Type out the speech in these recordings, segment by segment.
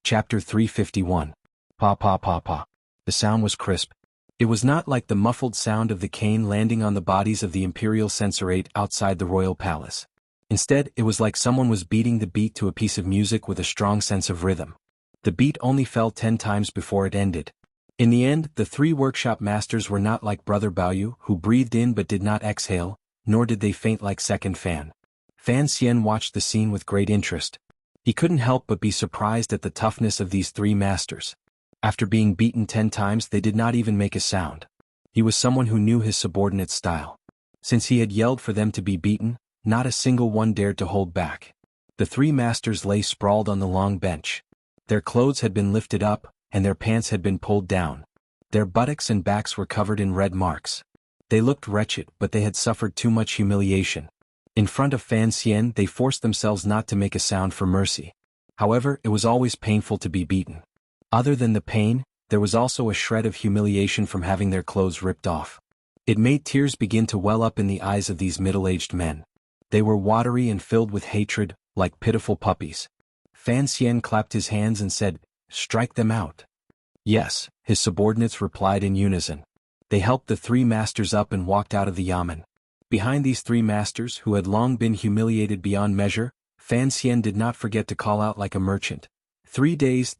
Chapter 351. Pa pa pa pa. The sound was crisp. It was not like the muffled sound of the cane landing on the bodies of the imperial censorate outside the royal palace. Instead, it was like someone was beating the beat to a piece of music with a strong sense of rhythm. The beat only fell 10 times before it ended. In the end, the three workshop masters were not like Brother Baoyu, who breathed in but did not exhale, nor did they faint like Second Fan. Fan Xian watched the scene with great interest. He couldn't help but be surprised at the toughness of these three masters. After being beaten 10 times, they did not even make a sound. He was someone who knew his subordinates' style. Since he had yelled for them to be beaten, not a single one dared to hold back. The three masters lay sprawled on the long bench. Their clothes had been lifted up, and their pants had been pulled down. Their buttocks and backs were covered in red marks. They looked wretched, but they had suffered too much humiliation. In front of Fan Xian, they forced themselves not to make a sound for mercy. However, it was always painful to be beaten. Other than the pain, there was also a shred of humiliation from having their clothes ripped off. It made tears begin to well up in the eyes of these middle-aged men. They were watery and filled with hatred, like pitiful puppies. Fan Xian clapped his hands and said, "Strike them out." Yes, his subordinates replied in unison. They helped the three masters up and walked out of the yamen. Behind these three masters, who had long been humiliated beyond measure, Fan Xian did not forget to call out like a merchant, 3 days,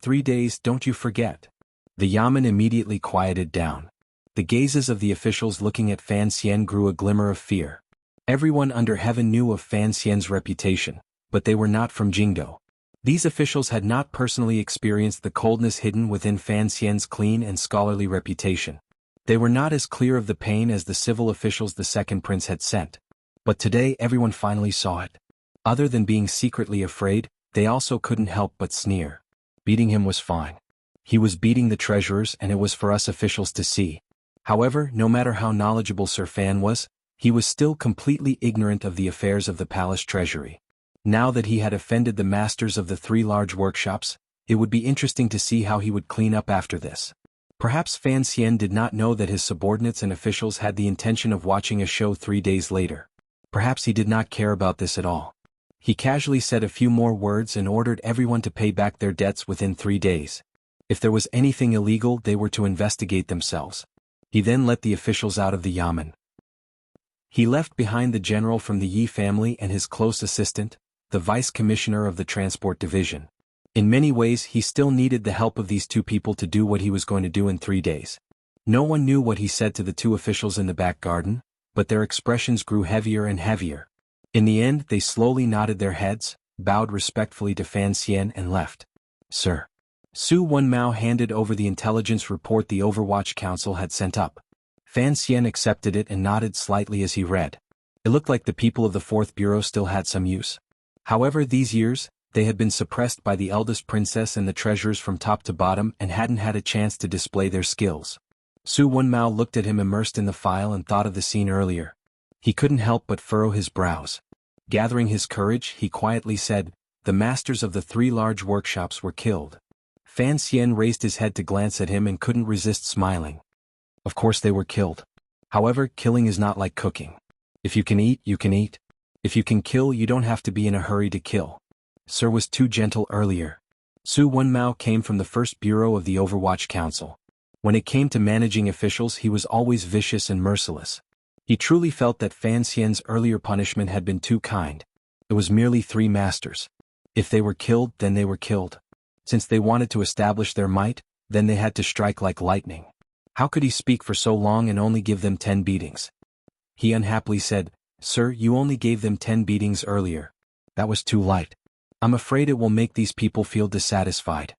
don't you forget." The yamen immediately quieted down. The gazes of the officials looking at Fan Xian grew a glimmer of fear. Everyone under heaven knew of Fan Xian's reputation, but they were not from Jingdo. These officials had not personally experienced the coldness hidden within Fan Xian's clean and scholarly reputation. They were not as clear of the pain as the civil officials the second prince had sent. But today everyone finally saw it. Other than being secretly afraid, they also couldn't help but sneer. Beating him was fine. He was beating the treasurers, and it was for us officials to see. However, no matter how knowledgeable Sir Fan was, he was still completely ignorant of the affairs of the palace treasury. Now that he had offended the masters of the three large workshops, it would be interesting to see how he would clean up after this. Perhaps Fan Xian did not know that his subordinates and officials had the intention of watching a show 3 days later. Perhaps he did not care about this at all. He casually said a few more words and ordered everyone to pay back their debts within 3 days. If there was anything illegal, they were to investigate themselves. He then let the officials out of the yamen. He left behind the general from the Yi family and his close assistant, the vice commissioner of the transport division. In many ways, he still needed the help of these two people to do what he was going to do in 3 days. No one knew what he said to the two officials in the back garden, but their expressions grew heavier and heavier. In the end, they slowly nodded their heads, bowed respectfully to Fan Xian and left. "Sir." Su Wenmao handed over the intelligence report the Overwatch Council had sent up. Fan Xian accepted it and nodded slightly as he read. It looked like the people of the Fourth Bureau still had some use. However, these years, they had been suppressed by the eldest princess and the treasurers from top to bottom and hadn't had a chance to display their skills. Su Wenmao looked at him immersed in the file and thought of the scene earlier. He couldn't help but furrow his brows. Gathering his courage, he quietly said, "The masters of the three large workshops were killed." Fan Xian raised his head to glance at him and couldn't resist smiling. Of course they were killed. However, killing is not like cooking. If you can eat, you can eat. If you can kill, you don't have to be in a hurry to kill. Sir was too gentle earlier. Su Wenmao came from the first bureau of the Overwatch Council. When it came to managing officials, he was always vicious and merciless. He truly felt that Fan Xian's earlier punishment had been too kind. It was merely 3 masters. If they were killed, then they were killed. Since they wanted to establish their might, then they had to strike like lightning. How could he speak for so long and only give them 10 beatings? He unhappily said, "Sir, you only gave them 10 beatings earlier. That was too light. I'm afraid it will make these people feel dissatisfied."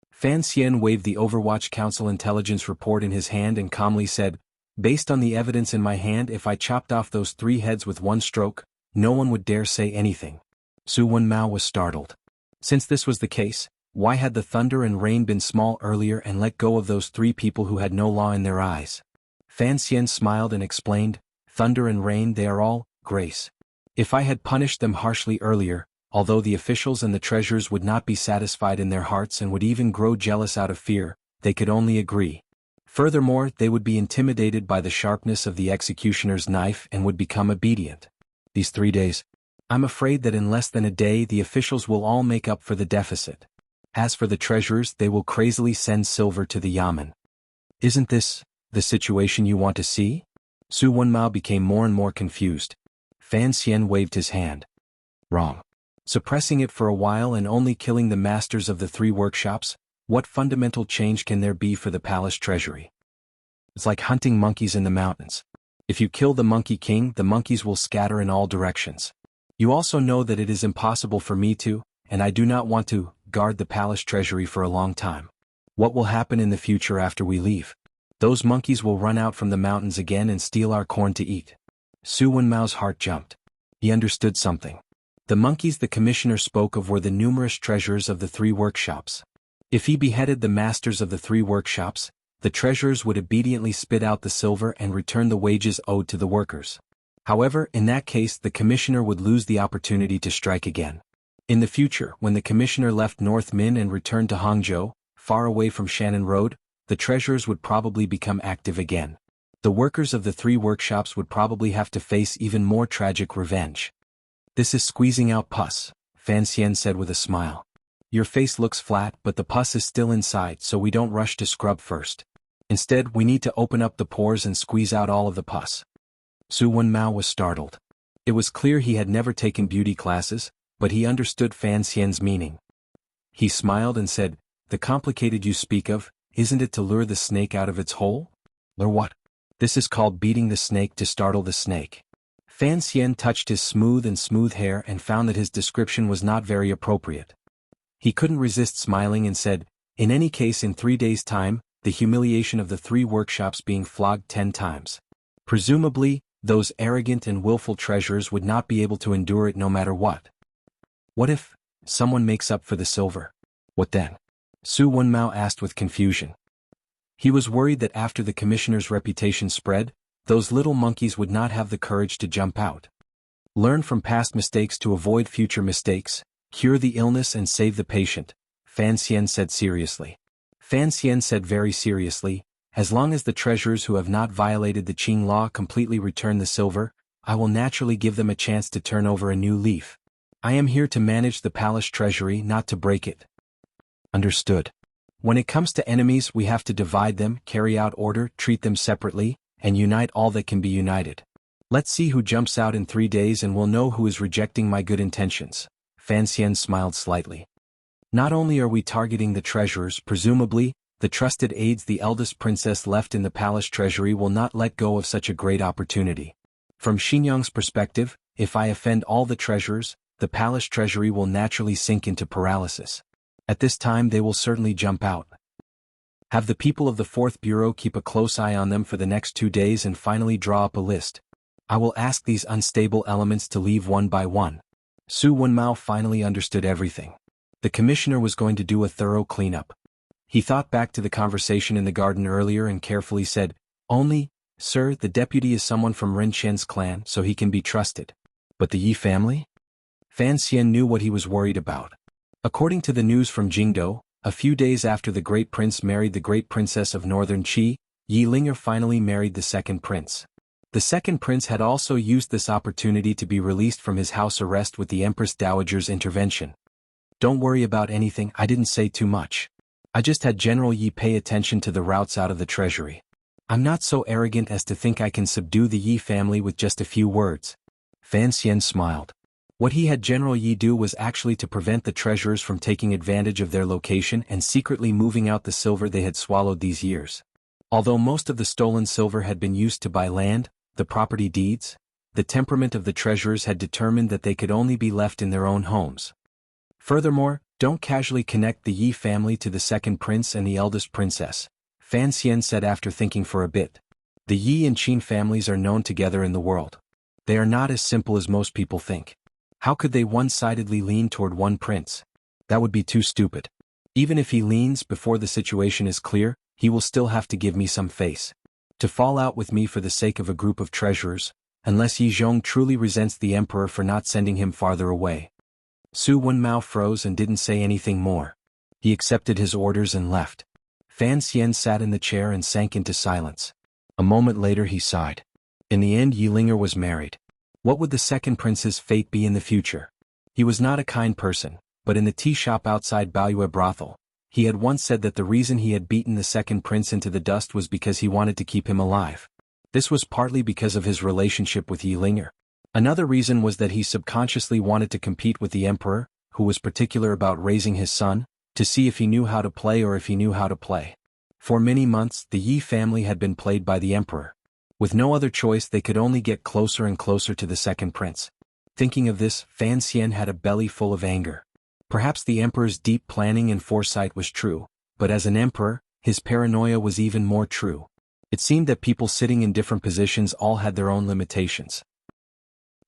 Fan Xian waved the Overwatch Council intelligence report in his hand and calmly said, "Based on the evidence in my hand, if I chopped off those 3 heads with one stroke, no one would dare say anything." Su Wenmao was startled. Since this was the case, why had the thunder and rain been small earlier and let go of those 3 people who had no law in their eyes? Fan Xian smiled and explained, "Thunder and rain, they are all grace. If I had punished them harshly earlier, although the officials and the treasurers would not be satisfied in their hearts and would even grow jealous out of fear, they could only agree. Furthermore, they would be intimidated by the sharpness of the executioner's knife and would become obedient. These 3 days. I'm afraid that in less than a day the officials will all make up for the deficit." As for the treasurers, they will crazily send silver to the Yamen. Isn't this the situation you want to see? Su Wenmao became more and more confused. Fan Xian waved his hand. Wrong. Suppressing it for a while and only killing the masters of the 3 workshops, what fundamental change can there be for the palace treasury? It's like hunting monkeys in the mountains. If you kill the Monkey King, the monkeys will scatter in all directions. You also know that it is impossible for me to, and I do not want to, guard the palace treasury for a long time. What will happen in the future after we leave? Those monkeys will run out from the mountains again and steal our corn to eat. Su Wenmao's heart jumped. He understood something. The monkeys the commissioner spoke of were the numerous treasurers of the 3 workshops. If he beheaded the masters of the 3 workshops, the treasurers would obediently spit out the silver and return the wages owed to the workers. However, in that case the commissioner would lose the opportunity to strike again. In the future, when the commissioner left North Min and returned to Hangzhou, far away from Shannon Road, the treasurers would probably become active again. The workers of the 3 workshops would probably have to face even more tragic revenge. This is squeezing out pus, Fan Xian said with a smile. Your face looks flat, but the pus is still inside, so we don't rush to scrub first. Instead, we need to open up the pores and squeeze out all of the pus. Su Wenmao was startled. It was clear he had never taken beauty classes, but he understood Fan Xian's meaning. He smiled and said, "The complicated you speak of, isn't it to lure the snake out of its hole? Lure what? This is called beating the snake to startle the snake." Fan Xian touched his smooth hair and found that his description was not very appropriate. He couldn't resist smiling and said, "In any case, in 3 days' time, the humiliation of the 3 workshops being flogged 10 times. Presumably, those arrogant and willful treasurers would not be able to endure it no matter what. What if someone makes up for the silver? What then?" Su Wenmao asked with confusion. He was worried that after the commissioner's reputation spread, those little monkeys would not have the courage to jump out. Learn from past mistakes to avoid future mistakes, cure the illness and save the patient, Fan Xian said seriously. Fan Xian said very seriously, "As long as the treasurers who have not violated the Qing law completely return the silver, I will naturally give them a chance to turn over a new leaf. I am here to manage the palace treasury, not to break it." Understood. When it comes to enemies, we have to divide them, carry out order, treat them separately, and unite all that can be united. Let's see who jumps out in 3 days and we'll know who is rejecting my good intentions. Fan Xian smiled slightly. Not only are we targeting the treasurers, presumably, the trusted aides the eldest princess left in the palace treasury will not let go of such a great opportunity. From Xinyang's perspective, if I offend all the treasurers, the palace treasury will naturally sink into paralysis. At this time they will certainly jump out. Have the people of the 4th Bureau keep a close eye on them for the next 2 days and finally draw up a list. I will ask these unstable elements to leave one by one. Su Wenmao finally understood everything. The commissioner was going to do a thorough cleanup. He thought back to the conversation in the garden earlier and carefully said, "Only, sir, the deputy is someone from Ren Qian's clan, so he can be trusted. But the Yi family?" Fan Xian knew what he was worried about. According to the news from Jingdou, a few days after the great prince married the great princess of northern Qi, Yi Linger finally married the second prince. The second prince had also used this opportunity to be released from his house arrest with the Empress Dowager's intervention. "Don't worry about anything, I didn't say too much. I just had General Yi pay attention to the routes out of the treasury. I'm not so arrogant as to think I can subdue the Yi family with just a few words." Fan Xian smiled. What he had General Yi do was actually to prevent the treasurers from taking advantage of their location and secretly moving out the silver they had swallowed these years. Although most of the stolen silver had been used to buy land, the property deeds, the temperament of the treasurers had determined that they could only be left in their own homes. Furthermore, don't casually connect the Yi family to the second prince and the eldest princess, Fan Xian said after thinking for a bit. The Yi and Qin families are known together in the world. They are not as simple as most people think. How could they one-sidedly lean toward one prince? That would be too stupid. Even if he leans before the situation is clear, he will still have to give me some face. To fall out with me for the sake of a group of treasurers, unless Yi Zhong truly resents the emperor for not sending him farther away. Su Wenmao froze and didn't say anything more. He accepted his orders and left. Fan Xian sat in the chair and sank into silence. A moment later he sighed. In the end Yi Linger was married. What would the second prince's fate be in the future? He was not a kind person, but in the tea shop outside Baoyue brothel, he had once said that the reason he had beaten the second prince into the dust was because he wanted to keep him alive. This was partly because of his relationship with Yilinger. Another reason was that he subconsciously wanted to compete with the emperor, who was particular about raising his son, to see if he knew how to play or if he knew how to play. For many months, the Yi family had been played by the emperor. With no other choice, they could only get closer and closer to the second prince. Thinking of this, Fan Xian had a belly full of anger. Perhaps the emperor's deep planning and foresight was true, but as an emperor, his paranoia was even more true. It seemed that people sitting in different positions all had their own limitations.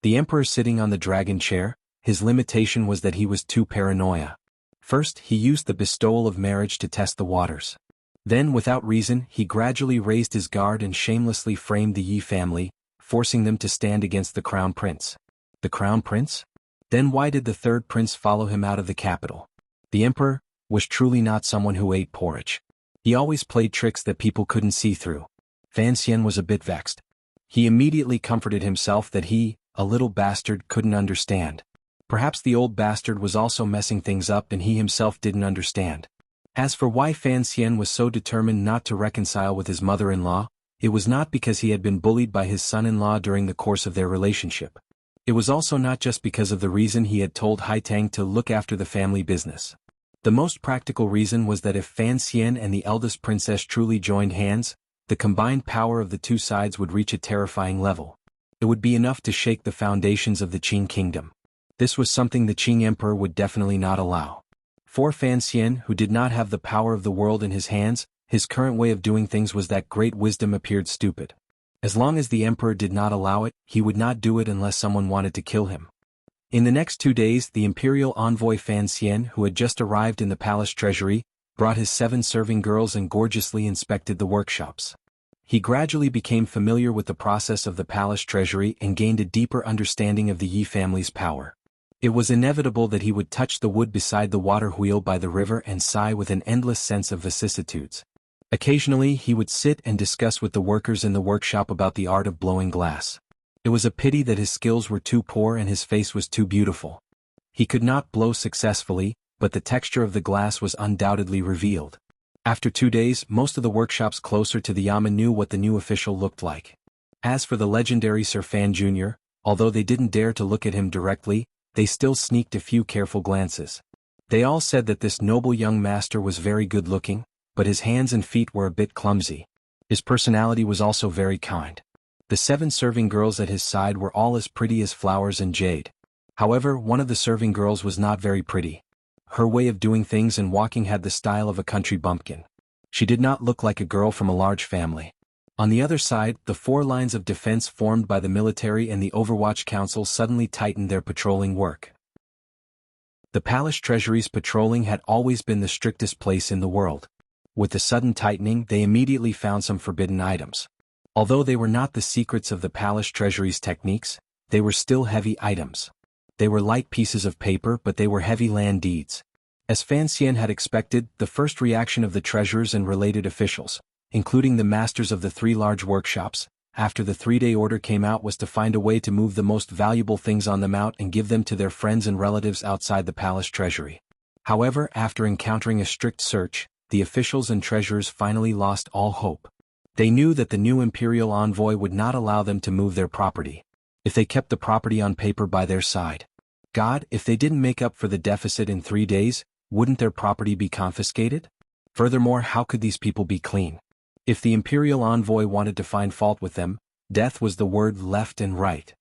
The emperor sitting on the dragon chair, his limitation was that he was too paranoia. First, he used the bestowal of marriage to test the waters. Then, without reason, he gradually raised his guard and shamelessly framed the Yi family, forcing them to stand against the crown prince. The crown prince? Then why did the third prince follow him out of the capital? The emperor was truly not someone who ate porridge. He always played tricks that people couldn't see through. Fan Xian was a bit vexed. He immediately comforted himself that he, a little bastard, couldn't understand. Perhaps the old bastard was also messing things up and he himself didn't understand. As for why Fan Xian was so determined not to reconcile with his mother-in-law, it was not because he had been bullied by his son-in-law during the course of their relationship. It was also not just because of the reason he had told Haitang to look after the family business. The most practical reason was that if Fan Xian and the eldest princess truly joined hands, the combined power of the two sides would reach a terrifying level. It would be enough to shake the foundations of the Qing kingdom. This was something the Qing emperor would definitely not allow. For Fan Xian, who did not have the power of the world in his hands, his current way of doing things was that great wisdom appeared stupid. As long as the emperor did not allow it, he would not do it unless someone wanted to kill him. In the next 2 days, the imperial envoy Fan Xian, who had just arrived in the palace treasury, brought his 7 serving girls and gorgeously inspected the workshops. He gradually became familiar with the process of the palace treasury and gained a deeper understanding of the Yi family's power. It was inevitable that he would touch the wood beside the water wheel by the river and sigh with an endless sense of vicissitudes. Occasionally he would sit and discuss with the workers in the workshop about the art of blowing glass. It was a pity that his skills were too poor and his face was too beautiful. He could not blow successfully, but the texture of the glass was undoubtedly revealed. After 2 days, most of the workshops closer to the Yamen knew what the new official looked like. As for the legendary Sir Fan Jr., although they didn't dare to look at him directly, they still sneaked a few careful glances. They all said that this noble young master was very good-looking, but his hands and feet were a bit clumsy. His personality was also very kind. The 7 serving girls at his side were all as pretty as flowers and jade. However, one of the serving girls was not very pretty. Her way of doing things and walking had the style of a country bumpkin. She did not look like a girl from a large family. On the other side, the 4 lines of defense formed by the military and the Overwatch Council suddenly tightened their patrolling work. The palace treasury's patrolling had always been the strictest place in the world. With the sudden tightening, they immediately found some forbidden items. Although they were not the secrets of the palace treasury's techniques, they were still heavy items. They were light pieces of paper, but they were heavy land deeds. As Fan Xian had expected, the first reaction of the treasurers and related officials, including the masters of the 3 large workshops, after the 3-day order came out was to find a way to move the most valuable things on them out and give them to their friends and relatives outside the palace treasury. However, after encountering a strict search, the officials and treasurers finally lost all hope. They knew that the new imperial envoy would not allow them to move their property. If they kept the property on paper by their side. God, if they didn't make up for the deficit in 3 days, wouldn't their property be confiscated? Furthermore, how could these people be clean? If the imperial envoy wanted to find fault with them, death was the word left and right.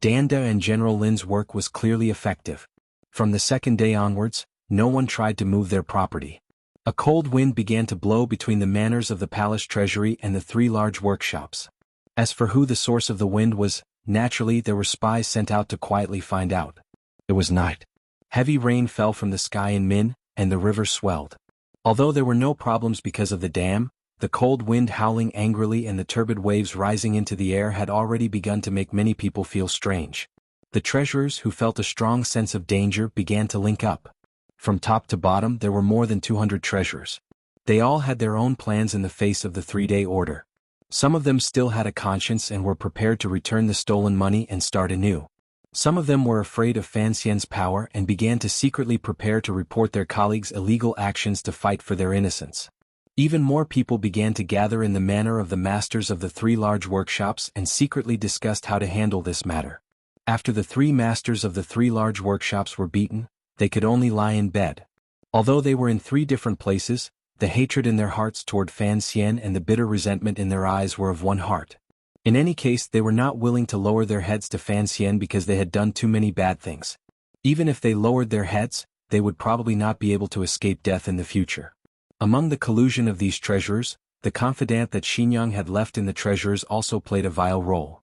Danda and General Lin's work was clearly effective. From the 2nd day onwards, no one tried to move their property. A cold wind began to blow between the manors of the palace treasury and the 3 large workshops. As for who the source of the wind was, naturally there were spies sent out to quietly find out. It was night. Heavy rain fell from the sky in Min, and the river swelled. Although there were no problems because of the dam, the cold wind howling angrily and the turbid waves rising into the air had already begun to make many people feel strange. The treasurers who felt a strong sense of danger began to link up. From top to bottom there were more than 200 treasurers. They all had their own plans in the face of the 3-day order. Some of them still had a conscience and were prepared to return the stolen money and start anew. Some of them were afraid of Fan Xian's power and began to secretly prepare to report their colleagues' illegal actions to fight for their innocence. Even more people began to gather in the manor of the masters of the 3 large workshops and secretly discussed how to handle this matter. After the 3 masters of the 3 large workshops were beaten, they could only lie in bed. Although they were in 3 different places, the hatred in their hearts toward Fan Xian and the bitter resentment in their eyes were of one heart. In any case, they were not willing to lower their heads to Fan Xian because they had done too many bad things. Even if they lowered their heads, they would probably not be able to escape death in the future. Among the collusion of these treasurers, the confidant that Xinyang had left in the treasurers also played a vital role.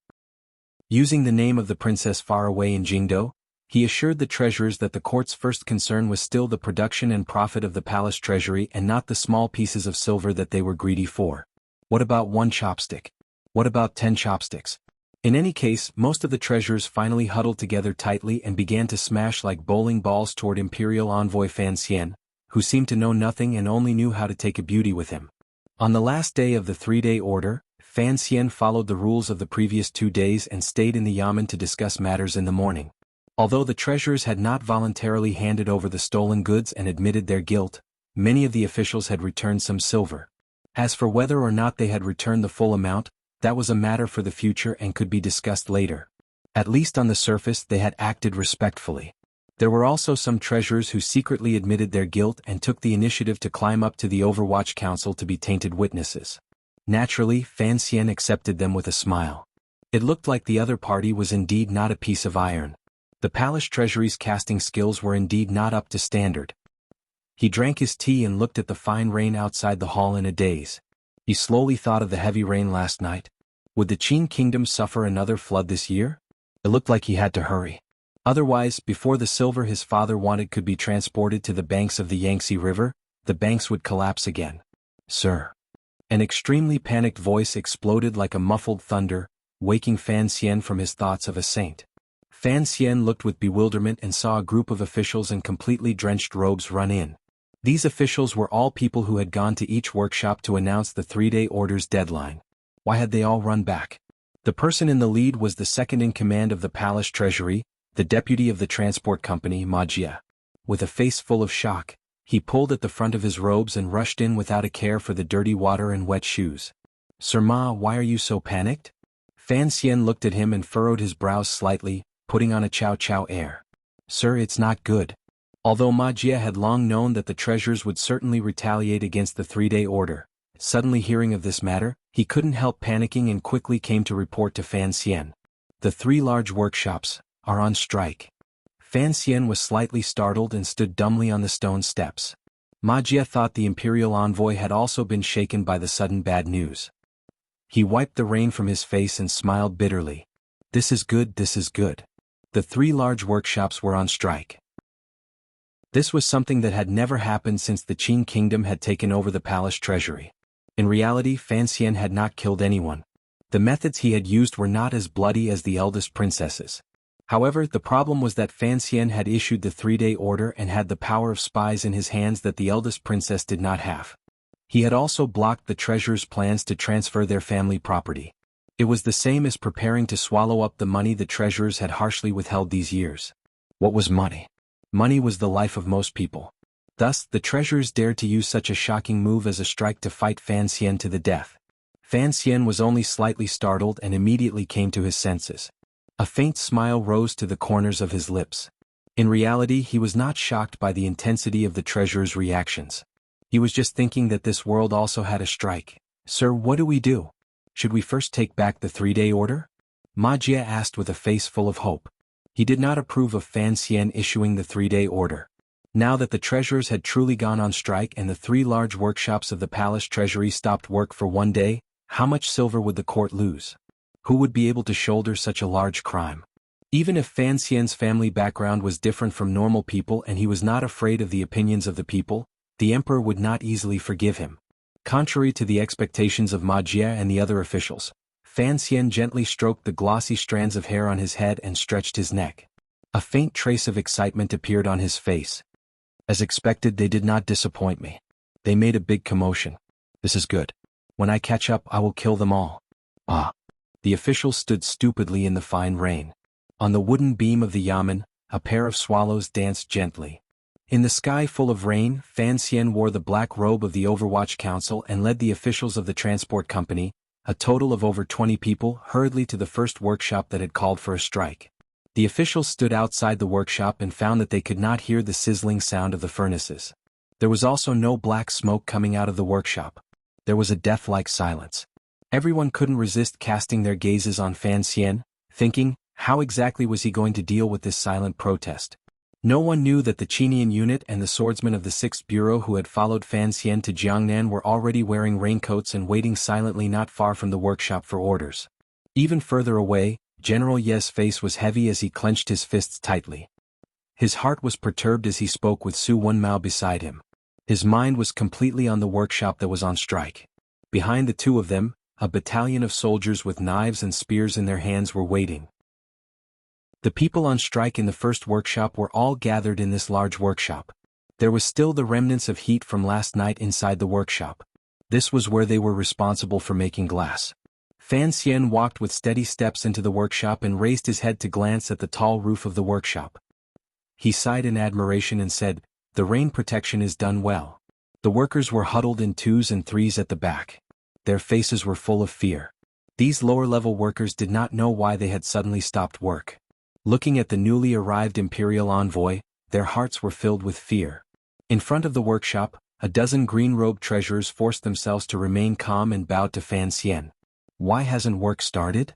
Using the name of the princess far away in Jingdo, he assured the treasurers that the court's first concern was still the production and profit of the palace treasury and not the small pieces of silver that they were greedy for. What about 1 chopstick? What about 10 chopsticks? In any case, most of the treasurers finally huddled together tightly and began to smash like bowling balls toward Imperial Envoy Fan Xian, who seemed to know nothing and only knew how to take a beauty with him. On the last day of the 3-day order, Fan Xian followed the rules of the previous 2 days and stayed in the yamen to discuss matters in the morning. Although the treasurers had not voluntarily handed over the stolen goods and admitted their guilt, many of the officials had returned some silver. As for whether or not they had returned the full amount, that was a matter for the future and could be discussed later. At least on the surface they had acted respectfully. There were also some treasurers who secretly admitted their guilt and took the initiative to climb up to the Overwatch Council to be tainted witnesses. Naturally, Fan Xian accepted them with a smile. It looked like the other party was indeed not a piece of iron. The palace treasury's casting skills were indeed not up to standard. He drank his tea and looked at the fine rain outside the hall in a daze. He slowly thought of the heavy rain last night. Would the Qin kingdom suffer another flood this year? It looked like he had to hurry. Otherwise, before the silver his father wanted could be transported to the banks of the Yangtze River, the banks would collapse again. Sir. An extremely panicked voice exploded like a muffled thunder, waking Fan Xian from his thoughts of a saint. Fan Xian looked with bewilderment and saw a group of officials in completely drenched robes run in. These officials were all people who had gone to each workshop to announce the 3-day order's deadline. Why had they all run back? The person in the lead was the second in command of the palace treasury, the deputy of the transport company, Ma Jie. With a face full of shock, he pulled at the front of his robes and rushed in without a care for the dirty water and wet shoes. Sir Ma, why are you so panicked? Fan Xian looked at him and furrowed his brows slightly, putting on a chow chow air. Sir, it's not good. Although Ma Jie had long known that the treasurers would certainly retaliate against the 3-day order, suddenly hearing of this matter, he couldn't help panicking and quickly came to report to Fan Xian. The 3 large workshops are on strike. Fan Xian was slightly startled and stood dumbly on the stone steps. Ma Jie thought the imperial envoy had also been shaken by the sudden bad news. He wiped the rain from his face and smiled bitterly. This is good, this is good. The 3 large workshops were on strike. This was something that had never happened since the Qin kingdom had taken over the palace treasury. In reality, Fan Xian had not killed anyone. The methods he had used were not as bloody as the eldest princesses. However, the problem was that Fan Xian had issued the 3-day order and had the power of spies in his hands that the eldest princess did not have. He had also blocked the treasurer's plans to transfer their family property. It was the same as preparing to swallow up the money the treasurers had harshly withheld these years. What was money? Money was the life of most people. Thus, the treasurers dared to use such a shocking move as a strike to fight Fan Xian to the death. Fan Xian was only slightly startled and immediately came to his senses. A faint smile rose to the corners of his lips. In reality, he was not shocked by the intensity of the treasurer's reactions. He was just thinking that this world also had a strike. Sir, what do we do? Should we first take back the 3-day order? Ma Jie asked with a face full of hope. He did not approve of Fan Xian issuing the 3-day order. Now that the treasurers had truly gone on strike and the 3 large workshops of the palace treasury stopped work for 1 day, how much silver would the court lose? Who would be able to shoulder such a large crime? Even if Fan Xian's family background was different from normal people and he was not afraid of the opinions of the people, the emperor would not easily forgive him. Contrary to the expectations of Ma Jie and the other officials, Fan Xian gently stroked the glossy strands of hair on his head and stretched his neck. A faint trace of excitement appeared on his face. As expected, they did not disappoint me. They made a big commotion. This is good. When I catch up, I will kill them all. Ah. The officials stood stupidly in the fine rain. On the wooden beam of the yamen, a pair of swallows danced gently. In the sky full of rain, Fan Xian wore the black robe of the Overwatch Council and led the officials of the transport company, a total of over 20 people, hurriedly to the first workshop that had called for a strike. The officials stood outside the workshop and found that they could not hear the sizzling sound of the furnaces. There was also no black smoke coming out of the workshop. There was a death-like silence. Everyone couldn't resist casting their gazes on Fan Xian, thinking, how exactly was he going to deal with this silent protest? No one knew that the Chinian unit and the swordsmen of the 6th Bureau who had followed Fan Xian to Jiangnan were already wearing raincoats and waiting silently not far from the workshop for orders. Even further away, General Ye's face was heavy as he clenched his fists tightly. His heart was perturbed as he spoke with Su Wenmao beside him. His mind was completely on the workshop that was on strike. Behind the two of them, a battalion of soldiers with knives and spears in their hands were waiting. The people on strike in the first workshop were all gathered in this large workshop. There was still the remnants of heat from last night inside the workshop. This was where they were responsible for making glass. Fan Xian walked with steady steps into the workshop and raised his head to glance at the tall roof of the workshop. He sighed in admiration and said, "The rain protection is done well." The workers were huddled in 2s and 3s at the back. Their faces were full of fear. These lower-level workers did not know why they had suddenly stopped work. Looking at the newly arrived imperial envoy, their hearts were filled with fear. In front of the workshop, a dozen green-robed treasurers forced themselves to remain calm and bowed to Fan Xian. "Why hasn't work started?"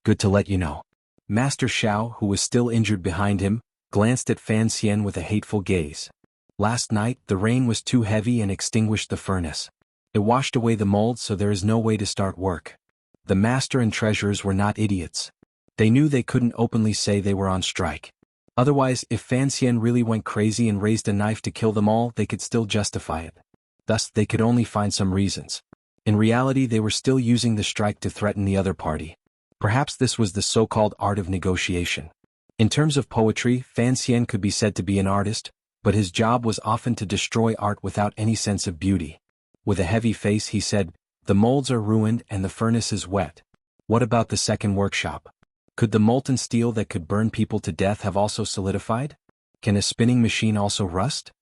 "Good to let you know." Master Xiao, who was still injured behind him, glanced at Fan Xian with a hateful gaze. "Last night, the rain was too heavy and extinguished the furnace. It washed away the mold, so there is no way to start work." The master and treasurers were not idiots. They knew they couldn't openly say they were on strike. Otherwise, if Fan Xian really went crazy and raised a knife to kill them all, they could still justify it. Thus, they could only find some reasons. In reality, they were still using the strike to threaten the other party. Perhaps this was the so-called art of negotiation. In terms of poetry, Fan Xian could be said to be an artist, but his job was often to destroy art without any sense of beauty. With a heavy face he said, "The molds are ruined and the furnace is wet. What about the second workshop? Could the molten steel that could burn people to death have also solidified? Can a spinning machine also rust?"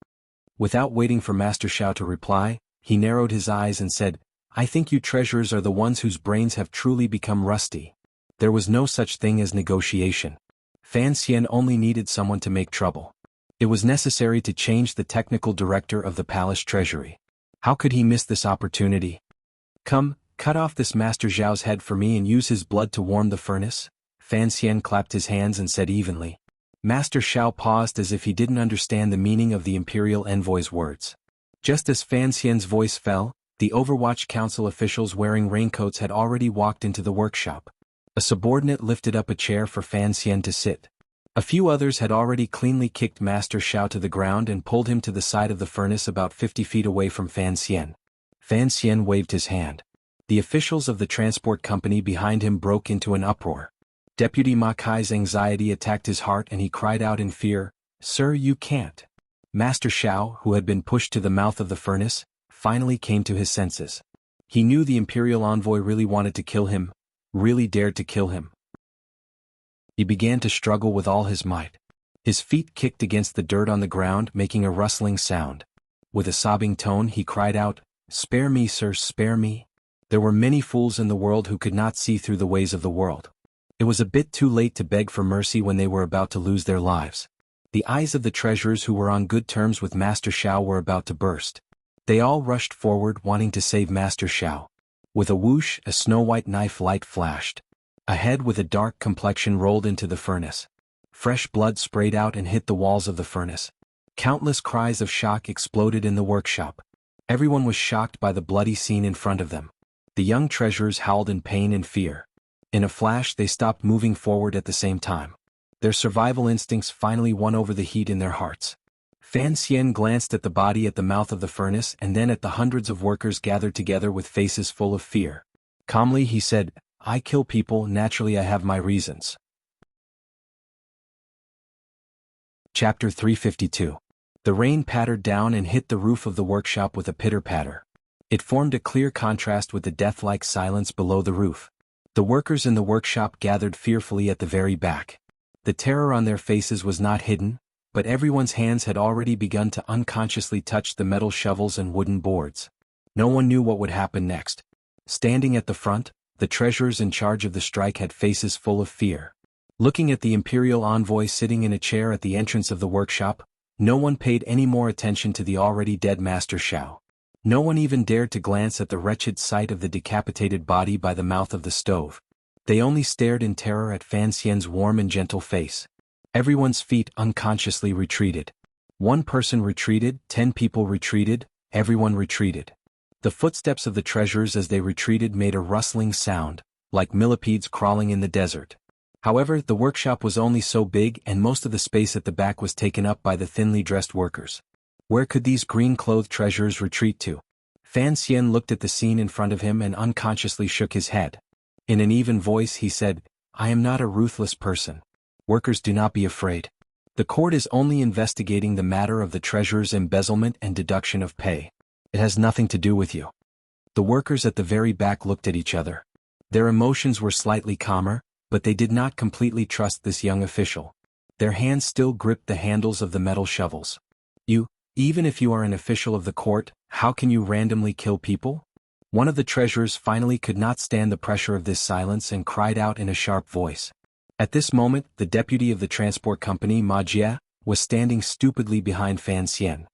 Without waiting for Master Xiao to reply, he narrowed his eyes and said, "I think you treasurers are the ones whose brains have truly become rusty. There was no such thing as negotiation. Fan Xian only needed someone to make trouble. It was necessary to change the technical director of the palace treasury. How could he miss this opportunity? Come, cut off this Master Zhao's head for me and use his blood to warm the furnace." Fan Xian clapped his hands and said evenly. Master Xiao paused as if he didn't understand the meaning of the imperial envoy's words. Just as Fan Xian's voice fell, the Overwatch Council officials wearing raincoats had already walked into the workshop. A subordinate lifted up a chair for Fan Xian to sit. A few others had already cleanly kicked Master Xiao to the ground and pulled him to the side of the furnace about 50 feet away from Fan Xian. Fan Xian waved his hand. The officials of the transport company behind him broke into an uproar. Deputy Ma Kai's anxiety attacked his heart and he cried out in fear, "Sir, you can't." Master Xiao, who had been pushed to the mouth of the furnace, finally came to his senses. He knew the imperial envoy really wanted to kill him, really dared to kill him. He began to struggle with all his might. His feet kicked against the dirt on the ground, making a rustling sound. With a sobbing tone he cried out, "Spare me, sir, spare me." There were many fools in the world who could not see through the ways of the world. It was a bit too late to beg for mercy when they were about to lose their lives. The eyes of the treasurers who were on good terms with Master Xiao were about to burst. They all rushed forward wanting to save Master Xiao. With a whoosh, a snow-white knife light flashed. A head with a dark complexion rolled into the furnace. Fresh blood sprayed out and hit the walls of the furnace. Countless cries of shock exploded in the workshop. Everyone was shocked by the bloody scene in front of them. The young treasurers howled in pain and fear. In a flash they stopped moving forward at the same time. Their survival instincts finally won over the heat in their hearts. Fan Xian glanced at the body at the mouth of the furnace and then at the hundreds of workers gathered together with faces full of fear. Calmly he said, "I kill people, naturally I have my reasons." Chapter 352. The rain pattered down and hit the roof of the workshop with a pitter-patter. It formed a clear contrast with the death-like silence below the roof. The workers in the workshop gathered fearfully at the very back. The terror on their faces was not hidden, but everyone's hands had already begun to unconsciously touch the metal shovels and wooden boards. No one knew what would happen next. Standing at the front, the treasurers in charge of the strike had faces full of fear. Looking at the imperial envoy sitting in a chair at the entrance of the workshop, no one paid any more attention to the already dead Master Xiao. No one even dared to glance at the wretched sight of the decapitated body by the mouth of the stove. They only stared in terror at Fan Xian's warm and gentle face. Everyone's feet unconsciously retreated. One person retreated, 10 people retreated, everyone retreated. The footsteps of the treasurers as they retreated made a rustling sound, like millipedes crawling in the desert. However, the workshop was only so big and most of the space at the back was taken up by the thinly dressed workers. Where could these green-clothed treasurers retreat to? Fan Xian looked at the scene in front of him and unconsciously shook his head. In an even voice he said, "I am not a ruthless person. Workers, do not be afraid. The court is only investigating the matter of the treasurer's embezzlement and deduction of pay. It has nothing to do with you." The workers at the very back looked at each other. Their emotions were slightly calmer, but they did not completely trust this young official. Their hands still gripped the handles of the metal shovels. Even if you are an official of the court, how can you randomly kill people? One of the treasurers finally could not stand the pressure of this silence and cried out in a sharp voice. At this moment, the deputy of the transport company, Ma Jie, was standing stupidly behind Fan Xian.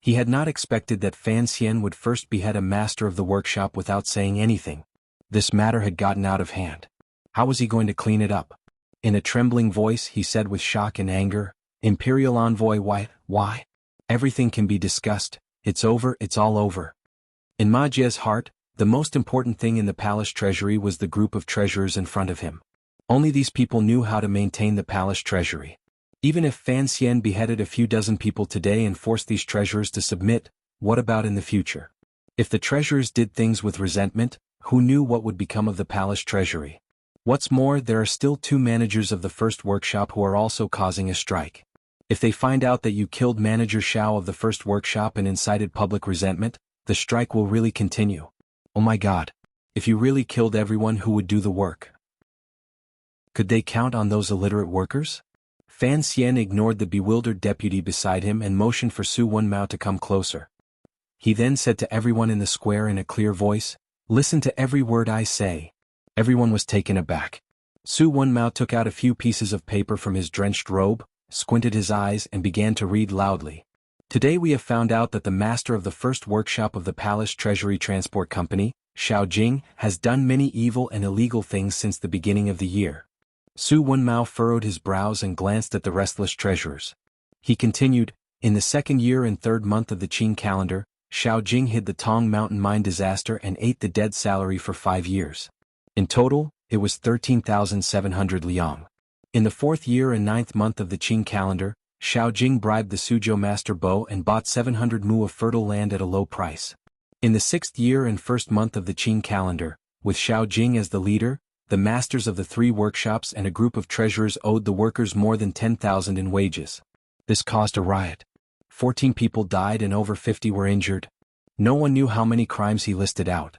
He had not expected that Fan Xian would first behead a master of the workshop without saying anything. This matter had gotten out of hand. How was he going to clean it up? In a trembling voice he said with shock and anger, "Imperial envoy, why? Everything can be discussed. It's over, it's all over." In Ma Jie's heart, the most important thing in the palace treasury was the group of treasurers in front of him. Only these people knew how to maintain the palace treasury. Even if Fan Xian beheaded a few dozen people today and forced these treasurers to submit, what about in the future? If the treasurers did things with resentment, who knew what would become of the palace treasury? What's more, there are still 2 managers of the first workshop who are also causing a strike. If they find out that you killed Manager Xiao of the first workshop and incited public resentment, the strike will really continue. Oh my God! If you really killed everyone, who would do the work? Could they count on those illiterate workers? Fan Xian ignored the bewildered deputy beside him and motioned for Su Wenmao to come closer. He then said to everyone in the square in a clear voice, "Listen to every word I say." Everyone was taken aback. Su Wenmao took out a few pieces of paper from his drenched robe, squinted his eyes and began to read loudly. "Today we have found out that the master of the first workshop of the Palace Treasury Transport Company, Xiao Jing, has done many evil and illegal things since the beginning of the year." Su Wenmao furrowed his brows and glanced at the restless treasurers. He continued, "In the 2nd year and 3rd month of the Qing calendar, Xiao Jing hid the Tong Mountain mine disaster and ate the dead salary for 5 years. In total, it was 13,700 liang. In the 4th year and 9th month of the Qing calendar, Xiao Jing bribed the Suzhou Master Bo and bought 700 mu of fertile land at a low price. In the 6th year and 1st month of the Qing calendar, with Xiao Jing as the leader, the masters of the 3 workshops and a group of treasurers owed the workers more than 10,000 in wages. This caused a riot. 14 people died and over 50 were injured. No one knew how many crimes he listed out.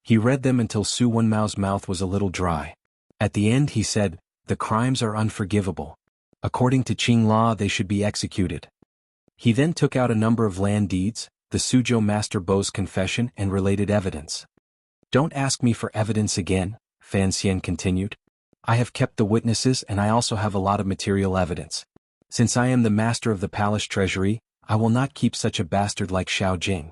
He read them until Su Wenmao's mouth was a little dry. At the end he said, "The crimes are unforgivable. According to Qing law they should be executed." He then took out a number of land deeds, the Suzhou Master Bo's confession and related evidence. "Don't ask me for evidence again," Fan Xian continued. "I have kept the witnesses and I also have a lot of material evidence. Since I am the master of the palace treasury, I will not keep such a bastard like Xiao Jing."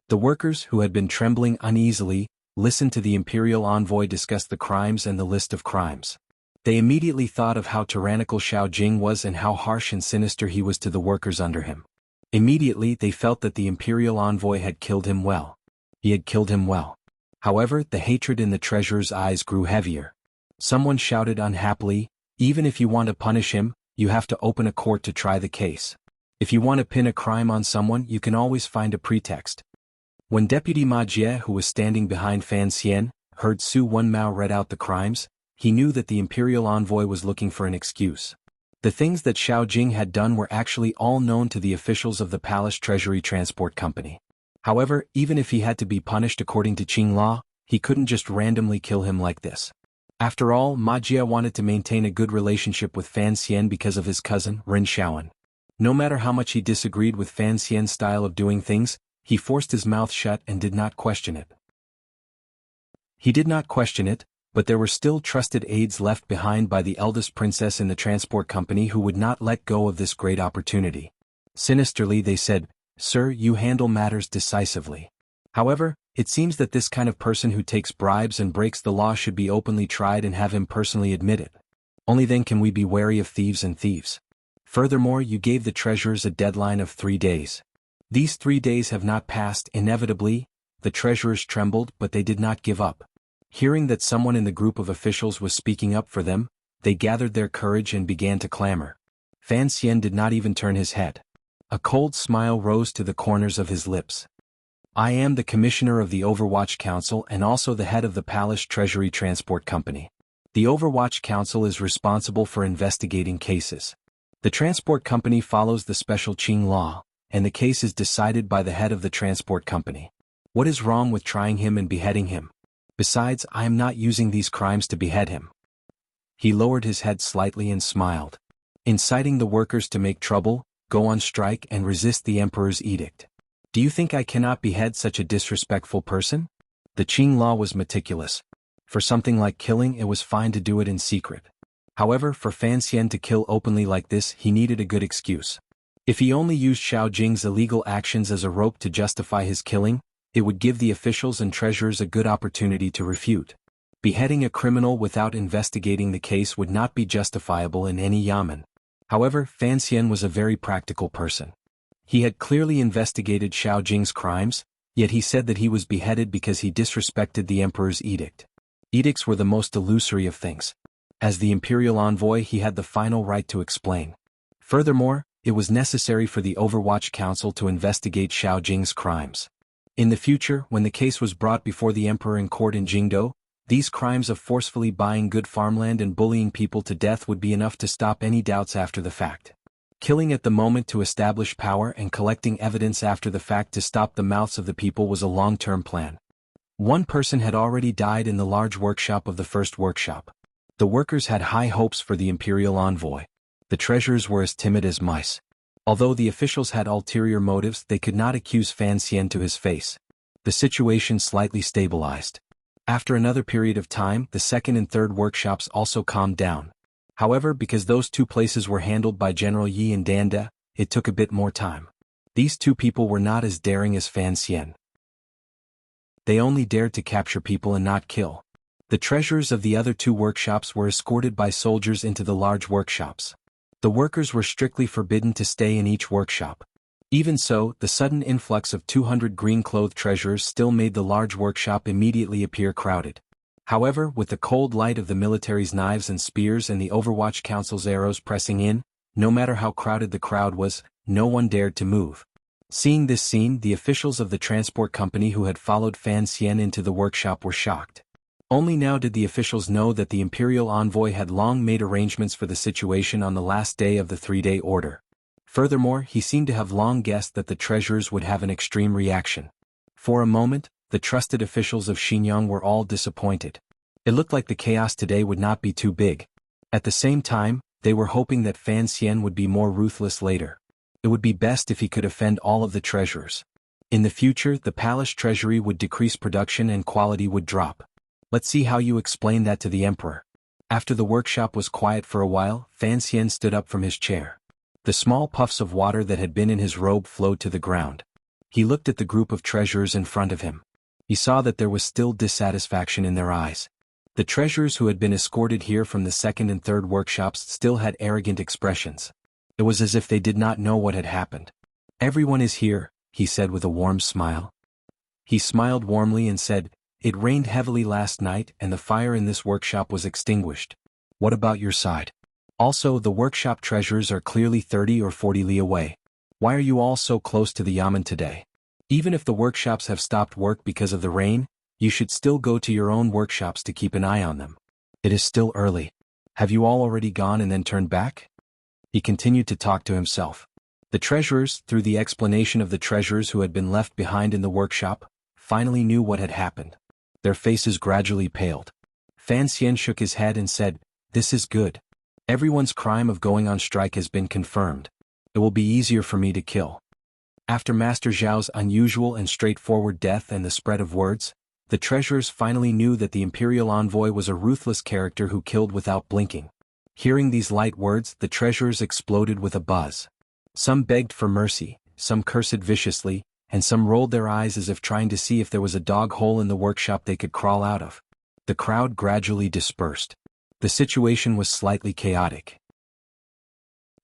The workers, who had been trembling uneasily, listened to the imperial envoy discuss the crimes and the list of crimes. They immediately thought of how tyrannical Xiao Jing was and how harsh and sinister he was to the workers under him. Immediately they felt that the imperial envoy had killed him well. He had killed him well. However, the hatred in the treasurer's eyes grew heavier. Someone shouted unhappily, "Even if you want to punish him, you have to open a court to try the case. If you want to pin a crime on someone, you can always find a pretext." When Deputy Ma Jie, who was standing behind Fan Xian, heard Su Wenmao read out the crimes, he knew that the imperial envoy was looking for an excuse. The things that Xiao Jing had done were actually all known to the officials of the Palace Treasury Transport Company. However, even if he had to be punished according to Qing law, he couldn't just randomly kill him like this. After all, Ma Jia wanted to maintain a good relationship with Fan Xian because of his cousin, Ren Shaoan. No matter how much he disagreed with Fan Xian's style of doing things, he forced his mouth shut and did not question it. He did not question it, but there were still trusted aides left behind by the eldest princess in the transport company who would not let go of this great opportunity. Sinisterly they said, "Sir, you handle matters decisively. However, it seems that this kind of person who takes bribes and breaks the law should be openly tried and have him personally admitted. Only then can we be wary of thieves and thieves. Furthermore, you gave the treasurers a deadline of 3 days. These 3 days have not passed. Inevitably, the treasurers trembled, but they did not give up. Hearing that someone in the group of officials was speaking up for them, they gathered their courage and began to clamor. Fan Xian did not even turn his head. A cold smile rose to the corners of his lips. I am the commissioner of the Overwatch Council and also the head of the Palace Treasury Transport Company. The Overwatch Council is responsible for investigating cases. The transport company follows the special Qing law, and the case is decided by the head of the transport company. What is wrong with trying him and beheading him? Besides, I am not using these crimes to behead him." He lowered his head slightly and smiled. "Inciting the workers to make trouble, go on strike and resist the emperor's edict. Do you think I cannot behead such a disrespectful person?" The Qing law was meticulous. For something like killing, it was fine to do it in secret. However, for Fan Xian to kill openly like this, he needed a good excuse. If he only used Xiao Jing's illegal actions as a rope to justify his killing, it would give the officials and treasurers a good opportunity to refute. Beheading a criminal without investigating the case would not be justifiable in any yamen. However, Fan Xian was a very practical person. He had clearly investigated Xiao Jing's crimes, yet he said that he was beheaded because he disrespected the emperor's edict. Edicts were the most illusory of things. As the imperial envoy, he had the final right to explain. Furthermore, it was necessary for the Overwatch Council to investigate Xiao Jing's crimes. In the future, when the case was brought before the emperor in court in Jingdou, these crimes of forcefully buying good farmland and bullying people to death would be enough to stop any doubts after the fact. Killing at the moment to establish power and collecting evidence after the fact to stop the mouths of the people was a long-term plan. One person had already died in the large workshop of the first workshop. The workers had high hopes for the imperial envoy. The treasurers were as timid as mice. Although the officials had ulterior motives, they could not accuse Fan Xian to his face. The situation slightly stabilized. After another period of time, the second and third workshops also calmed down. However, because those two places were handled by General Yi and Danda, it took a bit more time. These two people were not as daring as Fan Xian. They only dared to capture people and not kill. The treasurers of the other two workshops were escorted by soldiers into the large workshops. The workers were strictly forbidden to stay in each workshop. Even so, the sudden influx of 200 green-clothed treasurers still made the large workshop immediately appear crowded. However, with the cold light of the military's knives and spears and the Overwatch Council's arrows pressing in, no matter how crowded the crowd was, no one dared to move. Seeing this scene, the officials of the transport company who had followed Fan Xian into the workshop were shocked. Only now did the officials know that the imperial envoy had long made arrangements for the situation on the last day of the 3-day order. Furthermore, he seemed to have long guessed that the treasurers would have an extreme reaction. For a moment, the trusted officials of Xinjiang were all disappointed. It looked like the chaos today would not be too big. At the same time, they were hoping that Fan Xian would be more ruthless later. It would be best if he could offend all of the treasurers. In the future, the palace treasury would decrease production and quality would drop. Let's see how you explain that to the emperor. After the workshop was quiet for a while, Fan Xian stood up from his chair. The small puffs of water that had been in his robe flowed to the ground. He looked at the group of treasurers in front of him. He saw that there was still dissatisfaction in their eyes. The treasurers who had been escorted here from the second and third workshops still had arrogant expressions. It was as if they did not know what had happened. "Everyone is here," he said with a warm smile. He smiled warmly and said, "It rained heavily last night and the fire in this workshop was extinguished. What about your side? Also, the workshop treasurers are clearly 30 or 40 li away. Why are you all so close to the yamen today? Even if the workshops have stopped work because of the rain, you should still go to your own workshops to keep an eye on them. It is still early. Have you all already gone and then turned back?" He continued to talk to himself. The treasurers, through the explanation of the treasurers who had been left behind in the workshop, finally knew what had happened. Their faces gradually paled. Fan Xian shook his head and said, "This is good. Everyone's crime of going on strike has been confirmed. It will be easier for me to kill." After Master Zhao's unusual and straightforward death and the spread of words, the treasurers finally knew that the imperial envoy was a ruthless character who killed without blinking. Hearing these light words, the treasurers exploded with a buzz. Some begged for mercy, some cursed viciously, and some rolled their eyes as if trying to see if there was a dog hole in the workshop they could crawl out of. The crowd gradually dispersed. The situation was slightly chaotic.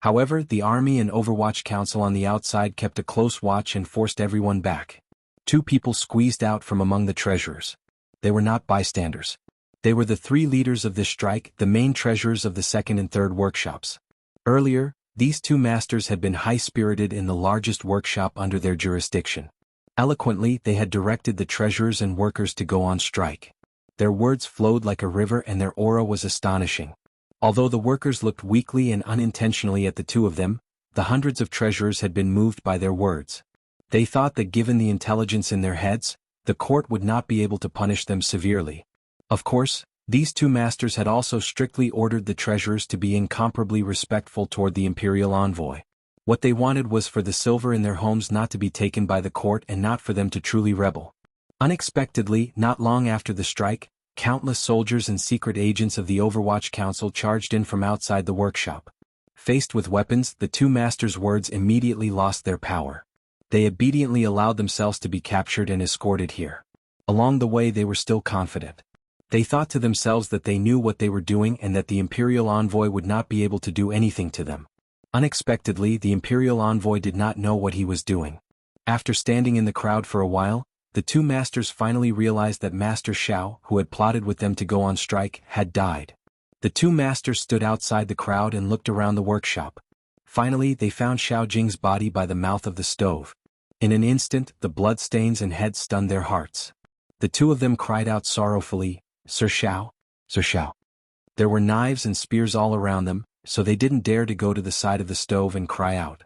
However, the army and Overwatch Council on the outside kept a close watch and forced everyone back. 2 people squeezed out from among the treasurers. They were not bystanders. They were the 3 leaders of this strike, the main treasurers of the 2nd and 3rd workshops. Earlier, these 2 masters had been high-spirited in the largest workshop under their jurisdiction. Eloquently, they had directed the treasurers and workers to go on strike. Their words flowed like a river and their aura was astonishing. Although the workers looked weakly and unintentionally at the 2 of them, the hundreds of treasurers had been moved by their words. They thought that given the intelligence in their heads, the court would not be able to punish them severely. Of course, these 2 masters had also strictly ordered the treasurers to be incomparably respectful toward the imperial envoy. What they wanted was for the silver in their homes not to be taken by the court and not for them to truly rebel. Unexpectedly, not long after the strike, countless soldiers and secret agents of the Overwatch Council charged in from outside the workshop. Faced with weapons, the 2 masters' words immediately lost their power. They obediently allowed themselves to be captured and escorted here. Along the way they were still confident. They thought to themselves that they knew what they were doing and that the imperial envoy would not be able to do anything to them. Unexpectedly, the imperial envoy did not know what he was doing. After standing in the crowd for a while, the 2 masters finally realized that Master Xiao, who had plotted with them to go on strike, had died. The 2 masters stood outside the crowd and looked around the workshop. Finally, they found Xiao Jing's body by the mouth of the stove. In an instant, the bloodstains and head stunned their hearts. The 2 of them cried out sorrowfully, "Sir Xiao, Sir Xiao." There were knives and spears all around them, so they didn't dare to go to the side of the stove and cry out.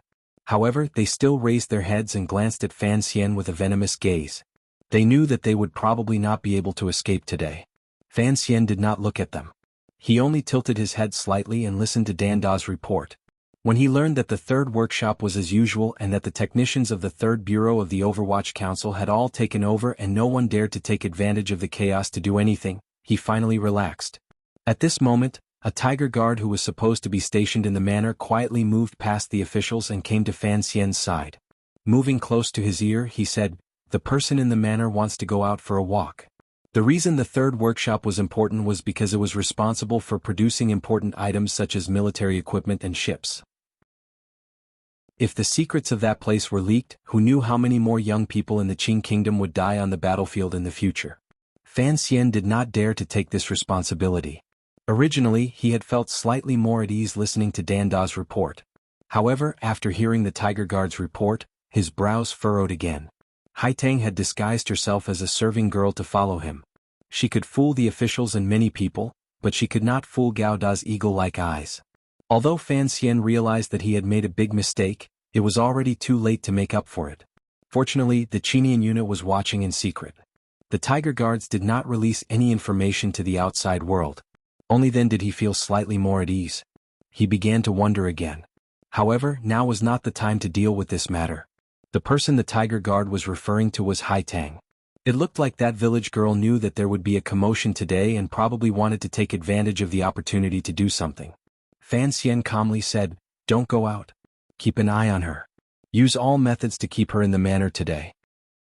However, they still raised their heads and glanced at Fan Xian with a venomous gaze. They knew that they would probably not be able to escape today. Fan Xian did not look at them. He only tilted his head slightly and listened to Danda's report. When he learned that the 3rd workshop was as usual and that the technicians of the 3rd Bureau of the Overwatch Council had all taken over and no one dared to take advantage of the chaos to do anything, he finally relaxed. At this moment, a tiger guard who was supposed to be stationed in the manor quietly moved past the officials and came to Fan Xian's side. Moving close to his ear, he said, "The person in the manor wants to go out for a walk." The reason the 3rd workshop was important was because it was responsible for producing important items such as military equipment and ships. If the secrets of that place were leaked, who knew how many more young people in the Qing Kingdom would die on the battlefield in the future? Fan Xian did not dare to take this responsibility. Originally, he had felt slightly more at ease listening to Danda's report. However, after hearing the Tiger Guard's report, his brows furrowed again. Haitang had disguised herself as a serving girl to follow him. She could fool the officials and many people, but she could not fool Gao Da's eagle-like eyes. Although Fan Xian realized that he had made a big mistake, it was already too late to make up for it. Fortunately, the Qinian unit was watching in secret. The Tiger Guards did not release any information to the outside world. Only then did he feel slightly more at ease. He began to wonder again. However, now was not the time to deal with this matter. The person the Tiger Guard was referring to was Haitang. It looked like that village girl knew that there would be a commotion today and probably wanted to take advantage of the opportunity to do something. Fan Xian calmly said, "Don't go out. Keep an eye on her. Use all methods to keep her in the manor today."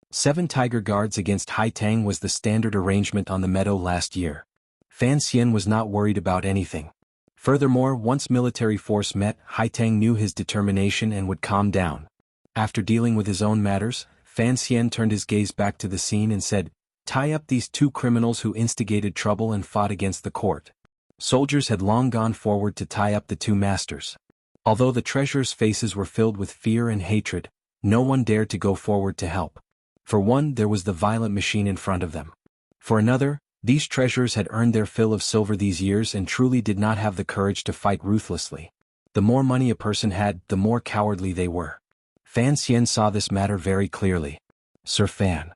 7 Tiger Guards against Haitang was the standard arrangement on the meadow last year. Fan Xian was not worried about anything. Furthermore, once military force met, Haitang knew his determination and would calm down. After dealing with his own matters, Fan Xian turned his gaze back to the scene and said, "Tie up these 2 criminals who instigated trouble and fought against the court." Soldiers had long gone forward to tie up the 2 masters. Although the treasurers' faces were filled with fear and hatred, no one dared to go forward to help. For one, there was the violent machine in front of them. For another, these treasurers had earned their fill of silver these years and truly did not have the courage to fight ruthlessly. The more money a person had, the more cowardly they were. Fan Xian saw this matter very clearly. "Sir Fan."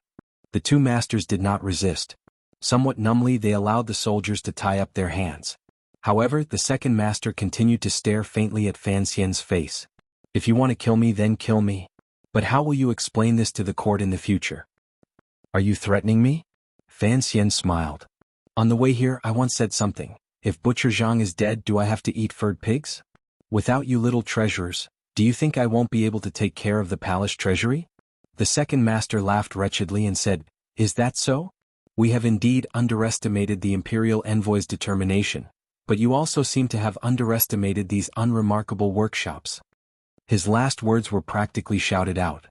The 2 masters did not resist. Somewhat numbly they allowed the soldiers to tie up their hands. However, the second master continued to stare faintly at Fan Xian's face. If you want to kill me, then kill me. But how will you explain this to the court in the future? Are you threatening me? Fan Xian smiled. On the way here I once said something. If Butcher Zhang is dead, do I have to eat furred pigs? Without you little treasurers, do you think I won't be able to take care of the palace treasury? The second master laughed wretchedly and said, Is that so? We have indeed underestimated the imperial envoy's determination, but you also seem to have underestimated these unremarkable workshops. His last words were practically shouted out.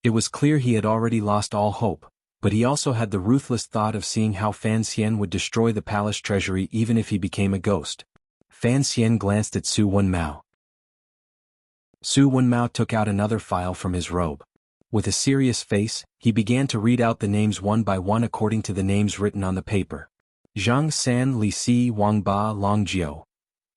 It was clear he had already lost all hope, but he also had the ruthless thought of seeing how Fan Xian would destroy the palace treasury even if he became a ghost. Fan Xian glanced at Su Wenmao. Su Wenmao took out another file from his robe. With a serious face, he began to read out the names one by one according to the names written on the paper. Zhang San, Li Si, Wang Ba, Long Jiu.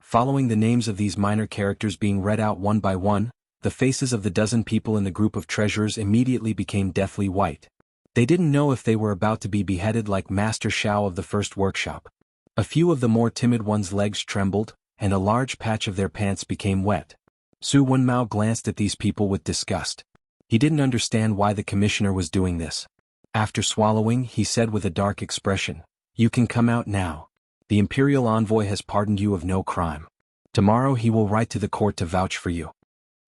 Following the names of these minor characters being read out one by one, the faces of the dozen people in the group of treasurers immediately became deathly white. They didn't know if they were about to be beheaded like Master Shao of the first workshop. A few of the more timid ones' legs trembled, and a large patch of their pants became wet. Su Wenmao glanced at these people with disgust. He didn't understand why the commissioner was doing this. After swallowing, he said with a dark expression, You can come out now. The imperial envoy has pardoned you of no crime. Tomorrow he will write to the court to vouch for you.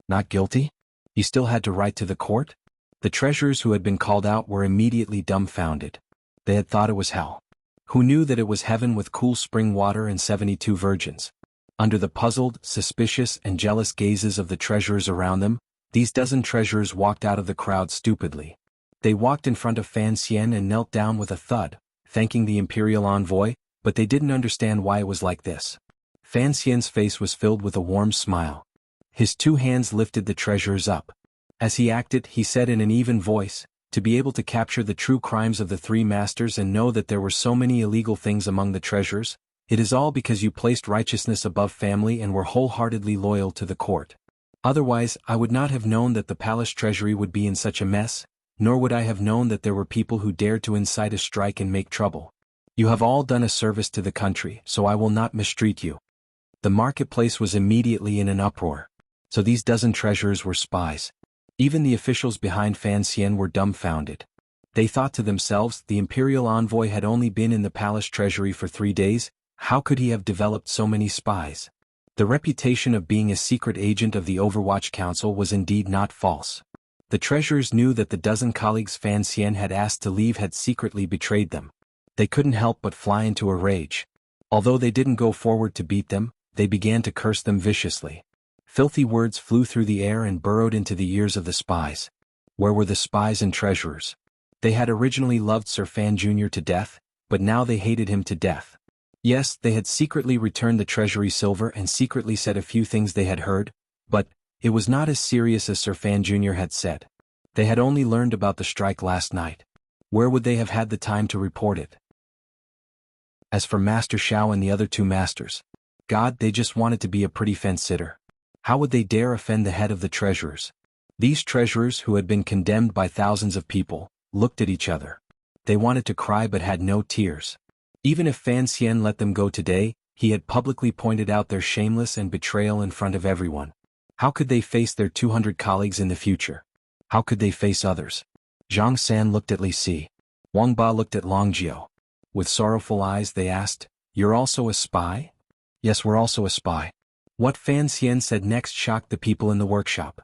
Not guilty? He still had to write to the court? The treasurers who had been called out were immediately dumbfounded. They had thought it was hell. Who knew that it was heaven with cool spring water and 72 virgins? Under the puzzled, suspicious, and jealous gazes of the treasurers around them, these dozen treasurers walked out of the crowd stupidly. They walked in front of Fan Xian and knelt down with a thud, thanking the imperial envoy, but they didn't understand why it was like this. Fan Xian's face was filled with a warm smile. His two hands lifted the treasurers up. As he acted, he said in an even voice, To be able to capture the true crimes of the three masters and know that there were so many illegal things among the treasurers, it is all because you placed righteousness above family and were wholeheartedly loyal to the court. Otherwise, I would not have known that the palace treasury would be in such a mess, nor would I have known that there were people who dared to incite a strike and make trouble. You have all done a service to the country, so I will not mistreat you. The marketplace was immediately in an uproar. So these dozen treasurers were spies. Even the officials behind Fan Xian were dumbfounded. They thought to themselves, the imperial envoy had only been in the palace treasury for 3 days, how could he have developed so many spies? The reputation of being a secret agent of the Overwatch Council was indeed not false. The treasurers knew that the dozen colleagues Fan Xian had asked to leave had secretly betrayed them. They couldn't help but fly into a rage. Although they didn't go forward to beat them, they began to curse them viciously. Filthy words flew through the air and burrowed into the ears of the spies. Where were the spies and treasurers? They had originally loved Sir Fan Jr. to death, but now they hated him to death. Yes, they had secretly returned the treasury silver and secretly said a few things they had heard, but it was not as serious as Sir Fan Jr. had said. They had only learned about the strike last night. Where would they have had the time to report it? As for Master Shao and the other 2 masters, God, they just wanted to be a pretty fence-sitter. How would they dare offend the head of the treasurers? These treasurers, who had been condemned by thousands of people, looked at each other. They wanted to cry but had no tears. Even if Fan Xian let them go today, he had publicly pointed out their shameless and betrayal in front of everyone. How could they face their 200 colleagues in the future? How could they face others? Zhang San looked at Li Si. Wang Ba looked at Long Jiu. With sorrowful eyes they asked, You're also a spy? Yes, we're also a spy. What Fan Xian said next shocked the people in the workshop.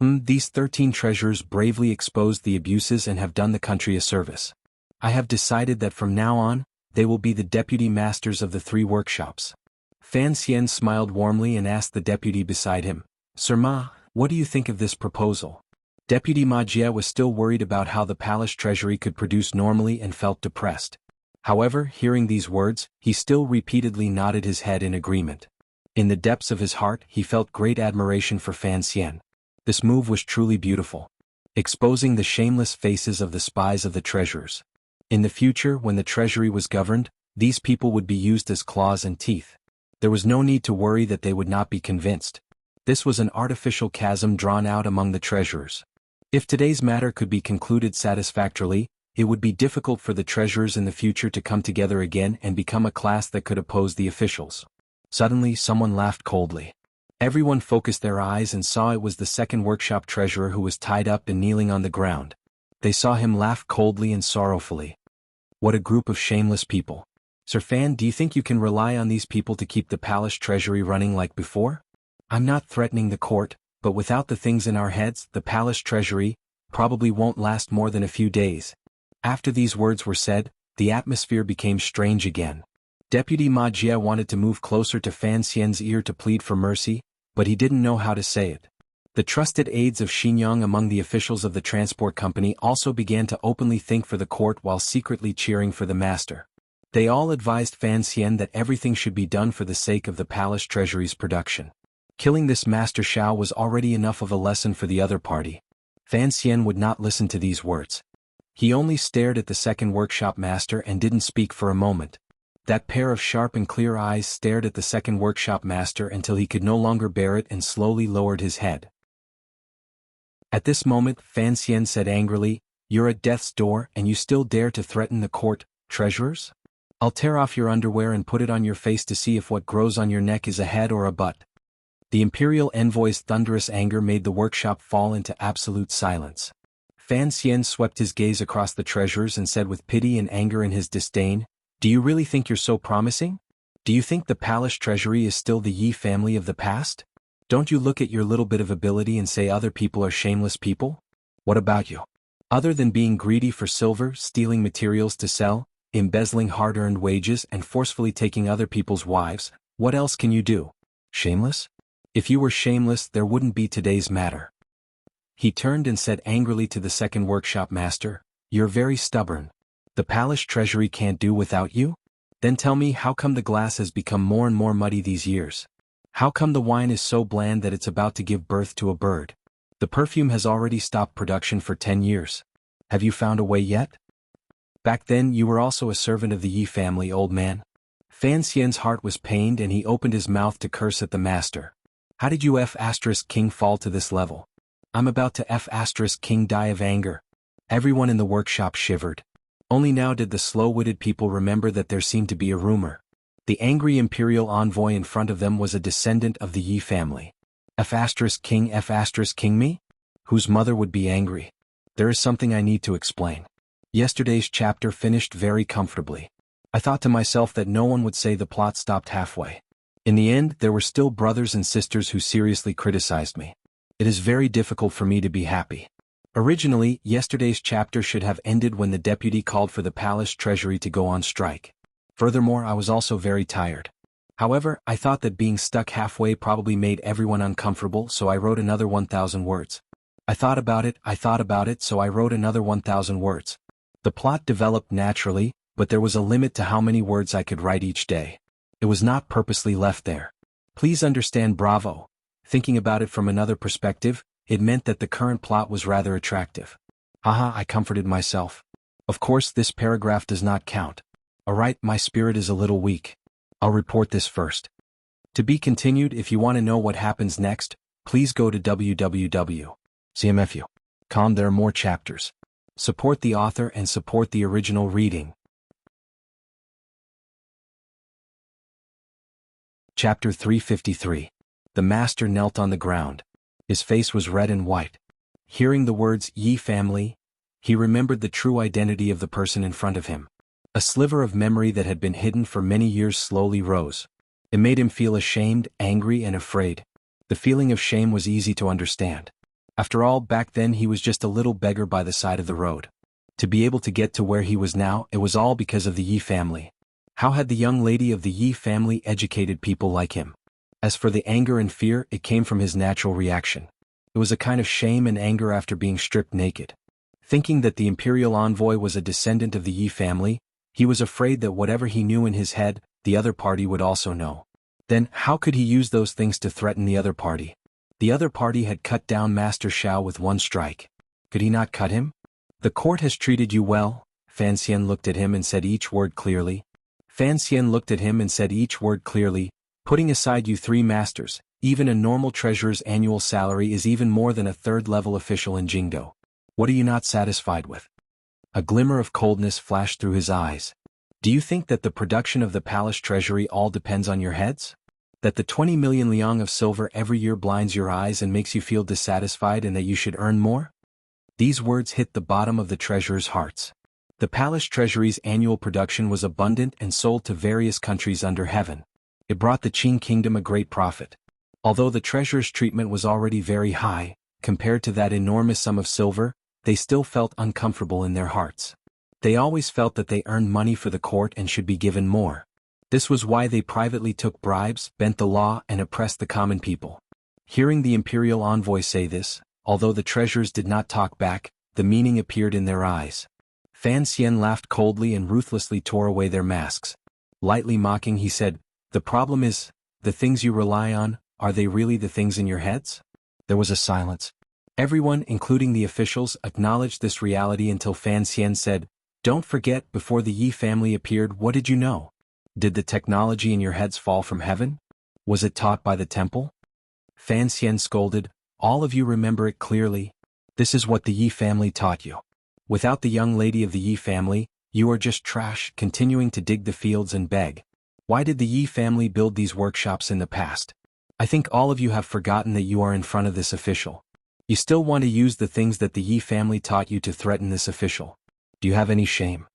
These 13 treasurers bravely exposed the abuses and have done the country a service. I have decided that from now on, they will be the deputy masters of the 3 workshops. Fan Xian smiled warmly and asked the deputy beside him, Sir Ma, what do you think of this proposal? Deputy Ma Jie was still worried about how the palace treasury could produce normally and felt depressed. However, hearing these words, he still repeatedly nodded his head in agreement. In the depths of his heart, he felt great admiration for Fan Xian. This move was truly beautiful, exposing the shameless faces of the spies of the treasurers. In the future, when the treasury was governed, these people would be used as claws and teeth. There was no need to worry that they would not be convinced. This was an artificial chasm drawn out among the treasurers. If today's matter could be concluded satisfactorily, it would be difficult for the treasurers in the future to come together again and become a class that could oppose the officials. Suddenly, someone laughed coldly. Everyone focused their eyes and saw it was the second workshop treasurer who was tied up and kneeling on the ground. They saw him laugh coldly and sorrowfully. What a group of shameless people. Sir Fan, do you think you can rely on these people to keep the palace treasury running like before? I'm not threatening the court, but without the things in our heads, the palace treasury probably won't last more than a few days. After these words were said, the atmosphere became strange again. Deputy Ma Jie wanted to move closer to Fan Xian's ear to plead for mercy, but he didn't know how to say it. The trusted aides of Xinyang among the officials of the transport company also began to openly think for the court while secretly cheering for the master. They all advised Fan Xian that everything should be done for the sake of the palace treasury's production. Killing this Master Xiao was already enough of a lesson for the other party. Fan Xian would not listen to these words. He only stared at the second workshop master and didn't speak for a moment. That pair of sharp and clear eyes stared at the second workshop master until he could no longer bear it and slowly lowered his head. At this moment, Fan Xian said angrily, "You're at death's door and you still dare to threaten the court, treasurers? I'll tear off your underwear and put it on your face to see if what grows on your neck is a head or a butt." The imperial envoy's thunderous anger made the workshop fall into absolute silence. Fan Xian swept his gaze across the treasurers and said with pity and anger in his disdain, "Do you really think you're so promising? Do you think the palace treasury is still the Yi family of the past? Don't you look at your little bit of ability and say other people are shameless people? What about you? Other than being greedy for silver, stealing materials to sell, embezzling hard-earned wages and forcefully taking other people's wives, what else can you do? Shameless? If you were shameless, there wouldn't be today's matter." He turned and said angrily to the second workshop master, "You're very stubborn. The palace treasury can't do without you? Then tell me, how come the glass has become more and more muddy these years? How come the wine is so bland that it's about to give birth to a bird? The perfume has already stopped production for 10 years. Have you found a way yet? Back then you were also a servant of the Yi family, old man." Fan Xian's heart was pained and he opened his mouth to curse at the master. "How did you F***king fall to this level? I'm about to F***king die of anger." Everyone in the workshop shivered. Only now did the slow-witted people remember that there seemed to be a rumor. The angry imperial envoy in front of them was a descendant of the Yi family. F***king me? Whose mother would be angry? There is something I need to explain. Yesterday's chapter finished very comfortably. I thought to myself that no one would say the plot stopped halfway. In the end, there were still brothers and sisters who seriously criticized me. It is very difficult for me to be happy. Originally, yesterday's chapter should have ended when the deputy called for the palace treasury to go on strike. Furthermore, I was also very tired. However, I thought that being stuck halfway probably made everyone uncomfortable, so I wrote another 1,000 words. I thought about it, so I wrote another 1,000 words. The plot developed naturally, but there was a limit to how many words I could write each day. It was not purposely left there. Please understand, bravo. Thinking about it from another perspective, it meant that the current plot was rather attractive. Haha, I comforted myself. Of course, this paragraph does not count. Alright, my spirit is a little weak. I'll report this first. To be continued. If you want to know what happens next, please go to www.cmfu.com. There are more chapters. Support the author and support the original reading. Chapter 353. The master knelt on the ground. His face was red and white. Hearing the words Yi family, he remembered the true identity of the person in front of him. A sliver of memory that had been hidden for many years slowly rose. It made him feel ashamed, angry, and afraid. The feeling of shame was easy to understand. After all, back then he was just a little beggar by the side of the road. To be able to get to where he was now, it was all because of the Yi family. How had the young lady of the Yi family educated people like him? As for the anger and fear, it came from his natural reaction. It was a kind of shame and anger after being stripped naked. Thinking that the imperial envoy was a descendant of the Yi family, he was afraid that whatever he knew in his head, the other party would also know. Then, how could he use those things to threaten the other party? The other party had cut down Master Xiao with one strike. Could he not cut him? The court has treated you well. Fan Xian looked at him and said each word clearly. Putting aside you three masters, even a normal treasurer's annual salary is even more than a third-level official in Jingdo. What are you not satisfied with? A glimmer of coldness flashed through his eyes. Do you think that the production of the palace treasury all depends on your heads? That the 20 million liang of silver every year blinds your eyes and makes you feel dissatisfied and that you should earn more? These words hit the bottom of the treasurers' hearts. The palace treasury's annual production was abundant and sold to various countries under heaven. It brought the Qing kingdom a great profit. Although the treasurers' treatment was already very high, compared to that enormous sum of silver, they still felt uncomfortable in their hearts. They always felt that they earned money for the court and should be given more. This was why they privately took bribes, bent the law, and oppressed the common people. Hearing the imperial envoy say this, although the treasurers did not talk back, the meaning appeared in their eyes. Fan Xian laughed coldly and ruthlessly tore away their masks. Lightly mocking, he said, "The problem is, the things you rely on, are they really the things in your heads?" There was a silence. Everyone, including the officials, acknowledged this reality until Fan Xian said, "Don't forget, before the Yi family appeared, what did you know? Did the technology in your heads fall from heaven? Was it taught by the temple?" Fan Xian scolded, "All of you remember it clearly. This is what the Yi family taught you. Without the young lady of the Yi family, you are just trash, continuing to dig the fields and beg. Why did the Yi family build these workshops in the past? I think all of you have forgotten that you are in front of this official. You still want to use the things that the Yi family taught you to threaten this official. Do you have any shame?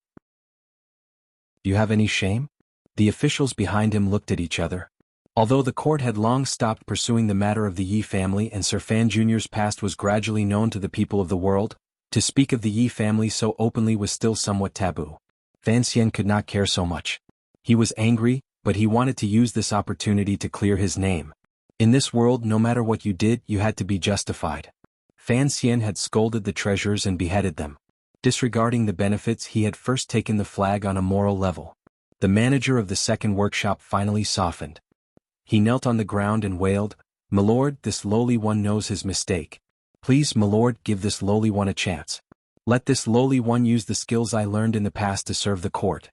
Do you have any shame?" The officials behind him looked at each other. Although the court had long stopped pursuing the matter of the Yi family and Sir Fan Jr.'s past was gradually known to the people of the world, to speak of the Yi family so openly was still somewhat taboo. Fan Xian could not care so much. He was angry, but he wanted to use this opportunity to clear his name. In this world, no matter what you did, you had to be justified. Fan Xian had scolded the treasurers and beheaded them. Disregarding the benefits, he had first taken the flag on a moral level. The manager of the second workshop finally softened. He knelt on the ground and wailed, "My lord, this lowly one knows his mistake. Please, my lord, give this lowly one a chance. Let this lowly one use the skills I learned in the past to serve the court."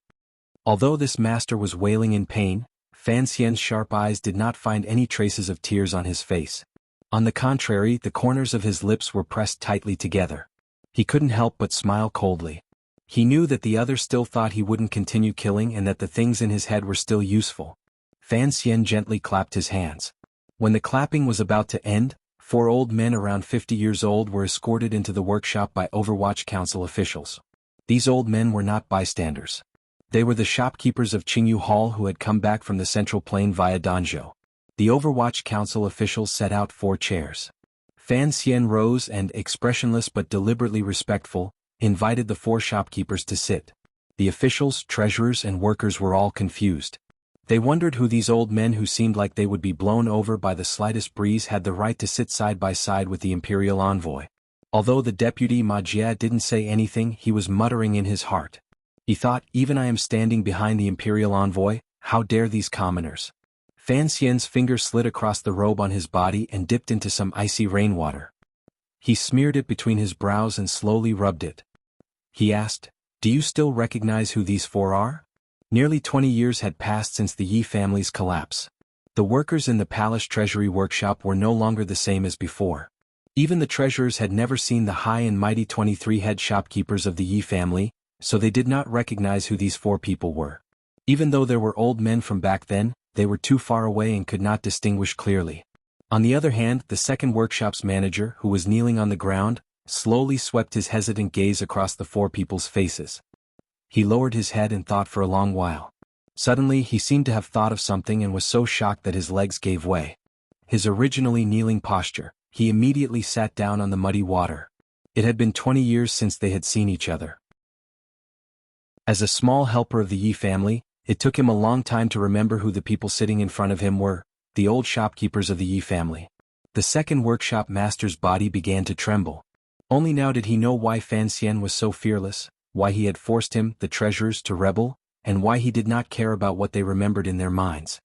Although this master was wailing in pain, Fan Xian's sharp eyes did not find any traces of tears on his face. On the contrary, the corners of his lips were pressed tightly together. He couldn't help but smile coldly. He knew that the other still thought he wouldn't continue killing and that the things in his head were still useful. Fan Xian gently clapped his hands. When the clapping was about to end, 4 old men around 50 years old were escorted into the workshop by Overwatch Council officials. These old men were not bystanders. They were the shopkeepers of Qingyu Hall who had come back from the Central Plain via Danzhou. The Overwatch Council officials set out 4 chairs. Fan Xian rose and, expressionless but deliberately respectful, invited the 4 shopkeepers to sit. The officials, treasurers, and workers were all confused. They wondered who these old men who seemed like they would be blown over by the slightest breeze had the right to sit side by side with the imperial envoy. Although the deputy Ma Jie didn't say anything, he was muttering in his heart. He thought, "Even I am standing behind the imperial envoy, how dare these commoners?" Fan Xian's finger slid across the robe on his body and dipped into some icy rainwater. He smeared it between his brows and slowly rubbed it. He asked, "Do you still recognize who these 4 are?" Nearly 20 years had passed since the Yi family's collapse. The workers in the palace treasury workshop were no longer the same as before. Even the treasurers had never seen the high and mighty 23 head shopkeepers of the Yi family, so they did not recognize who these 4 people were. Even though there were old men from back then, they were too far away and could not distinguish clearly. On the other hand, the second workshop's manager, who was kneeling on the ground, slowly swept his hesitant gaze across the 4 people's faces. He lowered his head and thought for a long while. Suddenly, he seemed to have thought of something and was so shocked that his legs gave way. His originally kneeling posture, he immediately sat down on the muddy water. It had been 20 years since they had seen each other. As a small helper of the Yi family, it took him a long time to remember who the people sitting in front of him were, the old shopkeepers of the Yi family. The second workshop master's body began to tremble. Only now did he know why Fan Xian was so fearless, why he had forced him, the treasurers, to rebel, and why he did not care about what they remembered in their minds.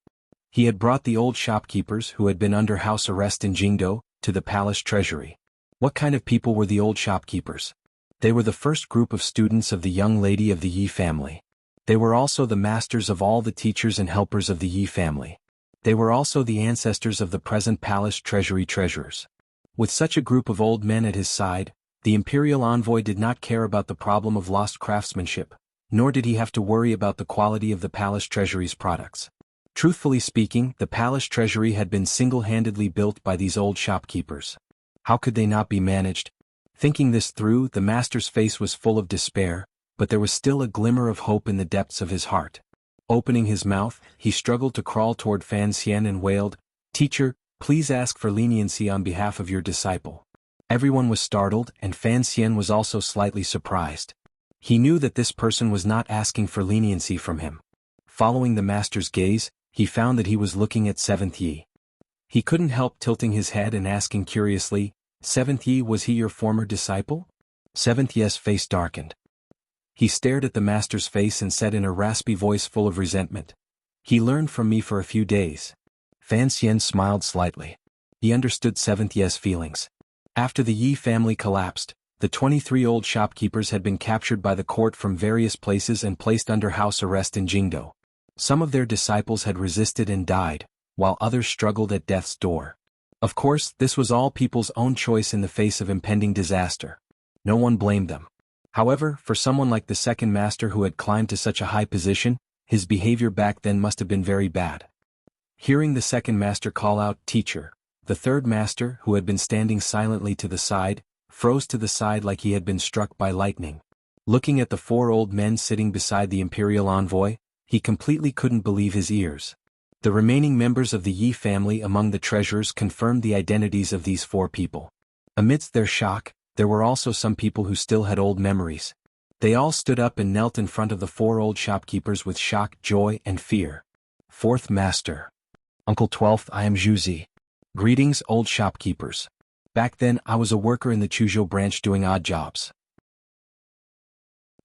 He had brought the old shopkeepers who had been under house arrest in Jingdo, to the palace treasury. What kind of people were the old shopkeepers? They were the first group of students of the young lady of the Yi family. They were also the masters of all the teachers and helpers of the Yi family. They were also the ancestors of the present palace treasury treasurers. With such a group of old men at his side, The imperial envoy did not care about the problem of lost craftsmanship, nor did he have to worry about the quality of the palace treasury's products. Truthfully speaking, the palace treasury had been single-handedly built by these old shopkeepers. How could they not be managed? Thinking this through, the master's face was full of despair, but there was still a glimmer of hope in the depths of his heart. Opening his mouth, he struggled to crawl toward Fan Xian and wailed, "Teacher, please ask for leniency on behalf of your disciple." Everyone was startled, and Fan Xian was also slightly surprised. He knew that this person was not asking for leniency from him. Following the master's gaze, he found that he was looking at Seventh Yi. He couldn't help tilting his head and asking curiously, "Seventh Yi, was he your former disciple?" Seventh Yi's face darkened. He stared at the master's face and said in a raspy voice full of resentment, "He learned from me for a few days." Fan Xian smiled slightly. He understood Seventh Yi's feelings. After the Yi family collapsed, the 23 old shopkeepers had been captured by the court from various places and placed under house arrest in Jingdo. Some of their disciples had resisted and died, while others struggled at death's door. Of course, this was all people's own choice in the face of impending disaster. No one blamed them. However, for someone like the second master who had climbed to such a high position, his behavior back then must have been very bad. Hearing the second master call out, "Teacher," the third master, who had been standing silently to the side, froze to the side like he had been struck by lightning. Looking at the four old men sitting beside the imperial envoy, he completely couldn't believe his ears. The remaining members of the Yi family among the treasurers confirmed the identities of these four people. Amidst their shock, there were also some people who still had old memories. They all stood up and knelt in front of the four old shopkeepers with shock, joy, and fear. Fourth Master. Uncle 12th, I am Zhuzi. Greetings, old shopkeepers. Back then, I was a worker in the Chuzhou branch doing odd jobs.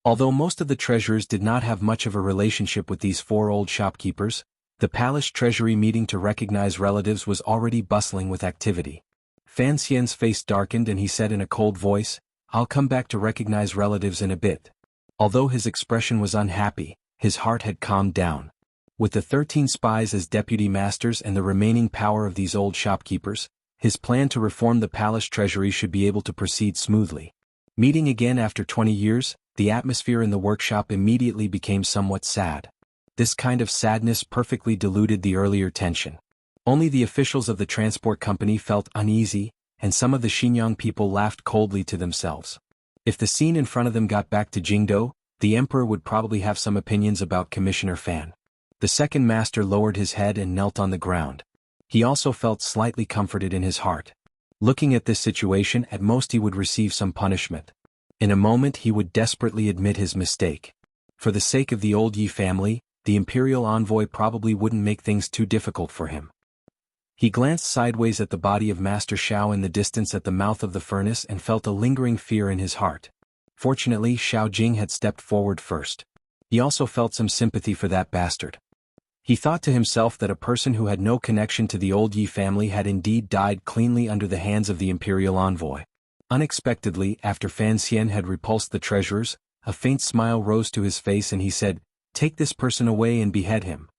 Although most of the treasurers did not have much of a relationship with these four old shopkeepers, the palace treasury meeting to recognize relatives was already bustling with activity. Fan Xian's face darkened and he said in a cold voice, "I'll come back to recognize relatives in a bit." Although his expression was unhappy, his heart had calmed down. With the 13 spies as deputy masters and the remaining power of these old shopkeepers, his plan to reform the palace treasury should be able to proceed smoothly. Meeting again after 20 years, the atmosphere in the workshop immediately became somewhat sad. This kind of sadness perfectly diluted the earlier tension. Only the officials of the transport company felt uneasy, and some of the Xinjiang people laughed coldly to themselves. If the scene in front of them got back to Jingdo, the emperor would probably have some opinions about Commissioner Fan. The second master lowered his head and knelt on the ground. He also felt slightly comforted in his heart. Looking at this situation, at most he would receive some punishment. In a moment he would desperately admit his mistake. For the sake of the old Yi family, the imperial envoy probably wouldn't make things too difficult for him. He glanced sideways at the body of Master Xiao in the distance at the mouth of the furnace and felt a lingering fear in his heart. Fortunately, Xiao Jing had stepped forward first. He also felt some sympathy for that bastard. He thought to himself that a person who had no connection to the old Yi family had indeed died cleanly under the hands of the imperial envoy. Unexpectedly, after Fan Xian had repulsed the treasurers, a faint smile rose to his face and he said, "Take this person away and behead him."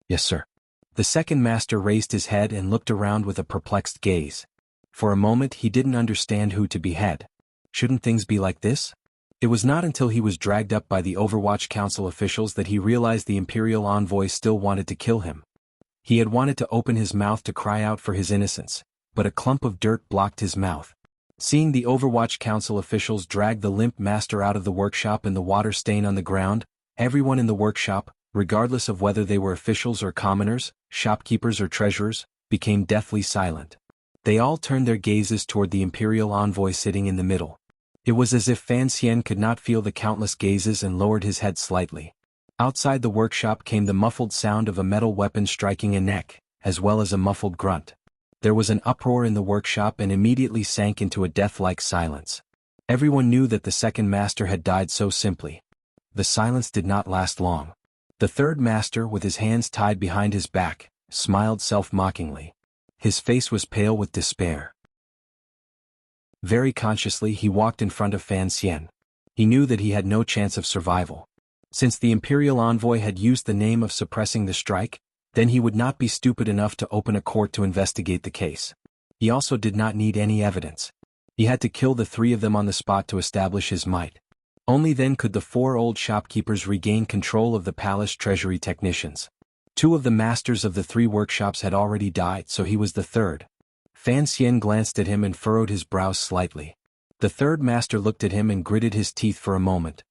"Yes, sir." The second master raised his head and looked around with a perplexed gaze. For a moment he didn't understand who to behead. Shouldn't things be like this? It was not until he was dragged up by the Overwatch Council officials that he realized the imperial envoy still wanted to kill him. He had wanted to open his mouth to cry out for his innocence, but a clump of dirt blocked his mouth. Seeing the Overwatch Council officials drag the limp master out of the workshop and the water stain on the ground, everyone in the workshop, regardless of whether they were officials or commoners, shopkeepers or treasurers, became deathly silent. They all turned their gazes toward the imperial envoy sitting in the middle. It was as if Fan Xian could not feel the countless gazes and lowered his head slightly. Outside the workshop came the muffled sound of a metal weapon striking a neck, as well as a muffled grunt. There was an uproar in the workshop and immediately sank into a death-like silence. Everyone knew that the second master had died so simply. The silence did not last long. The third master, with his hands tied behind his back, smiled self-mockingly. His face was pale with despair. Very consciously he walked in front of Fan Xian. He knew that he had no chance of survival. Since the imperial envoy had used the name of suppressing the strike, then he would not be stupid enough to open a court to investigate the case. He also did not need any evidence. He had to kill the 3 of them on the spot to establish his might. Only then could the 4 old shopkeepers regain control of the palace treasury technicians. 2 of the masters of the 3 workshops had already died, so he was the 3rd. Fan Xian glanced at him and furrowed his brows slightly. The 3rd master looked at him and gritted his teeth for a moment.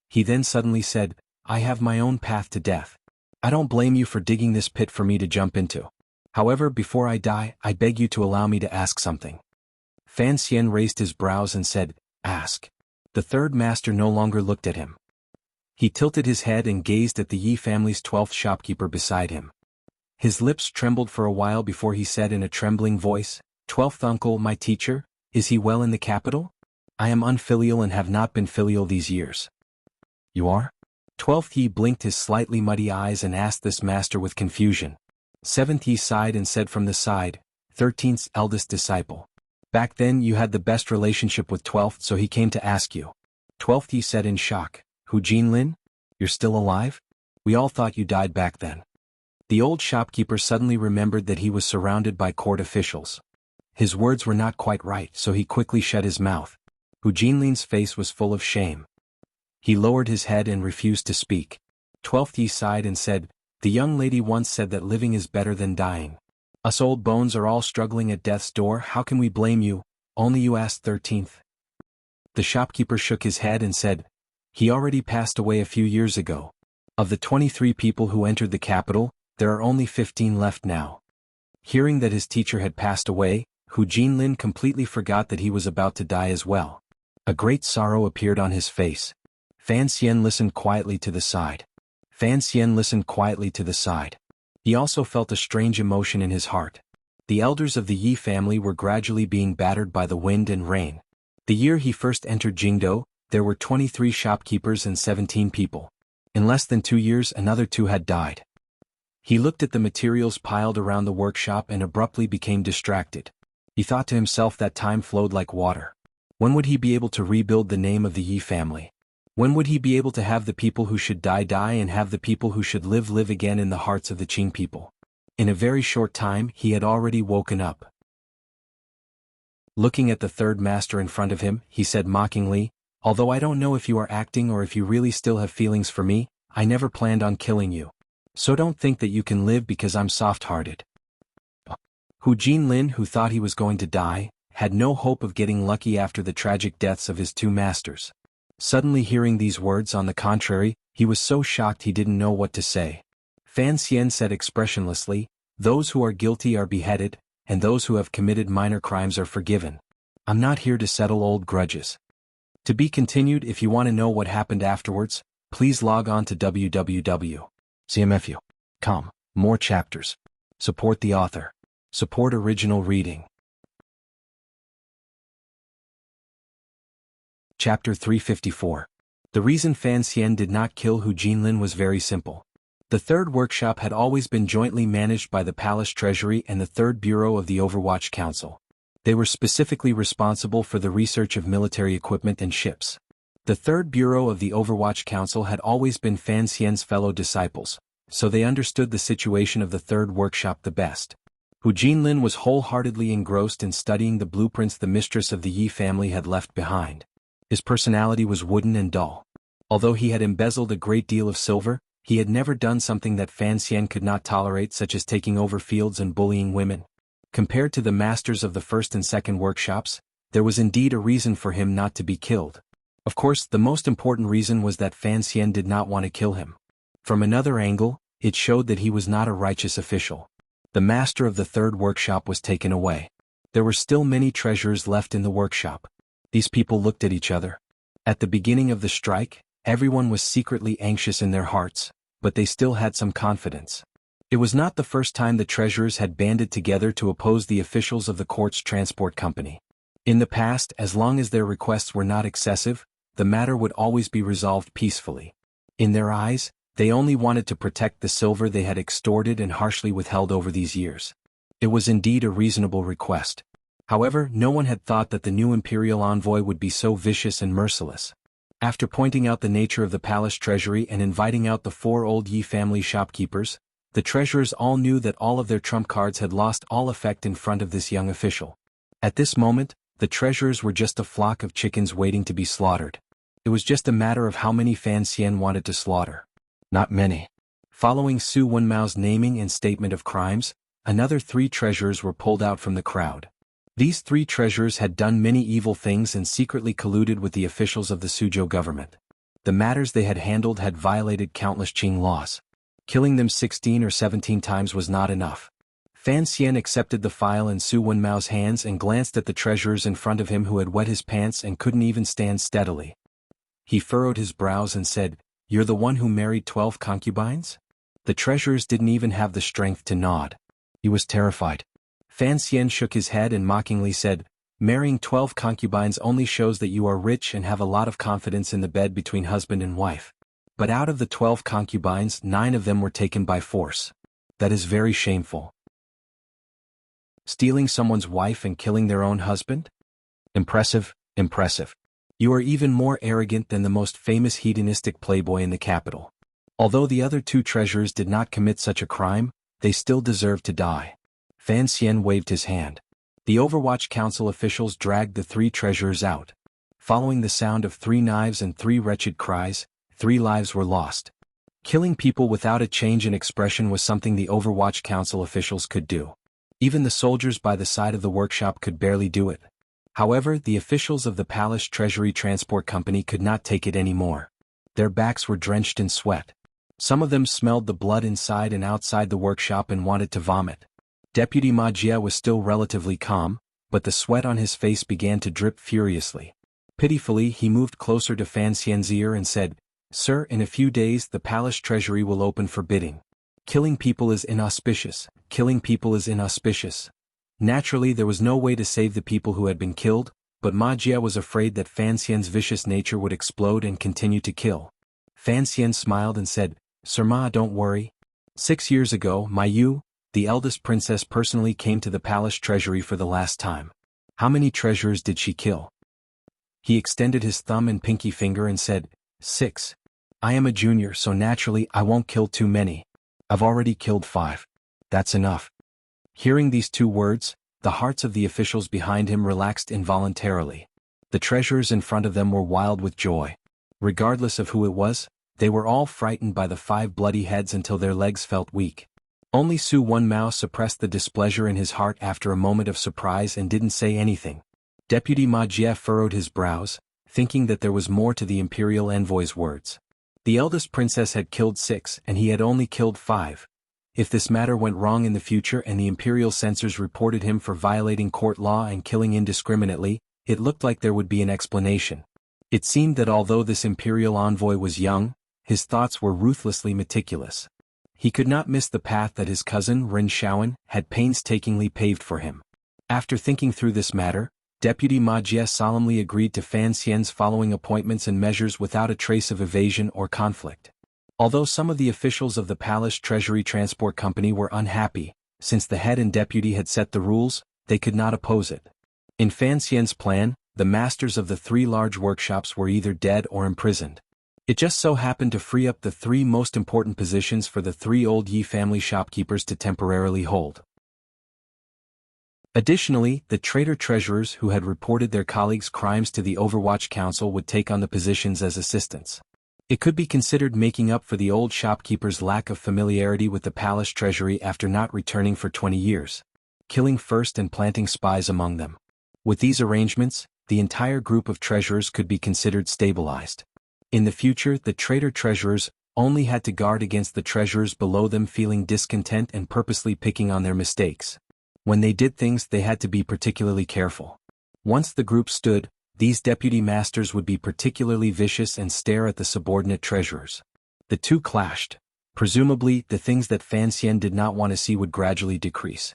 He then suddenly said, "I have my own path to death. I don't blame you for digging this pit for me to jump into. However, before I die, I beg you to allow me to ask something." Fan Xian raised his brows and said, "Ask." The 3rd master no longer looked at him. He tilted his head and gazed at the Yi family's 12th shopkeeper beside him. His lips trembled for a while before he said in a trembling voice, "12th uncle, my teacher, is he well in the capital? I am unfilial and have not been filial these years." "You are?" 12th Yi blinked his slightly muddy eyes and asked this master with confusion. 7th Yi sighed and said from the side, 13th's eldest disciple. "Back then you had the best relationship with 12th, so he came to ask you." 12th Yi said in shock, "Hu Jinlin? You're still alive? We all thought you died back then." The old shopkeeper suddenly remembered that he was surrounded by court officials. His words were not quite right, so he quickly shut his mouth. Hu Jinlin's face was full of shame. He lowered his head and refused to speak. 12th Yi sighed and said, "The young lady once said that living is better than dying. Us old bones are all struggling at death's door. How can we blame you? Only you asked 13th. The shopkeeper shook his head and said, "He already passed away a few years ago. Of the 23 people who entered the capital, there are only 15 left now." Hearing that his teacher had passed away, Hu Jinlin completely forgot that he was about to die as well. A great sorrow appeared on his face. Fan Xian listened quietly to the side. He also felt a strange emotion in his heart. The elders of the Yi family were gradually being battered by the wind and rain. The year he first entered Jingdo, there were 23 shopkeepers and 17 people. In less than 2 years, another 2 had died. He looked at the materials piled around the workshop and abruptly became distracted. He thought to himself that time flowed like water. When would he be able to rebuild the name of the Yi family? When would he be able to have the people who should die die and have the people who should live live again in the hearts of the Qing people? In a very short time, he had already woken up. Looking at the 3rd master in front of him, he said mockingly, "Although I don't know if you are acting or if you really still have feelings for me, I never planned on killing you. So don't think that you can live because I'm soft-hearted." Hu Jinlin, who thought he was going to die, had no hope of getting lucky after the tragic deaths of his 2 masters. Suddenly hearing these words, on the contrary, he was so shocked he didn't know what to say. Fan Xian said expressionlessly, "Those who are guilty are beheaded, and those who have committed minor crimes are forgiven. I'm not here to settle old grudges." To be continued. If you want to know what happened afterwards, please log on to www.cmfu.com. More chapters. Support the author. Support original reading. Chapter 354. The reason Fan Xian did not kill Hu Jinlin was very simple. The 3rd workshop had always been jointly managed by the Palace Treasury and the 3rd Bureau of the Overwatch Council. They were specifically responsible for the research of military equipment and ships. The 3rd Bureau of the Overwatch Council had always been Fan Xian's fellow disciples, so they understood the situation of the 3rd workshop the best. Hu Jinlin was wholeheartedly engrossed in studying the blueprints the mistress of the Yi family had left behind. His personality was wooden and dull. Although he had embezzled a great deal of silver, he had never done something that Fan Xian could not tolerate, such as taking over fields and bullying women. Compared to the masters of the 1st and 2nd workshops, there was indeed a reason for him not to be killed. Of course, the most important reason was that Fan Xian did not want to kill him. From another angle, it showed that he was not a righteous official. The master of the 3rd workshop was taken away. There were still many treasures left in the workshop. These people looked at each other. At the beginning of the strike, everyone was secretly anxious in their hearts, but they still had some confidence. It was not the first time the treasurers had banded together to oppose the officials of the court's transport company. In the past, as long as their requests were not excessive, the matter would always be resolved peacefully. In their eyes, they only wanted to protect the silver they had extorted and harshly withheld over these years. It was indeed a reasonable request. However, no one had thought that the new imperial envoy would be so vicious and merciless. After pointing out the nature of the palace treasury and inviting out the 4 old Yi family shopkeepers, the treasurers all knew that all of their trump cards had lost all effect in front of this young official. At this moment, The treasurers were just a flock of chickens waiting to be slaughtered. It was just a matter of how many Fan Xian wanted to slaughter. Not many. Following Su Wenmao's naming and statement of crimes, another 3 treasurers were pulled out from the crowd. These 3 treasurers had done many evil things and secretly colluded with the officials of the Suzhou government. The matters they had handled had violated countless Qing laws. Killing them 16 or 17 times was not enough. Fan Xian accepted the file in Su Wenmao's hands and glanced at the treasurers in front of him who had wet his pants and couldn't even stand steadily. He furrowed his brows and said, "You're the one who married 12 concubines?" The treasurers didn't even have the strength to nod. He was terrified. Fan Xian shook his head and mockingly said, "Marrying 12 concubines only shows that you are rich and have a lot of confidence in the bed between husband and wife. But out of the 12 concubines, 9 of them were taken by force. That is very shameful. Stealing someone's wife and killing their own husband? Impressive, impressive. You are even more arrogant than the most famous hedonistic playboy in the capital." Although the other 2 treasurers did not commit such a crime, they still deserved to die. Fan Xian waved his hand. The Overwatch Council officials dragged the 3 treasurers out. Following the sound of 3 knives and 3 wretched cries, 3 lives were lost. Killing people without a change in expression was something the Overwatch Council officials could do. Even the soldiers by the side of the workshop could barely do it. However, the officials of the Palace Treasury Transport Company could not take it anymore. Their backs were drenched in sweat. Some of them smelled the blood inside and outside the workshop and wanted to vomit. Deputy Ma Jie was still relatively calm, but the sweat on his face began to drip furiously. Pitifully, he moved closer to Fan Xian's ear and said, "Sir, in a few days the palace treasury will open for bidding. Killing people is inauspicious. Killing people is inauspicious." Naturally, there was no way to save the people who had been killed, but Ma Jie was afraid that Fan Xian's vicious nature would explode and continue to kill. Fan Xian smiled and said, "Sir Ma, don't worry. 6 years ago, Ma Yu, the eldest princess, personally came to the palace treasury for the last time. How many treasurers did she kill?" He extended his thumb and pinky finger and said, 6. I am a junior, so naturally I won't kill too many. I've already killed 5. That's enough. Hearing these 2 words, the hearts of the officials behind him relaxed involuntarily. The treasurers in front of them were wild with joy. Regardless of who it was, they were all frightened by the 5 bloody heads until their legs felt weak. Only Su Wenmao suppressed the displeasure in his heart after a moment of surprise and didn't say anything. Deputy Ma Jie furrowed his brows, thinking that there was more to the imperial envoy's words. The eldest princess had killed 6 and he had only killed 5. If this matter went wrong in the future and the imperial censors reported him for violating court law and killing indiscriminately, it looked like there would be an explanation. It seemed that although this imperial envoy was young, his thoughts were ruthlessly meticulous. He could not miss the path that his cousin Ren Shaoan had painstakingly paved for him. After thinking through this matter, Deputy Ma Jie solemnly agreed to Fan Xian's following appointments and measures without a trace of evasion or conflict. Although some of the officials of the Palace Treasury Transport Company were unhappy, since the head and deputy had set the rules, they could not oppose it. In Fan Xian's plan, the masters of the 3 large workshops were either dead or imprisoned. It just so happened to free up the 3 most important positions for the 3 old Yi family shopkeepers to temporarily hold. Additionally, the traitor treasurers who had reported their colleagues' crimes to the Overwatch Council would take on the positions as assistants. It could be considered making up for the old shopkeepers' lack of familiarity with the palace treasury after not returning for 20 years. Killing first and planting spies among them. With these arrangements, the entire group of treasurers could be considered stabilized. In the future, the traitor treasurers only had to guard against the treasurers below them feeling discontent and purposely picking on their mistakes. When they did things, they had to be particularly careful. Once the group stood, these deputy masters would be particularly vicious and stare at the subordinate treasurers. The 2 clashed. Presumably, the things that Fan Xian did not want to see would gradually decrease.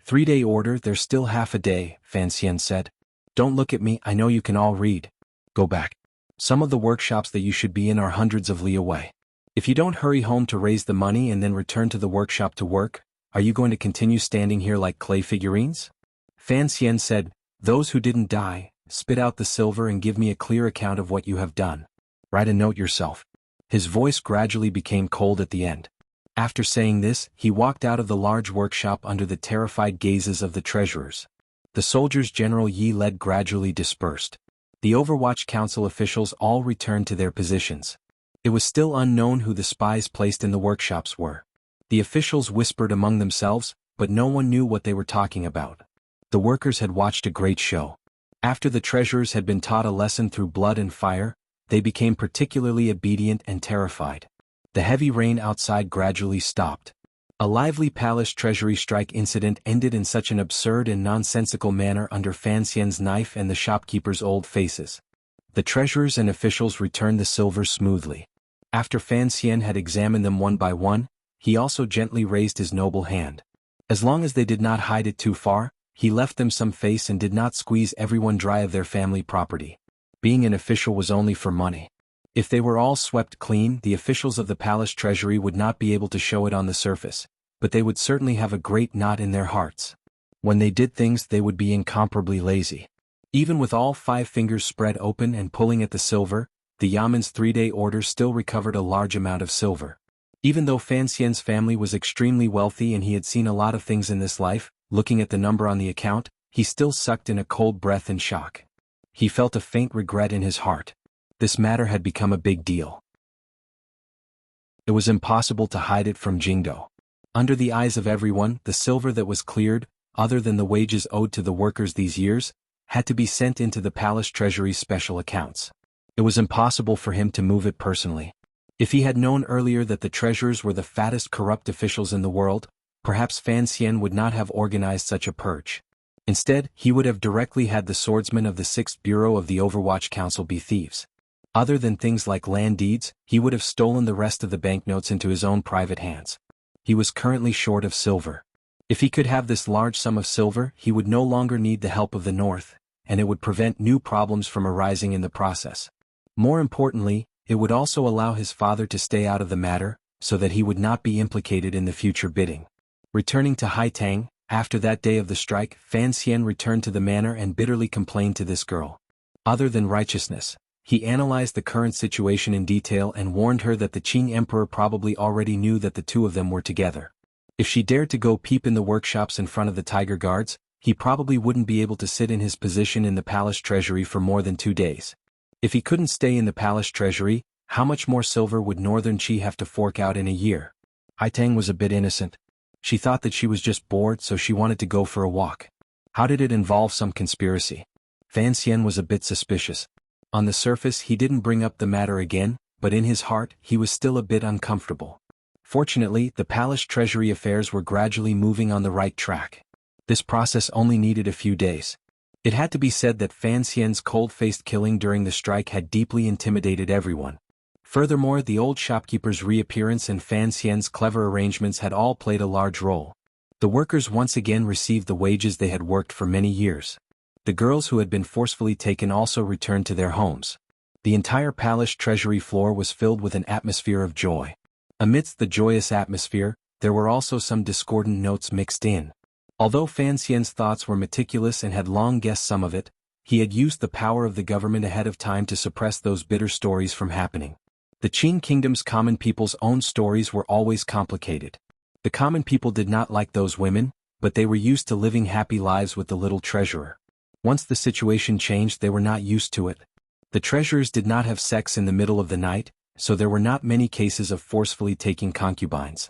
3-day order, there's still half a day, Fan Xian said. Don't look at me, I know you can all read. Go back. Some of the workshops that you should be in are hundreds of li away. If you don't hurry home to raise the money and then return to the workshop to work, are you going to continue standing here like clay figurines? Fan Xian said, those who didn't die, spit out the silver and give me a clear account of what you have done. Write a note yourself. His voice gradually became cold at the end. After saying this, he walked out of the large workshop under the terrified gazes of the treasurers. The soldiers General Yi led gradually dispersed. The Overwatch Council officials all returned to their positions. It was still unknown who the spies placed in the workshops were. The officials whispered among themselves, but no one knew what they were talking about. The workers had watched a great show. After the treasurers had been taught a lesson through blood and fire, they became particularly obedient and terrified. The heavy rain outside gradually stopped. A lively palace treasury strike incident ended in such an absurd and nonsensical manner under Fan Xian's knife and the shopkeepers' old faces. The treasurers and officials returned the silver smoothly. After Fan Xian had examined them one by one, he also gently raised his noble hand. As long as they did not hide it too far, he left them some face and did not squeeze everyone dry of their family property. Being an official was only for money. If they were all swept clean, the officials of the palace treasury would not be able to show it on the surface, but they would certainly have a great knot in their hearts. When they did things, they would be incomparably lazy. Even with all 5 fingers spread open and pulling at the silver, the Yaman's 3-day order still recovered a large amount of silver. Even though Fan Xian's family was extremely wealthy and he had seen a lot of things in this life, looking at the number on the account, he still sucked in a cold breath in shock. He felt a faint regret in his heart. This matter had become a big deal. It was impossible to hide it from Jingdo. Under the eyes of everyone, the silver that was cleared, other than the wages owed to the workers these years, had to be sent into the palace treasury's special accounts. It was impossible for him to move it personally. If he had known earlier that the treasurers were the fattest corrupt officials in the world, perhaps Fan Xian would not have organized such a purge. Instead, he would have directly had the swordsmen of the 6th Bureau of the Overwatch Council be thieves. Other than things like land deeds, he would have stolen the rest of the banknotes into his own private hands. He was currently short of silver. If he could have this large sum of silver, he would no longer need the help of the North, and it would prevent new problems from arising in the process. More importantly, it would also allow his father to stay out of the matter, so that he would not be implicated in the future bidding. Returning to Haitang, after that day of the strike, Fan Xian returned to the manor and bitterly complained to this girl. Other than righteousness, he analyzed the current situation in detail and warned her that the Qing Emperor probably already knew that the two of them were together. If she dared to go peep in the workshops in front of the Tiger Guards, he probably wouldn't be able to sit in his position in the palace treasury for more than 2 days. If he couldn't stay in the palace treasury, how much more silver would Northern Qi have to fork out in a year? Haitang was a bit innocent. She thought that she was just bored, so she wanted to go for a walk. How did it involve some conspiracy? Fan Xian was a bit suspicious. On the surface he didn't bring up the matter again, but in his heart he was still a bit uncomfortable. Fortunately, the palace treasury affairs were gradually moving on the right track. This process only needed a few days. It had to be said that Fan Xian's cold-faced killing during the strike had deeply intimidated everyone. Furthermore, the old shopkeeper's reappearance and Fan Xian's clever arrangements had all played a large role. The workers once again received the wages they had worked for many years. The girls who had been forcefully taken also returned to their homes. The entire palace treasury floor was filled with an atmosphere of joy. Amidst the joyous atmosphere, there were also some discordant notes mixed in. Although Fan Xian's thoughts were meticulous and had long guessed some of it, he had used the power of the government ahead of time to suppress those bitter stories from happening. The Qing kingdom's common people's own stories were always complicated. The common people did not like those women, but they were used to living happy lives with the little treasurer. Once the situation changed, they were not used to it. The treasurers did not have sex in the middle of the night, so there were not many cases of forcefully taking concubines.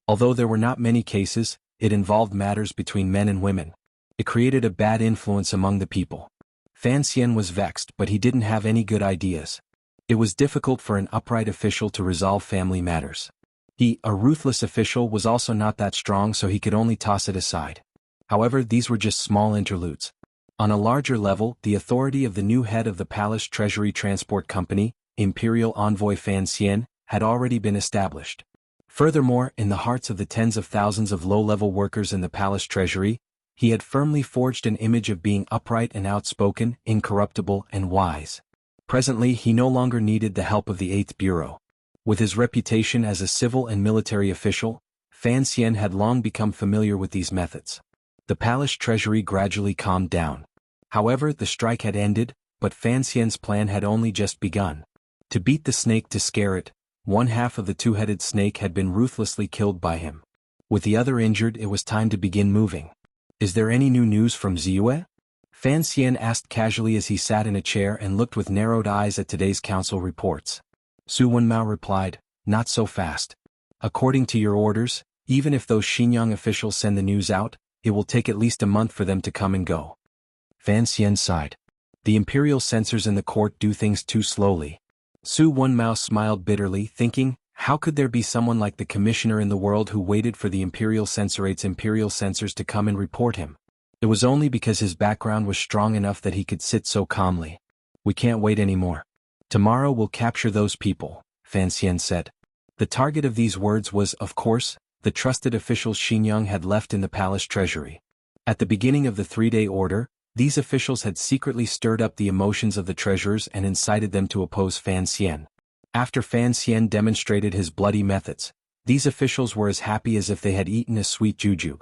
Although there were not many cases, it involved matters between men and women. It created a bad influence among the people. Fan Xian was vexed, but he didn't have any good ideas. It was difficult for an upright official to resolve family matters. He, a ruthless official, was also not that strong, so he could only toss it aside. However, these were just small interludes. On a larger level, the authority of the new head of the Palace Treasury Transport Company, Imperial Envoy Fan Xian, had already been established. Furthermore, in the hearts of the tens of thousands of low-level workers in the Palace Treasury, he had firmly forged an image of being upright and outspoken, incorruptible, and wise. Presently, he no longer needed the help of the 8th Bureau. With his reputation as a civil and military official, Fan Xian had long become familiar with these methods. The palace treasury gradually calmed down. However, the strike had ended, but Fan Xian's plan had only just begun. To beat the snake to scare it, one half of the two-headed snake had been ruthlessly killed by him. With the other injured, it was time to begin moving. Is there any new news from Ziyue? Fan Xian asked casually as he sat in a chair and looked with narrowed eyes at today's council reports. Su Wenmao replied, not so fast. According to your orders, even if those Xinjiang officials send the news out, it will take at least a month for them to come and go. Fan Xian sighed. The imperial censors in the court do things too slowly. Su Wenmao smiled bitterly, thinking, how could there be someone like the commissioner in the world who waited for the imperial censorate's imperial censors to come and report him? It was only because his background was strong enough that he could sit so calmly. We can't wait anymore. Tomorrow we'll capture those people, Fan Xian said. The target of these words was, of course, the trusted officials Xinjiang had left in the palace treasury. At the beginning of the 3-day order, these officials had secretly stirred up the emotions of the treasurers and incited them to oppose Fan Xian. After Fan Xian demonstrated his bloody methods, these officials were as happy as if they had eaten a sweet jujube.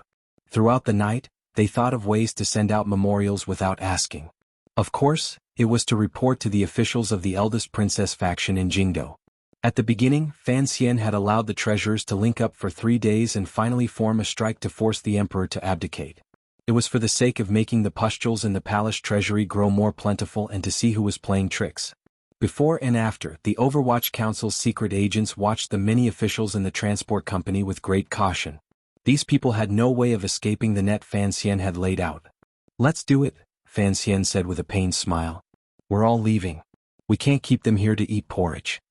Throughout the night, they thought of ways to send out memorials without asking. Of course, it was to report to the officials of the eldest princess faction in Jingdo. At the beginning, Fan Xian had allowed the treasurers to link up for 3 days and finally form a strike to force the emperor to abdicate. It was for the sake of making the pustules in the palace treasury grow more plentiful and to see who was playing tricks. Before and after, the Overwatch Council's secret agents watched the many officials in the transport company with great caution. These people had no way of escaping the net Fan Xian had laid out. Let's do it, Fan Xian said with a pained smile. We're all leaving. We can't keep them here to eat porridge.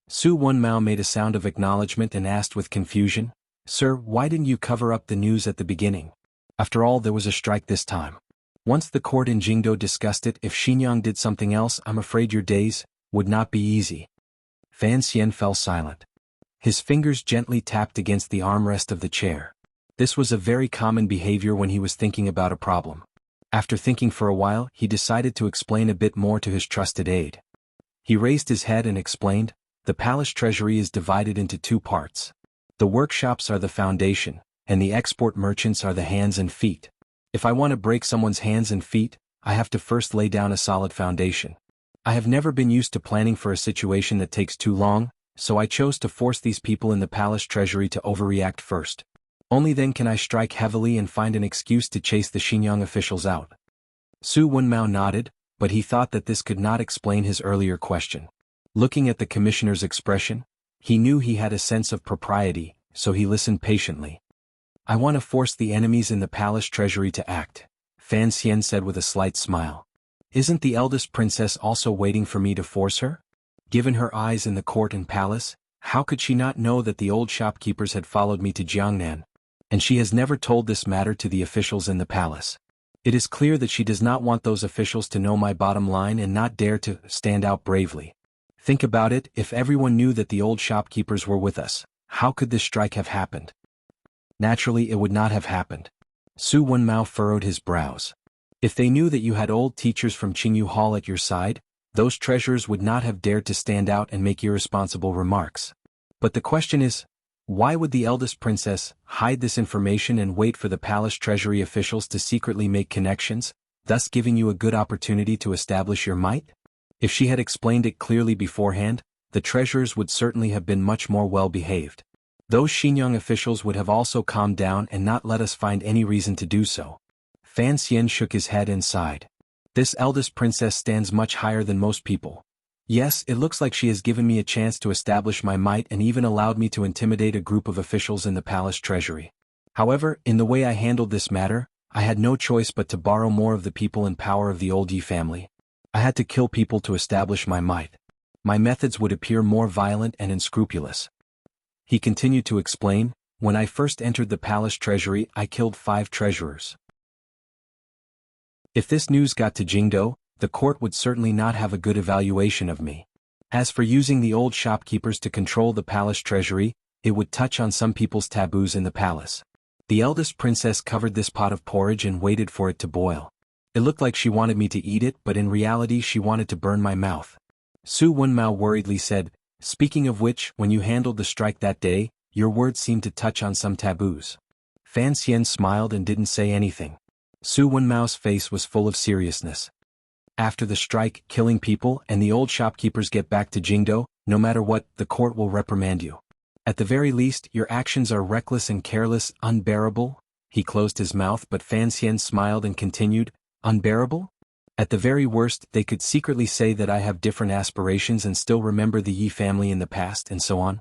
Su Wenmao made a sound of acknowledgement and asked with confusion, Sir, why didn't you cover up the news at the beginning? After all, there was a strike this time. Once the court in Jingdo discussed it, if Xinjiang did something else, I'm afraid your days would not be easy. Fan Xian fell silent. His fingers gently tapped against the armrest of the chair. This was a very common behavior when he was thinking about a problem. After thinking for a while, he decided to explain a bit more to his trusted aide. He raised his head and explained, the palace treasury is divided into 2 parts. The workshops are the foundation, and the export merchants are the hands and feet. If I want to break someone's hands and feet, I have to first lay down a solid foundation. I have never been used to planning for a situation that takes too long, so I chose to force these people in the palace treasury to overreact first. Only then can I strike heavily and find an excuse to chase the Xinjiang officials out. Su Wenmao nodded, but he thought that this could not explain his earlier question. Looking at the commissioner's expression, he knew he had a sense of propriety, so he listened patiently. I want to force the enemies in the palace treasury to act, Fan Xian said with a slight smile. Isn't the eldest princess also waiting for me to force her? Given her eyes in the court and palace, how could she not know that the old shopkeepers had followed me to Jiangnan? And she has never told this matter to the officials in the palace. It is clear that she does not want those officials to know my bottom line and not dare to stand out bravely. Think about it, if everyone knew that the old shopkeepers were with us, how could this strike have happened? Naturally, it would not have happened. Su Wenmao furrowed his brows. If they knew that you had old teachers from Qingyu Hall at your side, those treasurers would not have dared to stand out and make irresponsible remarks. But the question is, why would the eldest princess hide this information and wait for the palace treasury officials to secretly make connections, thus giving you a good opportunity to establish your might? If she had explained it clearly beforehand, the treasurers would certainly have been much more well-behaved. Those Xinjiang officials would have also calmed down and not let us find any reason to do so. Fan Xian shook his head and sighed. This eldest princess stands much higher than most people. Yes, it looks like she has given me a chance to establish my might and even allowed me to intimidate a group of officials in the palace treasury. However, in the way I handled this matter, I had no choice but to borrow more of the people and power of the old Yi family. I had to kill people to establish my might. My methods would appear more violent and unscrupulous. He continued to explain, when I first entered the palace treasury, I killed 5 treasurers. If this news got to Jingdo, the court would certainly not have a good evaluation of me. As for using the old shopkeepers to control the palace treasury, it would touch on some people's taboos in the palace. The eldest princess covered this pot of porridge and waited for it to boil. It looked like she wanted me to eat it, but in reality she wanted to burn my mouth. Su Wenmao worriedly said, speaking of which, when you handled the strike that day, your words seemed to touch on some taboos. Fan Xian smiled and didn't say anything. Su Wenmao's face was full of seriousness. After the strike, killing people, and the old shopkeepers get back to Jingdo, no matter what, the court will reprimand you. At the very least, your actions are reckless and careless, unbearable. He closed his mouth, but Fan Xian smiled and continued, unbearable? At the very worst, they could secretly say that I have different aspirations and still remember the Yi family in the past and so on.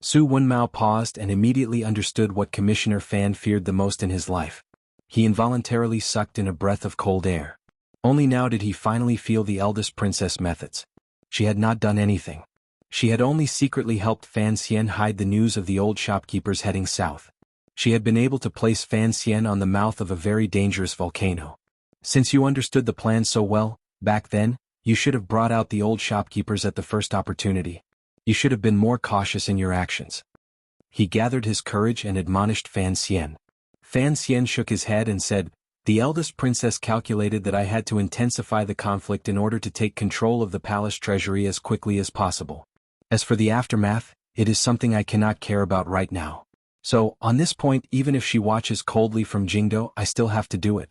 Su Wenmao paused and immediately understood what Commissioner Fan feared the most in his life. He involuntarily sucked in a breath of cold air. Only now did he finally feel the eldest princess' methods. She had not done anything. She had only secretly helped Fan Xian hide the news of the old shopkeepers heading south. She had been able to place Fan Xian on the mouth of a very dangerous volcano. Since you understood the plan so well, back then, you should have brought out the old shopkeepers at the first opportunity. You should have been more cautious in your actions. He gathered his courage and admonished Fan Xian. Fan Xian shook his head and said, the eldest princess calculated that I had to intensify the conflict in order to take control of the palace treasury as quickly as possible. As for the aftermath, it is something I cannot care about right now. So, on this point, even if she watches coldly from Jingdo, I still have to do it.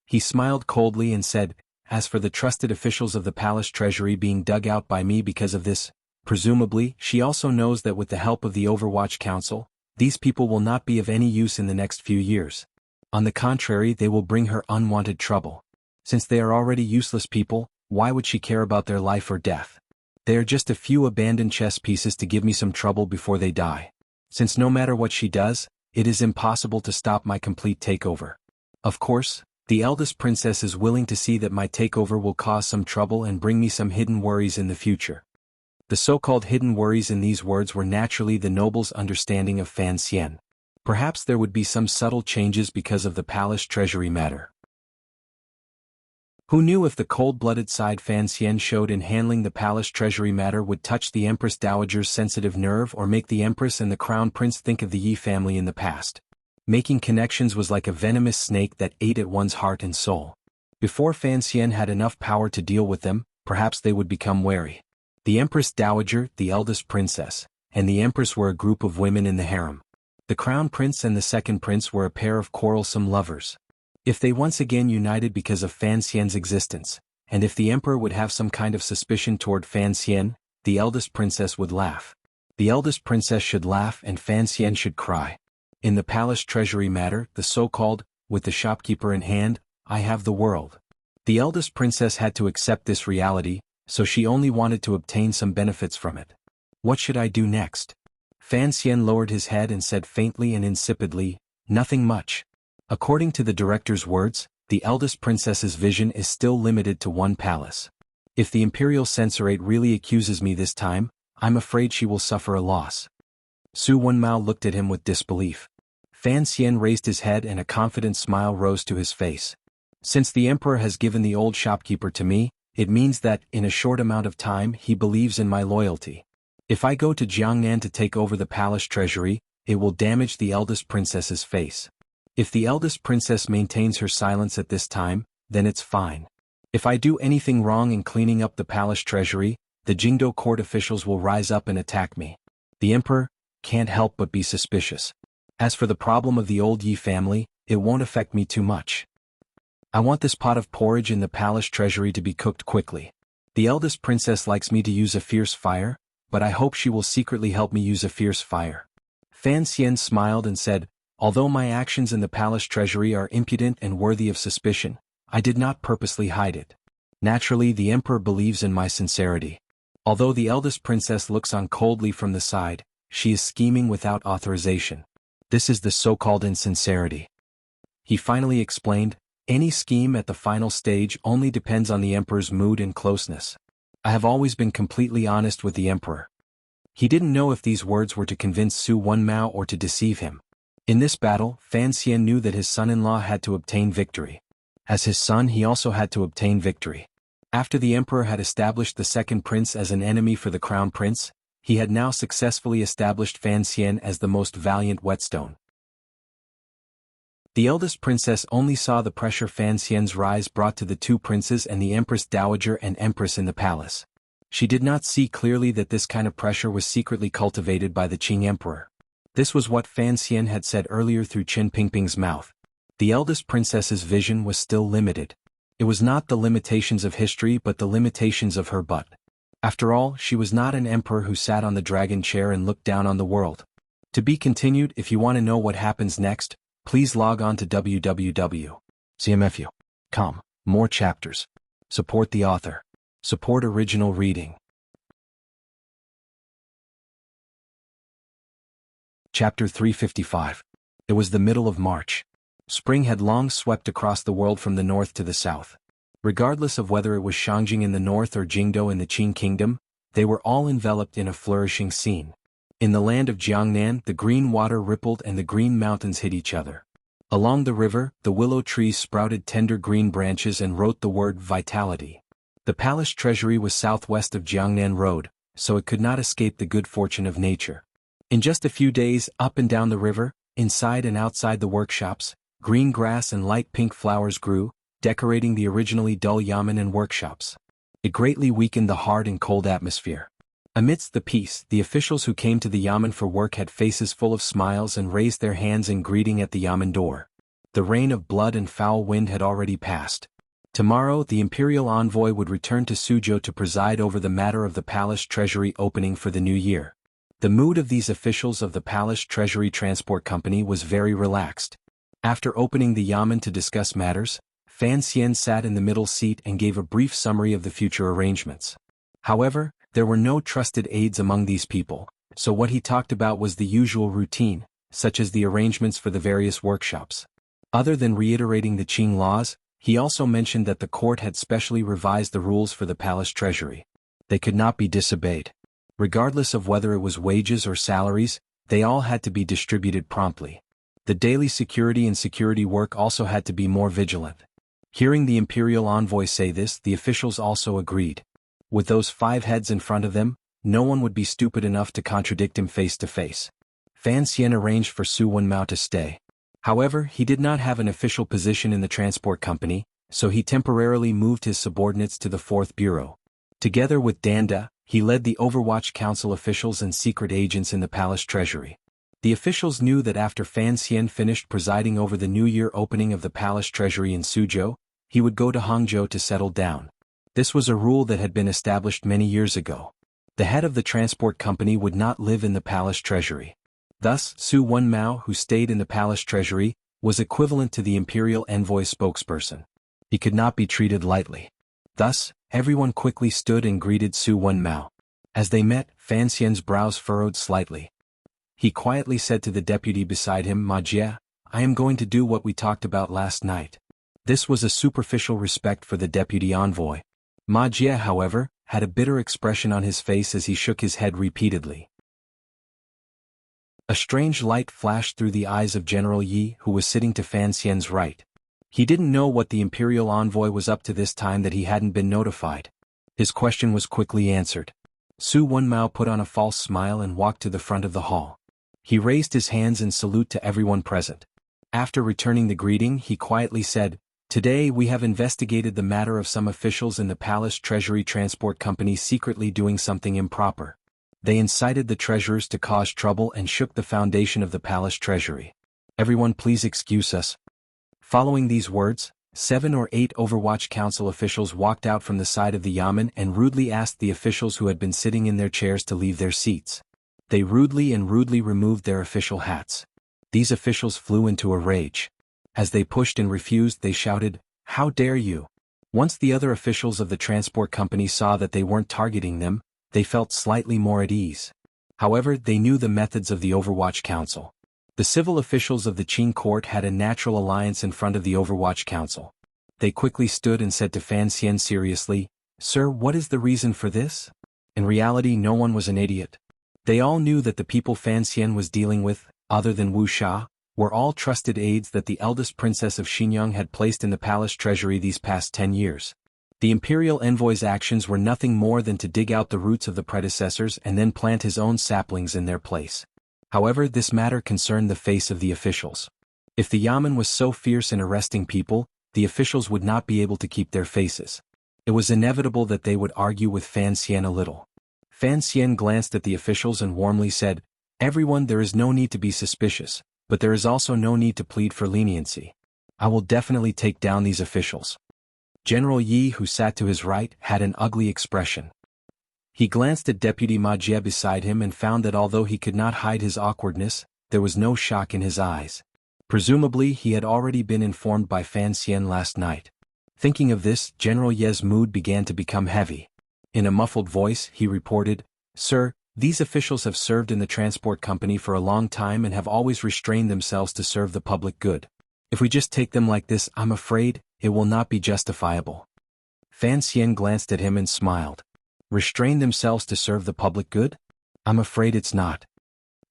He smiled coldly and said, as for the trusted officials of the palace treasury being dug out by me because of this, presumably, she also knows that with the help of the Overwatch Council, these people will not be of any use in the next few years. On the contrary, they will bring her unwanted trouble. Since they are already useless people, why would she care about their life or death? They are just a few abandoned chess pieces to give me some trouble before they die. Since no matter what she does, it is impossible to stop my complete takeover. Of course, the eldest princess is willing to see that my takeover will cause some trouble and bring me some hidden worries in the future. The so-called hidden worries in these words were naturally the noble's understanding of Fan Xian. Perhaps there would be some subtle changes because of the palace treasury matter. Who knew if the cold-blooded side Fan Xian showed in handling the palace treasury matter would touch the Empress Dowager's sensitive nerve or make the Empress and the Crown Prince think of the Yi family in the past. Making connections was like a venomous snake that ate at one's heart and soul. Before Fan Xian had enough power to deal with them, perhaps they would become wary. The Empress Dowager, the eldest princess, and the Empress were a group of women in the harem. The Crown Prince and the second prince were a pair of quarrelsome lovers. If they once again united because of Fan Xian's existence, and if the emperor would have some kind of suspicion toward Fan Xian, the eldest princess would laugh. The eldest princess should laugh and Fan Xian should cry. In the palace treasury matter, the so-called, with the shopkeeper in hand, I have the world. The eldest princess had to accept this reality, so she only wanted to obtain some benefits from it. What should I do next? Fan Xian lowered his head and said faintly and insipidly, nothing much. According to the director's words, the eldest princess's vision is still limited to one palace. If the imperial censorate really accuses me this time, I'm afraid she will suffer a loss. Su Wenmao looked at him with disbelief. Fan Xian raised his head and a confident smile rose to his face. Since the emperor has given the old shopkeeper to me, it means that, in a short amount of time, he believes in my loyalty. If I go to Jiangnan to take over the palace treasury, it will damage the eldest princess's face. If the eldest princess maintains her silence at this time, then it's fine. If I do anything wrong in cleaning up the palace treasury, the Jingdo court officials will rise up and attack me. The emperor can't help but be suspicious. As for the problem of the old Yi family, it won't affect me too much. I want this pot of porridge in the palace treasury to be cooked quickly. The eldest princess likes me to use a fierce fire, but I hope she will secretly help me use a fierce fire. Fan Xian smiled and said, although my actions in the palace treasury are impudent and worthy of suspicion, I did not purposely hide it. Naturally, the emperor believes in my sincerity. Although the eldest princess looks on coldly from the side, she is scheming without authorization. This is the so-called insincerity. He finally explained, any scheme at the final stage only depends on the emperor's mood and closeness. I have always been completely honest with the emperor. He didn't know if these words were to convince Su Wenmao or to deceive him. In this battle, Fan Xian knew that his son-in-law had to obtain victory. As his son, he also had to obtain victory. After the emperor had established the second prince as an enemy for the crown prince, he had now successfully established Fan Xian as the most valiant whetstone. The eldest princess only saw the pressure Fan Xian's rise brought to the two princes and the Empress Dowager and Empress in the palace. She did not see clearly that this kind of pressure was secretly cultivated by the Qing emperor. This was what Fan Xian had said earlier through Qin Pingping's mouth. The eldest princess's vision was still limited. It was not the limitations of history but the limitations of her butt. After all, she was not an emperor who sat on the dragon chair and looked down on the world. To be continued. If you want to know what happens next, Please log on to www.cmfu.com. More chapters. Support the author. Support original reading. Chapter 355. It was the middle of March. Spring had long swept across the world from the north to the south. Regardless of whether it was Shangjing in the north or Jingdo in the Qing kingdom, they were all enveloped in a flourishing scene. In the land of Jiangnan, the green water rippled and the green mountains hid each other. Along the river, the willow trees sprouted tender green branches and wrote the word vitality. The palace treasury was southwest of Jiangnan Road, so it could not escape the good fortune of nature. In just a few days, up and down the river, inside and outside the workshops, green grass and light pink flowers grew, decorating the originally dull yamen and workshops. It greatly weakened the hard and cold atmosphere. Amidst the peace, the officials who came to the yamen for work had faces full of smiles and raised their hands in greeting at the yamen door. The rain of blood and foul wind had already passed. Tomorrow, the imperial envoy would return to Suzhou to preside over the matter of the palace treasury opening for the new year. The mood of these officials of the Palace Treasury Transport Company was very relaxed. After opening the yamen to discuss matters, Fan Xian sat in the middle seat and gave a brief summary of the future arrangements. However, there were no trusted aides among these people, so what he talked about was the usual routine, such as the arrangements for the various workshops. Other than reiterating the Qing laws, he also mentioned that the court had specially revised the rules for the palace treasury. They could not be disobeyed. Regardless of whether it was wages or salaries, they all had to be distributed promptly. The daily security and security work also had to be more vigilant. Hearing the imperial envoy say this, the officials also agreed. With those 5 heads in front of them, no one would be stupid enough to contradict him face to face. Fan Xian arranged for Su Wenmao to stay. However, he did not have an official position in the transport company, so he temporarily moved his subordinates to the 4th Bureau. Together with Danda, he led the Overwatch Council officials and secret agents in the palace treasury. The officials knew that after Fan Xian finished presiding over the New Year opening of the palace treasury in Suzhou, he would go to Hangzhou to settle down. This was a rule that had been established many years ago. The head of the transport company would not live in the palace treasury. Thus, Su Wenmao, who stayed in the palace treasury, was equivalent to the imperial envoy spokesperson. He could not be treated lightly. Thus, everyone quickly stood and greeted Su Wenmao. As they met, Fan Xian's brows furrowed slightly. He quietly said to the deputy beside him, "Ma Jie, I am going to do what we talked about last night." This was a superficial respect for the deputy envoy. Ma Jie, however, had a bitter expression on his face as he shook his head repeatedly. A strange light flashed through the eyes of General Yi, who was sitting to Fan Xian's right. He didn't know what the imperial envoy was up to this time that he hadn't been notified. His question was quickly answered. Su Wenmao put on a false smile and walked to the front of the hall. He raised his hands in salute to everyone present. After returning the greeting, he quietly said, "Today we have investigated the matter of some officials in the Palace Treasury Transport Company secretly doing something improper. They incited the treasurers to cause trouble and shook the foundation of the Palace Treasury. Everyone please excuse us." Following these words, 7 or 8 Overwatch Council officials walked out from the side of the yamen and rudely asked the officials who had been sitting in their chairs to leave their seats. They rudely removed their official hats. These officials flew into a rage. As they pushed and refused, they shouted, "How dare you!" Once the other officials of the transport company saw that they weren't targeting them, they felt slightly more at ease. However, they knew the methods of the Overwatch Council. The civil officials of the Qing court had a natural alliance in front of the Overwatch Council. They quickly stood and said to Fan Xian seriously, "Sir, what is the reason for this?" In reality, no one was an idiot. They all knew that the people Fan Xian was dealing with, other than Wu Sha, were all trusted aides that the eldest princess of Xinjiang had placed in the palace treasury these past 10 years. The imperial envoy's actions were nothing more than to dig out the roots of the predecessors and then plant his own saplings in their place. However, this matter concerned the face of the officials. If the yamen was so fierce in arresting people, the officials would not be able to keep their faces. It was inevitable that they would argue with Fan Xian a little. Fan Xian glanced at the officials and warmly said, "Everyone, there is no need to be suspicious, but there is also no need to plead for leniency. I will definitely take down these officials." General Yi, who sat to his right, had an ugly expression. He glanced at Deputy Ma Jie beside him and found that although he could not hide his awkwardness, there was no shock in his eyes. Presumably he had already been informed by Fan Xian last night. Thinking of this, General Ye's mood began to become heavy. In a muffled voice, he reported, "Sir, these officials have served in the transport company for a long time and have always restrained themselves to serve the public good. If we just take them like this, I'm afraid it will not be justifiable." Fan Xian glanced at him and smiled. "Restrain themselves to serve the public good? I'm afraid it's not."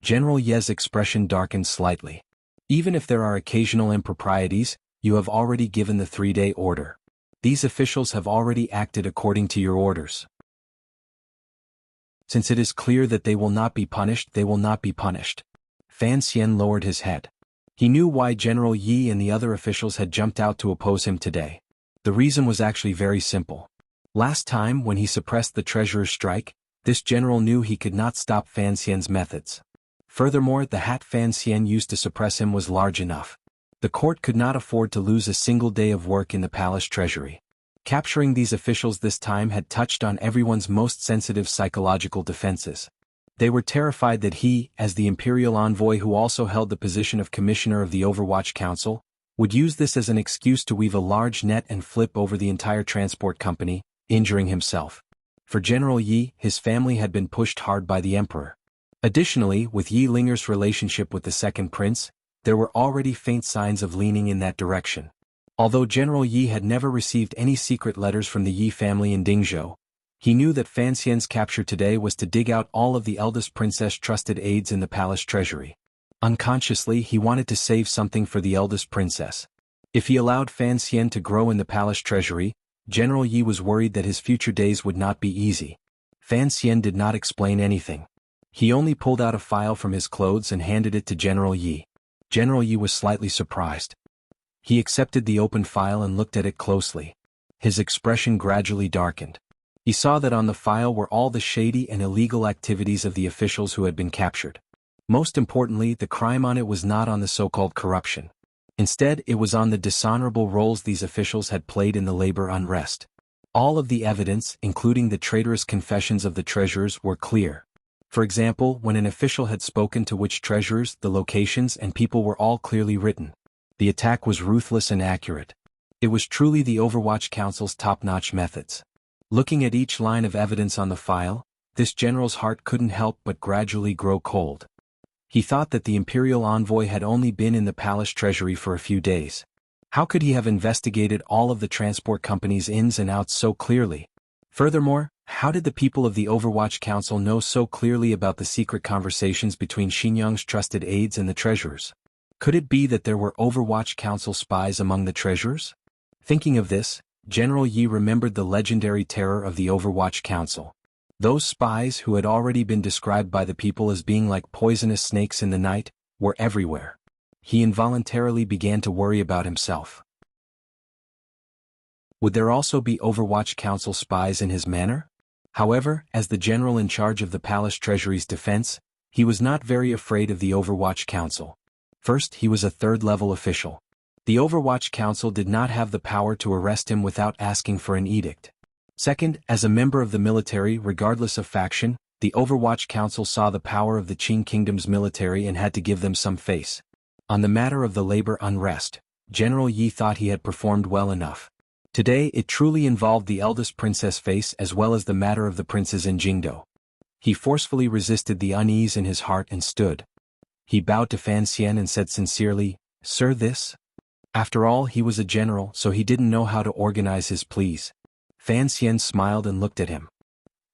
General Ye's expression darkened slightly. "Even if there are occasional improprieties, you have already given the 3-day order. These officials have already acted according to your orders. Since it is clear that they will not be punished, they will not be punished." Fan Xian lowered his head. He knew why General Yi and the other officials had jumped out to oppose him today. The reason was actually very simple. Last time, when he suppressed the treasurer's strike, this general knew he could not stop Fan Xian's methods. Furthermore, the hat Fan Xian used to suppress him was large enough. The court could not afford to lose a single day of work in the palace treasury. Capturing these officials this time had touched on everyone's most sensitive psychological defenses. They were terrified that he, as the imperial envoy who also held the position of commissioner of the Overwatch Council, would use this as an excuse to weave a large net and flip over the entire transport company, injuring himself. For General Yi, his family had been pushed hard by the emperor. Additionally, with Yi Linger's relationship with the second prince, there were already faint signs of leaning in that direction. Although General Yi had never received any secret letters from the Yi family in Dingzhou, he knew that Fan Xian's capture today was to dig out all of the eldest princess' trusted aides in the palace treasury. Unconsciously, he wanted to save something for the eldest princess. If he allowed Fan Xian to grow in the palace treasury, General Yi was worried that his future days would not be easy. Fan Xian did not explain anything. He only pulled out a file from his clothes and handed it to General Yi. General Yi was slightly surprised. He accepted the open file and looked at it closely. His expression gradually darkened. He saw that on the file were all the shady and illegal activities of the officials who had been captured. Most importantly, the crime on it was not on the so-called corruption. Instead, it was on the dishonorable roles these officials had played in the labor unrest. All of the evidence, including the traitorous confessions of the treasurers, were clear. For example, when an official had spoken to which treasurers, the locations and people were all clearly written. The attack was ruthless and accurate. It was truly the Overwatch Council's top-notch methods. Looking at each line of evidence on the file, this general's heart couldn't help but gradually grow cold. He thought that the imperial envoy had only been in the palace treasury for a few days. How could he have investigated all of the transport company's ins and outs so clearly? Furthermore, how did the people of the Overwatch Council know so clearly about the secret conversations between Xinjiang's trusted aides and the treasurers? Could it be that there were Overwatch Council spies among the treasurers? Thinking of this, General Yi remembered the legendary terror of the Overwatch Council. Those spies who had already been described by the people as being like poisonous snakes in the night, were everywhere. He involuntarily began to worry about himself. Would there also be Overwatch Council spies in his manor? However, as the general in charge of the palace treasury's defense, he was not very afraid of the Overwatch Council. First, he was a third-level official. The Overwatch Council did not have the power to arrest him without asking for an edict. Second, as a member of the military, regardless of faction, the Overwatch Council saw the power of the Qing Kingdom's military and had to give them some face. On the matter of the labor unrest, General Yi thought he had performed well enough. Today it truly involved the eldest princess face as well as the matter of the princes in Jingdo. He forcefully resisted the unease in his heart and stood. He bowed to Fan Xian and said sincerely, "Sir, this?" After all, he was a general, so he didn't know how to organize his pleas. Fan Xian smiled and looked at him.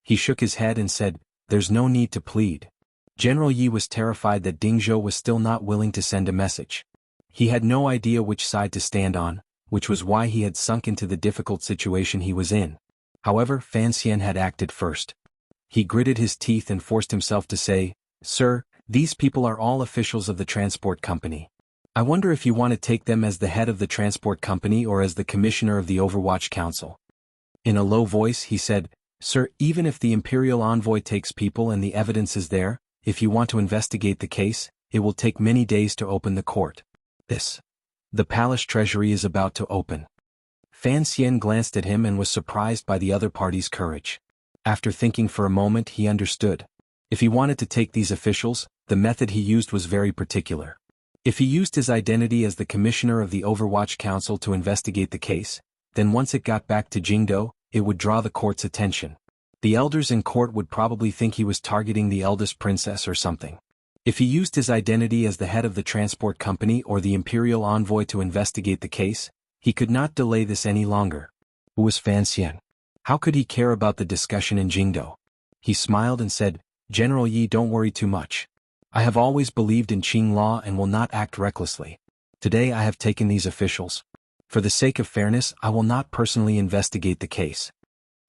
He shook his head and said, "There's no need to plead." General Yi was terrified that Dingzhou was still not willing to send a message. He had no idea which side to stand on, which was why he had sunk into the difficult situation he was in. However, Fan Xian had acted first. He gritted his teeth and forced himself to say, "Sir, these people are all officials of the transport company. I wonder if you want to take them as the head of the transport company or as the commissioner of the Overwatch Council." In a low voice he said, "Sir, even if the imperial envoy takes people and the evidence is there, if you want to investigate the case, it will take many days to open the court. The palace treasury is about to open." Fan Xian glanced at him and was surprised by the other party's courage. After thinking for a moment, he understood. If he wanted to take these officials, the method he used was very particular. If he used his identity as the commissioner of the Overwatch Council to investigate the case, then once it got back to Jingdo, it would draw the court's attention. The elders in court would probably think he was targeting the eldest princess or something. If he used his identity as the head of the transport company or the imperial envoy to investigate the case, he could not delay this any longer. Who was Fan Xian? How could he care about the discussion in Jingdo? He smiled and said, "General Yi, don't worry too much. I have always believed in Qing law and will not act recklessly. Today I have taken these officials. For the sake of fairness, I will not personally investigate the case."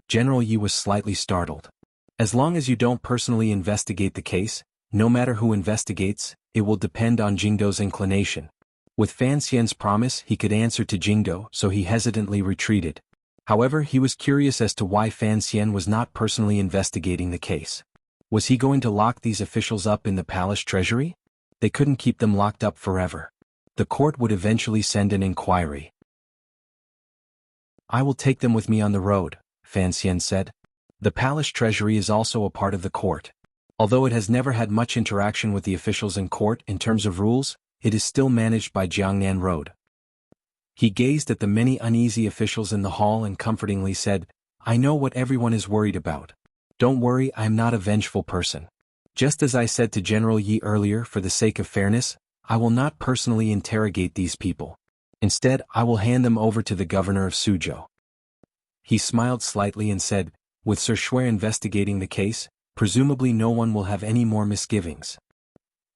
General Yi was slightly startled. As long as you don't personally investigate the case, no matter who investigates, it will depend on Jingdo's inclination. With Fan Xian's promise he could answer to Jingdo, so he hesitantly retreated. However, he was curious as to why Fan Xian was not personally investigating the case. Was he going to lock these officials up in the palace treasury? They couldn't keep them locked up forever. The court would eventually send an inquiry. "I will take them with me on the road," Fan Xian said. The palace treasury is also a part of the court. Although it has never had much interaction with the officials in court in terms of rules, it is still managed by Jiangnan Road. He gazed at the many uneasy officials in the hall and comfortingly said, "I know what everyone is worried about. Don't worry, I am not a vengeful person. Just as I said to General Yi earlier, for the sake of fairness, I will not personally interrogate these people. Instead, I will hand them over to the governor of Suzhou." He smiled slightly and said, "With Sir Shui investigating the case, presumably no one will have any more misgivings."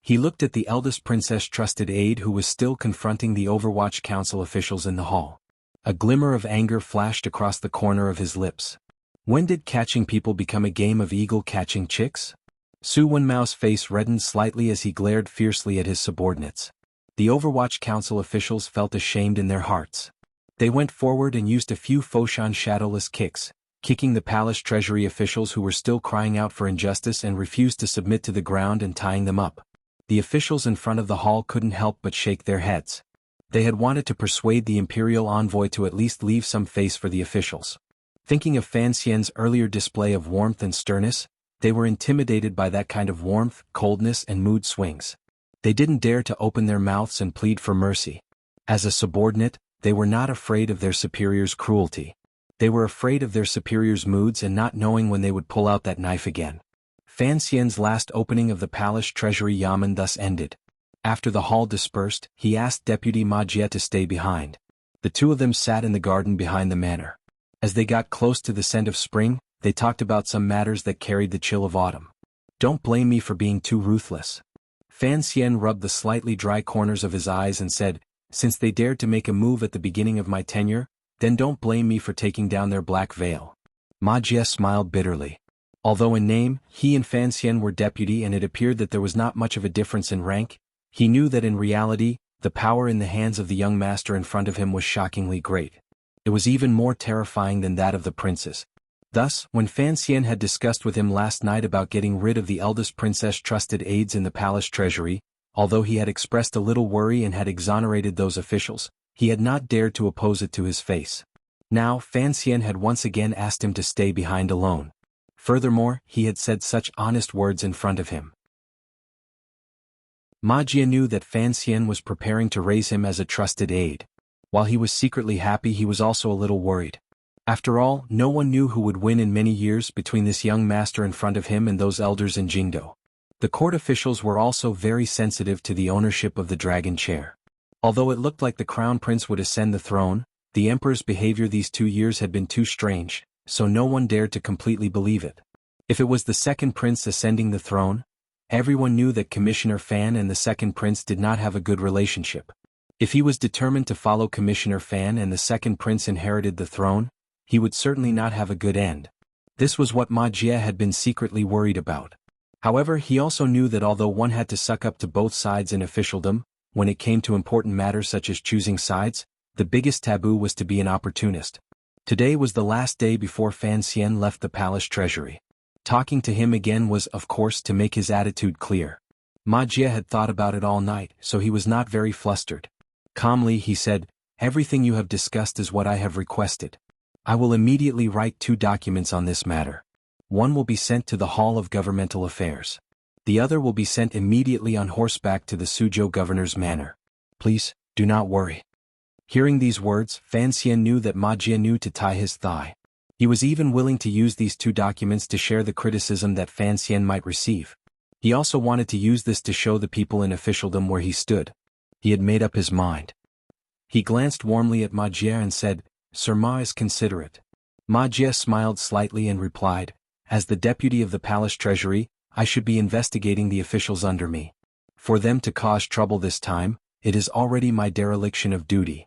He looked at the eldest princess trusted aide who was still confronting the Overwatch Council officials in the hall. A glimmer of anger flashed across the corner of his lips. When did catching people become a game of eagle catching chicks? Su Wenmao's face reddened slightly as he glared fiercely at his subordinates. The Overwatch Council officials felt ashamed in their hearts. They went forward and used a few Foshan shadowless kicks, kicking the palace treasury officials who were still crying out for injustice and refused to submit to the ground and tying them up. The officials in front of the hall couldn't help but shake their heads. They had wanted to persuade the imperial envoy to at least leave some face for the officials. Thinking of Fan Xian's earlier display of warmth and sternness, they were intimidated by that kind of warmth, coldness and mood swings. They didn't dare to open their mouths and plead for mercy. As a subordinate, they were not afraid of their superior's cruelty. They were afraid of their superior's moods and not knowing when they would pull out that knife again. Fan Xian's last opening of the palace treasury yamen thus ended. After the hall dispersed, he asked Deputy Ma Jie to stay behind. The two of them sat in the garden behind the manor. As they got close to the scent of spring, they talked about some matters that carried the chill of autumn. "Don't blame me for being too ruthless." Fan Xian rubbed the slightly dry corners of his eyes and said, "Since they dared to make a move at the beginning of my tenure, then don't blame me for taking down their black veil." Ma Jie smiled bitterly. Although in name, he and Fan Xian were deputy and it appeared that there was not much of a difference in rank, he knew that in reality, the power in the hands of the young master in front of him was shockingly great. It was even more terrifying than that of the princes. Thus, when Fan Xian had discussed with him last night about getting rid of the eldest princess trusted aides in the palace treasury, although he had expressed a little worry and had exonerated those officials, he had not dared to oppose it to his face. Now, Fan Xian had once again asked him to stay behind alone. Furthermore, he had said such honest words in front of him. Ma Jie knew that Fan Xian was preparing to raise him as a trusted aide. While he was secretly happy, he was also a little worried. After all, no one knew who would win in many years between this young master in front of him and those elders in Jingdo. The court officials were also very sensitive to the ownership of the dragon chair. Although it looked like the crown prince would ascend the throne, the emperor's behavior these 2 years had been too strange, so no one dared to completely believe it. If it was the second prince ascending the throne, everyone knew that Commissioner Fan and the second prince did not have a good relationship. If he was determined to follow Commissioner Fan and the second prince inherited the throne, he would certainly not have a good end. This was what Ma Jie had been secretly worried about. However, he also knew that although one had to suck up to both sides in officialdom, when it came to important matters such as choosing sides, the biggest taboo was to be an opportunist. Today was the last day before Fan Xian left the palace treasury. Talking to him again was, of course, to make his attitude clear. Ma Jie had thought about it all night, so he was not very flustered. Calmly he said, "Everything you have discussed is what I have requested. I will immediately write 2 documents on this matter. One will be sent to the Hall of Governmental Affairs. The other will be sent immediately on horseback to the Suzhou governor's manor. Please, do not worry. Hearing these words, Fan Xian knew that Ma Jie knew to tie his thigh. He was even willing to use these two documents to share the criticism that Fan Xian might receive. He also wanted to use this to show the people in officialdom where he stood. He had made up his mind. He glanced warmly at Ma Jie and said, "Sir Ma is considerate." Ma Jie smiled slightly and replied, "As the deputy of the palace treasury, I should be investigating the officials under me. For them to cause trouble this time, it is already my dereliction of duty."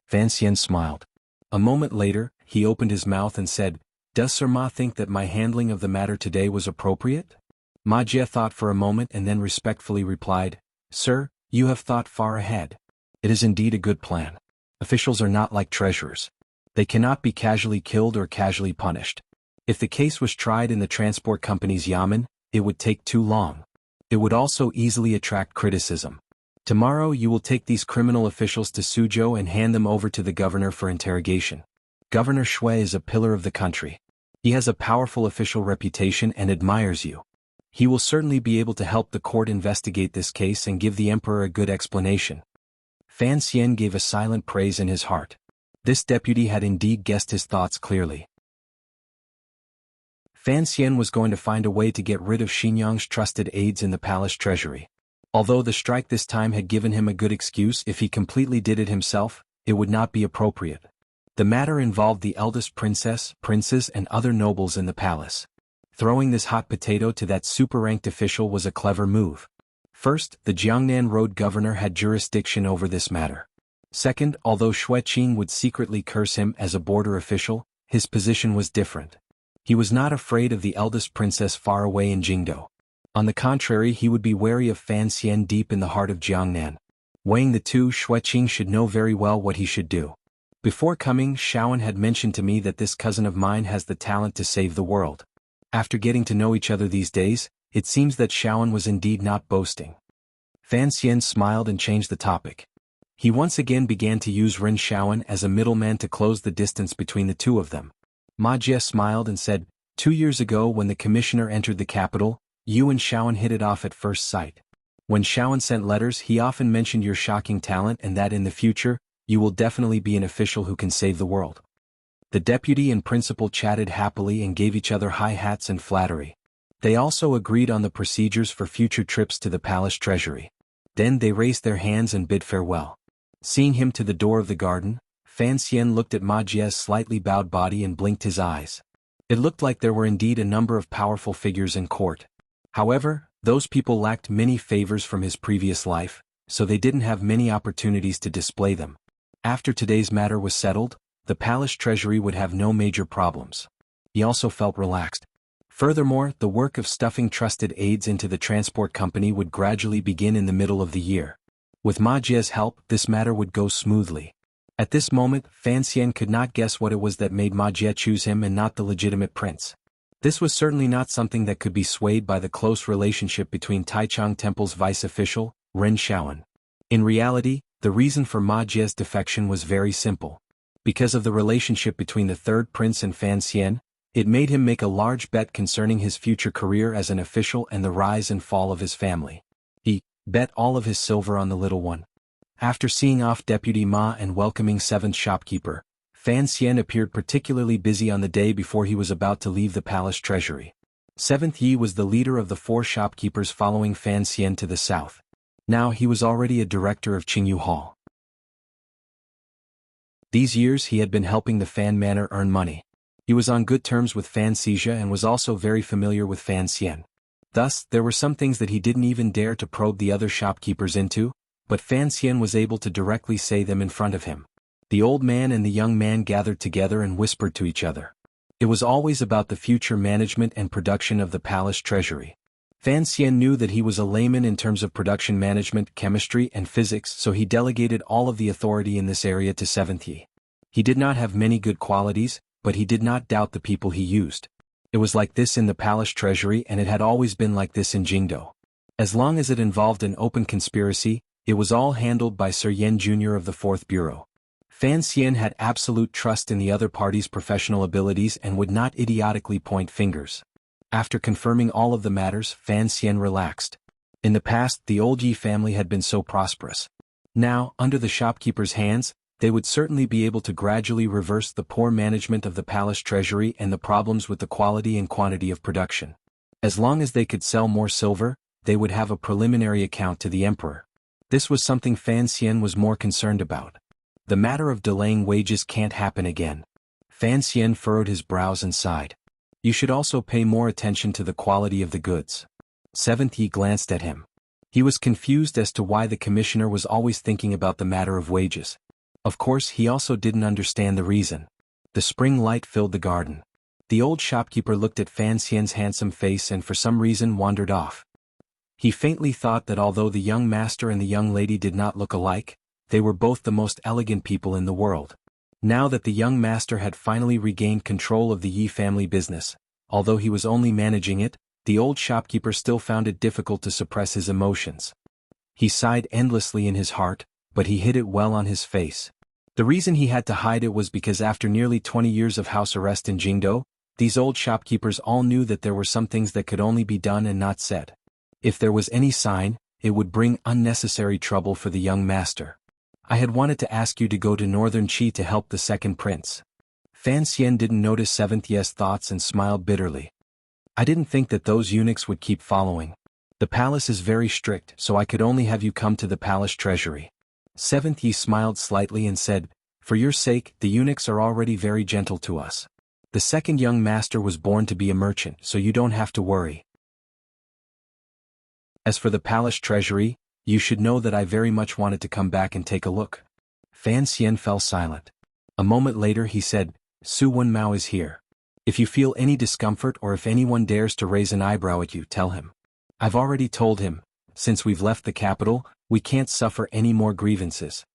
Fan Xian smiled. A moment later, he opened his mouth and said, "Does Sir Ma think that my handling of the matter today was appropriate?" Ma Jie thought for a moment and then respectfully replied, "Sir, you have thought far ahead. It is indeed a good plan. Officials are not like treasurers. They cannot be casually killed or casually punished. If the case was tried in the transport company's yamen, it would take too long. It would also easily attract criticism. Tomorrow you will take these criminal officials to Suzhou and hand them over to the governor for interrogation. Governor Shui is a pillar of the country. He has a powerful official reputation and admires you. He will certainly be able to help the court investigate this case and give the emperor a good explanation." Fan Xian gave a silent praise in his heart. This deputy had indeed guessed his thoughts clearly. Fan Xian was going to find a way to get rid of Xinyang's trusted aides in the palace treasury. Although the strike this time had given him a good excuse, if he completely did it himself, it would not be appropriate. The matter involved the eldest princess, princes and other nobles in the palace. Throwing this hot potato to that super-ranked official was a clever move. First, the Jiangnan road governor had jurisdiction over this matter. Second, although Shui Qing would secretly curse him as a border official, his position was different. He was not afraid of the eldest princess far away in Jingdou. On the contrary, he would be wary of Fan Xian deep in the heart of Jiangnan. Weighing the two, Shui Qing should know very well what he should do. Before coming, Shaoan had mentioned to me that this cousin of mine has the talent to save the world. After getting to know each other these days, it seems that Shaoan was indeed not boasting. Fan Xian smiled and changed the topic. He once again began to use Ren Shaoan as a middleman to close the distance between the two of them. Ma Jie smiled and said, 2 years ago when the commissioner entered the capital, you and Shaoan hit it off at first sight. When Shaoan sent letters, he often mentioned your shocking talent and that in the future, you will definitely be an official who can save the world." The deputy and principal chatted happily and gave each other high hats and flattery. They also agreed on the procedures for future trips to the palace treasury. Then they raised their hands and bid farewell. Seeing him to the door of the garden, Fan Xian looked at Ma Jie's slightly bowed body and blinked his eyes. It looked like there were indeed a number of powerful figures in court. However, those people lacked many favors from his previous life, so they didn't have many opportunities to display them. After today's matter was settled, the palace treasury would have no major problems. He also felt relaxed. Furthermore, the work of stuffing trusted aides into the transport company would gradually begin in the middle of the year. With Ma Jie's help, this matter would go smoothly. At this moment, Fan Xian could not guess what it was that made Ma Jie choose him and not the legitimate prince. This was certainly not something that could be swayed by the close relationship between Taichung Temple's vice official, Ren Shaoan. In reality, the reason for Ma Jie's defection was very simple. Because of the relationship between the third prince and Fan Xian, it made him make a large bet concerning his future career as an official and the rise and fall of his family. He bet all of his silver on the little one. After seeing off Deputy Ma and welcoming seventh shopkeeper, Fan Xian appeared particularly busy on the day before he was about to leave the palace treasury. Seventh Yi was the leader of the 4 shopkeepers following Fan Xian to the south. Now he was already a director of Qingyu Hall. These years he had been helping the Fan Manor earn money. He was on good terms with Fan Xizha and was also very familiar with Fan Xian. Thus, there were some things that he didn't even dare to probe the other shopkeepers into, but Fan Xian was able to directly say them in front of him. The old man and the young man gathered together and whispered to each other. It was always about the future management and production of the palace treasury. Fan Xian knew that he was a layman in terms of production management, chemistry and physics, so he delegated all of the authority in this area to Seventh Yi. He did not have many good qualities, but he did not doubt the people he used. It was like this in the palace treasury and it had always been like this in Jingdou. As long as it involved an open conspiracy, it was all handled by Sir Yan Jr. of the 4th Bureau. Fan Xian had absolute trust in the other party's professional abilities and would not idiotically point fingers. After confirming all of the matters, Fan Xian relaxed. In the past, the old Yi family had been so prosperous. Now, under the shopkeeper's hands, they would certainly be able to gradually reverse the poor management of the palace treasury and the problems with the quality and quantity of production. As long as they could sell more silver, they would have a preliminary account to the emperor. This was something Fan Xian was more concerned about. The matter of delaying wages can't happen again. Fan Xian furrowed his brows and sighed. You should also pay more attention to the quality of the goods. Seventh Yi glanced at him. He was confused as to why the commissioner was always thinking about the matter of wages. Of course, he also didn't understand the reason. The spring light filled the garden. The old shopkeeper looked at Fan Xian's handsome face and for some reason wandered off. He faintly thought that although the young master and the young lady did not look alike, they were both the most elegant people in the world. Now that the young master had finally regained control of the Yi family business, although he was only managing it, the old shopkeeper still found it difficult to suppress his emotions. He sighed endlessly in his heart, but he hid it well on his face. The reason he had to hide it was because after nearly 20 years of house arrest in Jingdo, these old shopkeepers all knew that there were some things that could only be done and not said. If there was any sign, it would bring unnecessary trouble for the young master. I had wanted to ask you to go to Northern Qi to help the second prince. Fan Xian didn't notice Seventh Ye's thoughts and smiled bitterly. I didn't think that those eunuchs would keep following. The palace is very strict, so I could only have you come to the palace treasury. Seventh Yi smiled slightly and said, For your sake, the eunuchs are already very gentle to us. The second young master was born to be a merchant, so you don't have to worry. As for the palace treasury, you should know that I very much wanted to come back and take a look. Fan Xian fell silent. A moment later he said, Su Wenmao is here. If you feel any discomfort or if anyone dares to raise an eyebrow at you, tell him. I've already told him, since we've left the capital, we can't suffer any more grievances.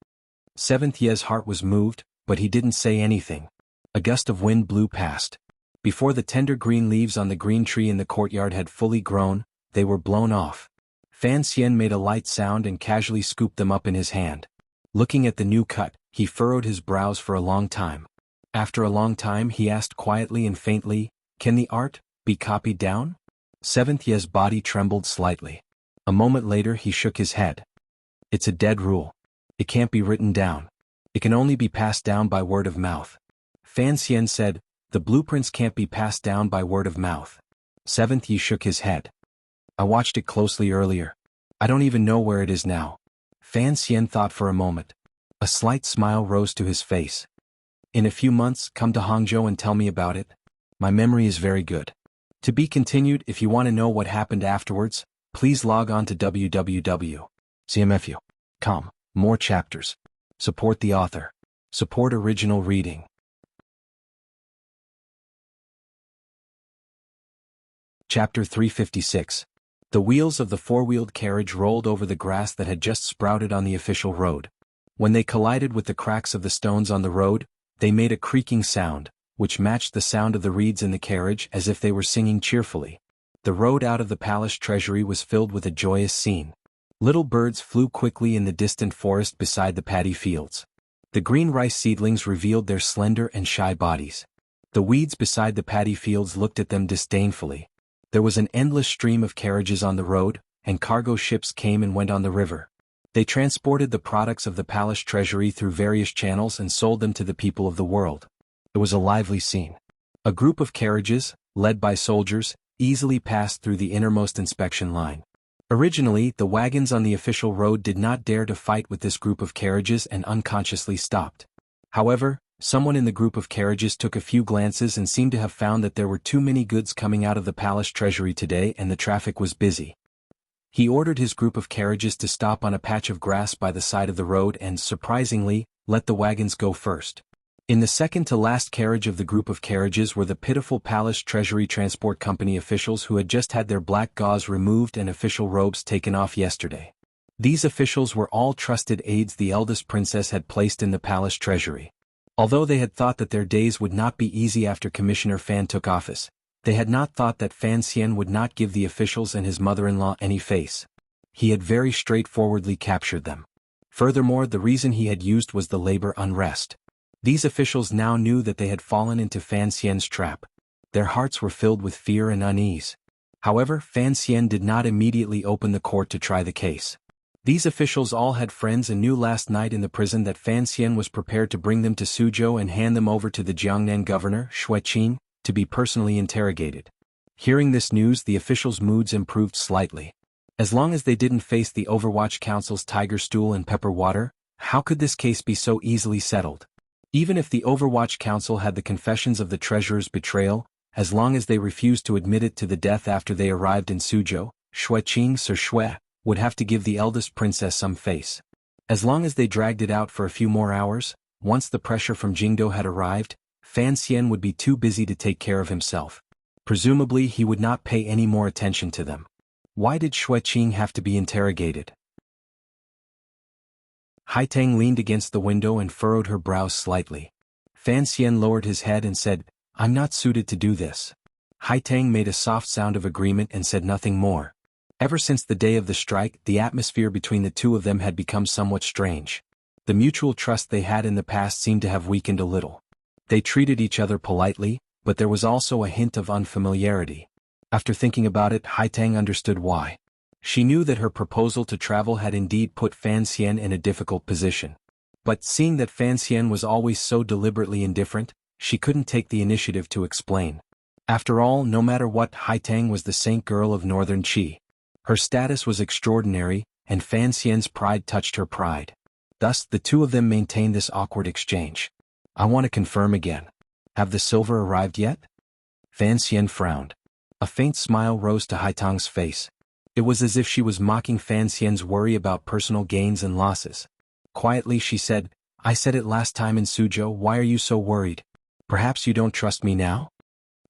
Seventh Ye's heart was moved, but he didn't say anything. A gust of wind blew past. Before the tender green leaves on the green tree in the courtyard had fully grown, they were blown off. Fan Xian made a light sound and casually scooped them up in his hand. Looking at the new cut, he furrowed his brows for a long time. After a long time he asked quietly and faintly, Can the art be copied down? Seventh Ye's body trembled slightly. A moment later he shook his head. It's a dead rule. It can't be written down. It can only be passed down by word of mouth. Fan Xian said, The blueprints can't be passed down by word of mouth. Seventh Yi shook his head. I watched it closely earlier. I don't even know where it is now. Fan Xian thought for a moment. A slight smile rose to his face. In a few months, come to Hangzhou and tell me about it. My memory is very good. To be continued. If you want to know what happened afterwards, please log on to www.cmfu.com. More chapters. Support the author. Support original reading. Chapter 356. The wheels of the four-wheeled carriage rolled over the grass that had just sprouted on the official road. When they collided with the cracks of the stones on the road, they made a creaking sound, which matched the sound of the reeds in the carriage as if they were singing cheerfully. The road out of the palace treasury was filled with a joyous scene. Little birds flew quickly in the distant forest beside the paddy fields. The green rice seedlings revealed their slender and shy bodies. The weeds beside the paddy fields looked at them disdainfully. There was an endless stream of carriages on the road, and cargo ships came and went on the river. They transported the products of the palace treasury through various channels and sold them to the people of the world. It was a lively scene. A group of carriages, led by soldiers, easily passed through the innermost inspection line. Originally, the wagons on the official road did not dare to fight with this group of carriages and unconsciously stopped. However, someone in the group of carriages took a few glances and seemed to have found that there were too many goods coming out of the palace treasury today and the traffic was busy. He ordered his group of carriages to stop on a patch of grass by the side of the road and, surprisingly, let the wagons go first. In the second-to-last carriage of the group of carriages were the pitiful Palace Treasury Transport Company officials who had just had their black gauze removed and official robes taken off yesterday. These officials were all trusted aides the eldest princess had placed in the palace treasury. Although they had thought that their days would not be easy after Commissioner Fan took office, they had not thought that Fan Xian would not give the officials and his mother-in-law any face. He had very straightforwardly captured them. Furthermore, the reason he had used was the labor unrest. These officials now knew that they had fallen into Fan Xian's trap. Their hearts were filled with fear and unease. However, Fan Xian did not immediately open the court to try the case. These officials all had friends and knew last night in the prison that Fan Xian was prepared to bring them to Suzhou and hand them over to the Jiangnan governor, Xue Qing, to be personally interrogated. Hearing this news, the officials' moods improved slightly. As long as they didn't face the Overwatch Council's tiger stool and pepper water, how could this case be so easily settled? Even if the Overwatch Council had the confessions of the treasurer's betrayal, as long as they refused to admit it to the death after they arrived in Suzhou, Xue Qing Sir Xue would have to give the eldest princess some face. As long as they dragged it out for a few more hours, once the pressure from Jingdo had arrived, Fan Xian would be too busy to take care of himself. Presumably he would not pay any more attention to them. Why did Xue Qing have to be interrogated? Haitang leaned against the window and furrowed her brows slightly. Fan Xian lowered his head and said, "I'm not suited to do this." Haitang made a soft sound of agreement and said nothing more. Ever since the day of the strike, the atmosphere between the two of them had become somewhat strange. The mutual trust they had in the past seemed to have weakened a little. They treated each other politely, but there was also a hint of unfamiliarity. After thinking about it, Haitang understood why. She knew that her proposal to travel had indeed put Fan Xian in a difficult position. But seeing that Fan Xian was always so deliberately indifferent, she couldn't take the initiative to explain. After all, no matter what, Haitang was the saint girl of Northern Qi. Her status was extraordinary, and Fan Xian's pride touched her pride. Thus, the two of them maintained this awkward exchange. "I want to confirm again. Have the silver arrived yet?" Fan Xian frowned. A faint smile rose to Haitang's face. It was as if she was mocking Fan Xian's worry about personal gains and losses. Quietly she said, "I said it last time in Suzhou, why are you so worried? Perhaps you don't trust me now?"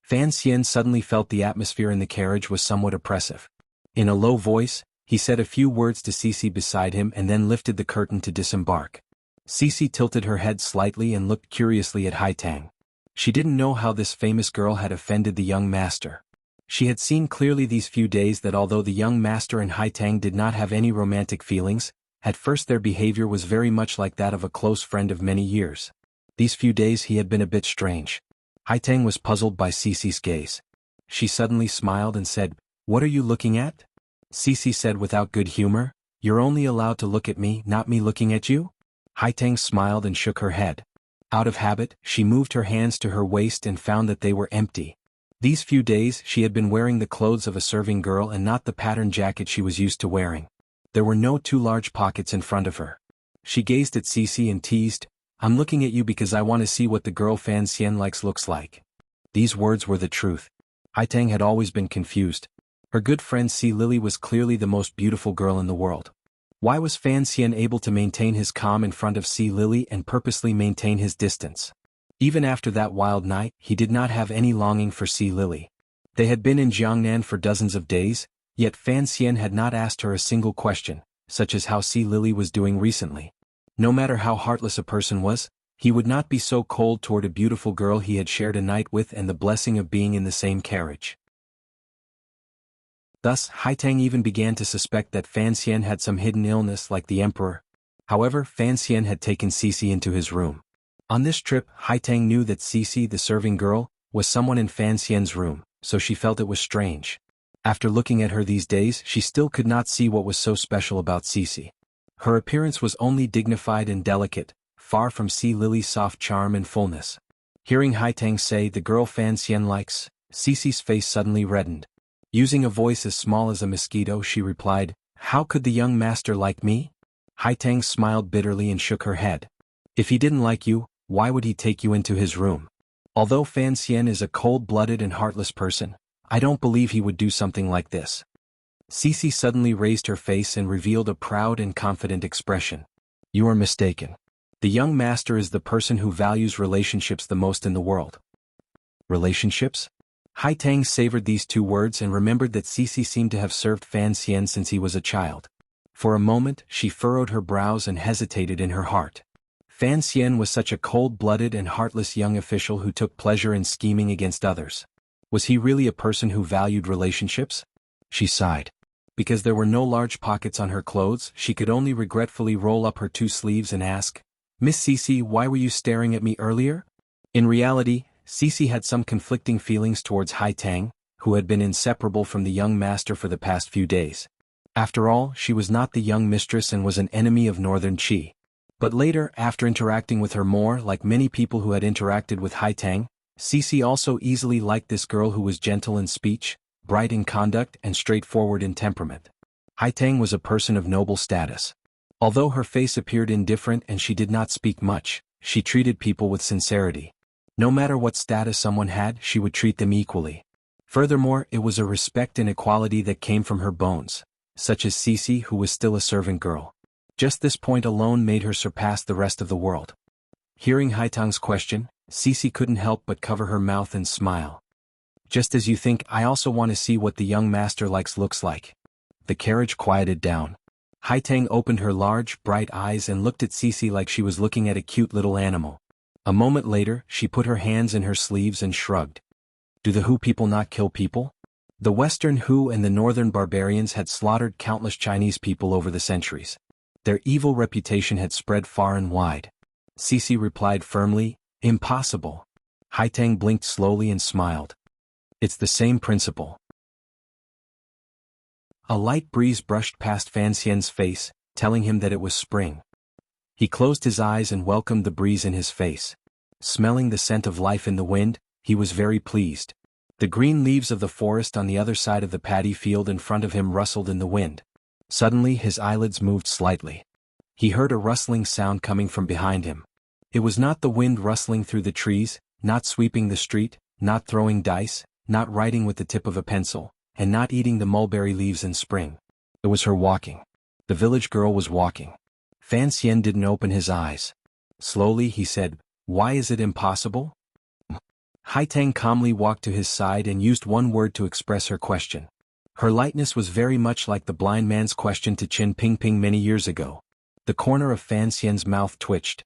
Fan Xian suddenly felt the atmosphere in the carriage was somewhat oppressive. In a low voice, he said a few words to Cece beside him and then lifted the curtain to disembark. Cece tilted her head slightly and looked curiously at Haitang. She didn't know how this famous girl had offended the young master. She had seen clearly these few days that although the young master and Haitang did not have any romantic feelings, at first their behavior was very much like that of a close friend of many years. These few days he had been a bit strange. Haitang was puzzled by Cece's gaze. She suddenly smiled and said, "What are you looking at?" Cece said without good humor, "You're only allowed to look at me, not me looking at you?" Haitang smiled and shook her head. Out of habit, she moved her hands to her waist and found that they were empty. These few days she had been wearing the clothes of a serving girl and not the patterned jacket she was used to wearing. There were no too large pockets in front of her. She gazed at Cece and teased, "I'm looking at you because I want to see what the girl Fan Xian likes looks like." These words were the truth. Haitang had always been confused. Her good friend C. Lily was clearly the most beautiful girl in the world. Why was Fan Xian able to maintain his calm in front of C. Lily and purposely maintain his distance? Even after that wild night, he did not have any longing for C. Lily. They had been in Jiangnan for dozens of days, yet Fan Xian had not asked her a single question, such as how C. Lily was doing recently. No matter how heartless a person was, he would not be so cold toward a beautiful girl he had shared a night with and the blessing of being in the same carriage. Thus, Haitang even began to suspect that Fan Xian had some hidden illness like the emperor. However, Fan Xian had taken Cece into his room. On this trip, Haitang knew that Cece, the serving girl, was someone in Fan Xian's room, so she felt it was strange. After looking at her these days, she still could not see what was so special about Cece. Her appearance was only dignified and delicate, far from C. Lily's soft charm and fullness. Hearing Haitang say the girl Fan Xian likes, Cece's face suddenly reddened. Using a voice as small as a mosquito, she replied, "How could the young master like me?" Haitang smiled bitterly and shook her head. "If he didn't like you, why would he take you into his room? Although Fan Xian is a cold-blooded and heartless person, I don't believe he would do something like this." Cece suddenly raised her face and revealed a proud and confident expression. "You are mistaken. The young master is the person who values relationships the most in the world." Relationships? Haitang savored these two words and remembered that Cece seemed to have served Fan Xian since he was a child. For a moment, she furrowed her brows and hesitated in her heart. Fan Xian was such a cold-blooded and heartless young official who took pleasure in scheming against others. Was he really a person who valued relationships? She sighed. Because there were no large pockets on her clothes, she could only regretfully roll up her two sleeves and ask, "Miss Cece, why were you staring at me earlier?" In reality, Cece had some conflicting feelings towards Hai Tang, who had been inseparable from the young master for the past few days. After all, she was not the young mistress and was an enemy of Northern Qi. But later, after interacting with her more like many people who had interacted with Hai Tang, Cece also easily liked this girl who was gentle in speech, bright in conduct and straightforward in temperament. Hai Tang was a person of noble status. Although her face appeared indifferent and she did not speak much, she treated people with sincerity. No matter what status someone had, she would treat them equally. Furthermore, it was a respect and equality that came from her bones, such as Cece, who was still a servant girl. Just this point alone made her surpass the rest of the world. Hearing Hai Tang's question, Cece couldn't help but cover her mouth and smile. Just as you think, I also want to see what the young master looks like. The carriage quieted down. Hai Tang opened her large, bright eyes and looked at Cece like she was looking at a cute little animal. A moment later, she put her hands in her sleeves and shrugged. Do the Hu people not kill people? The Western Hu and the Northern barbarians had slaughtered countless Chinese people over the centuries. Their evil reputation had spread far and wide. Cece replied firmly, impossible. Hai Tang blinked slowly and smiled. It's the same principle. A light breeze brushed past Fan Xian's face, telling him that it was spring. He closed his eyes and welcomed the breeze in his face. Smelling the scent of life in the wind, he was very pleased. The green leaves of the forest on the other side of the paddy field in front of him rustled in the wind. Suddenly his eyelids moved slightly. He heard a rustling sound coming from behind him. It was not the wind rustling through the trees, not sweeping the street, not throwing dice, not writing with the tip of a pencil, and not eating the mulberry leaves in spring. It was her walking. The village girl was walking. Fan Xian didn't open his eyes. Slowly he said, "Why is it impossible?" Hai Tang calmly walked to his side and used one word to express her question. Her lightness was very much like the blind man's question to Qin Pingping many years ago. The corner of Fan Xian's mouth twitched.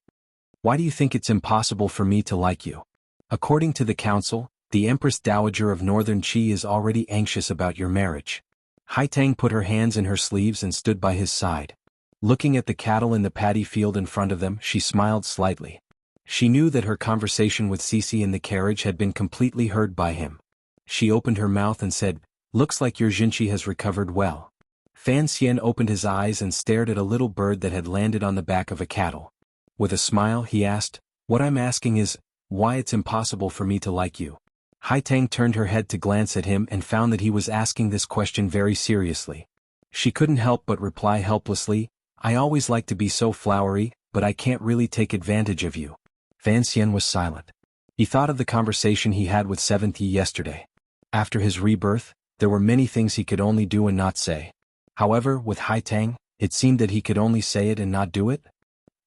Why do you think it's impossible for me to like you? According to the council, the Empress Dowager of Northern Qi is already anxious about your marriage. Hai Tang put her hands in her sleeves and stood by his side. Looking at the cattle in the paddy field in front of them, she smiled slightly. She knew that her conversation with Cece in the carriage had been completely heard by him. She opened her mouth and said, "Looks like your Jinchi has recovered well." Fan Xian opened his eyes and stared at a little bird that had landed on the back of a cattle. With a smile, he asked, "What I'm asking is, why it's impossible for me to like you?" Hai Tang turned her head to glance at him and found that he was asking this question very seriously. She couldn't help but reply helplessly, "I always like to be so flowery, but I can't really take advantage of you." Fan Xian was silent. He thought of the conversation he had with Seventh Yi yesterday. After his rebirth, there were many things he could only do and not say. However, with Hai Tang, it seemed that he could only say it and not do it.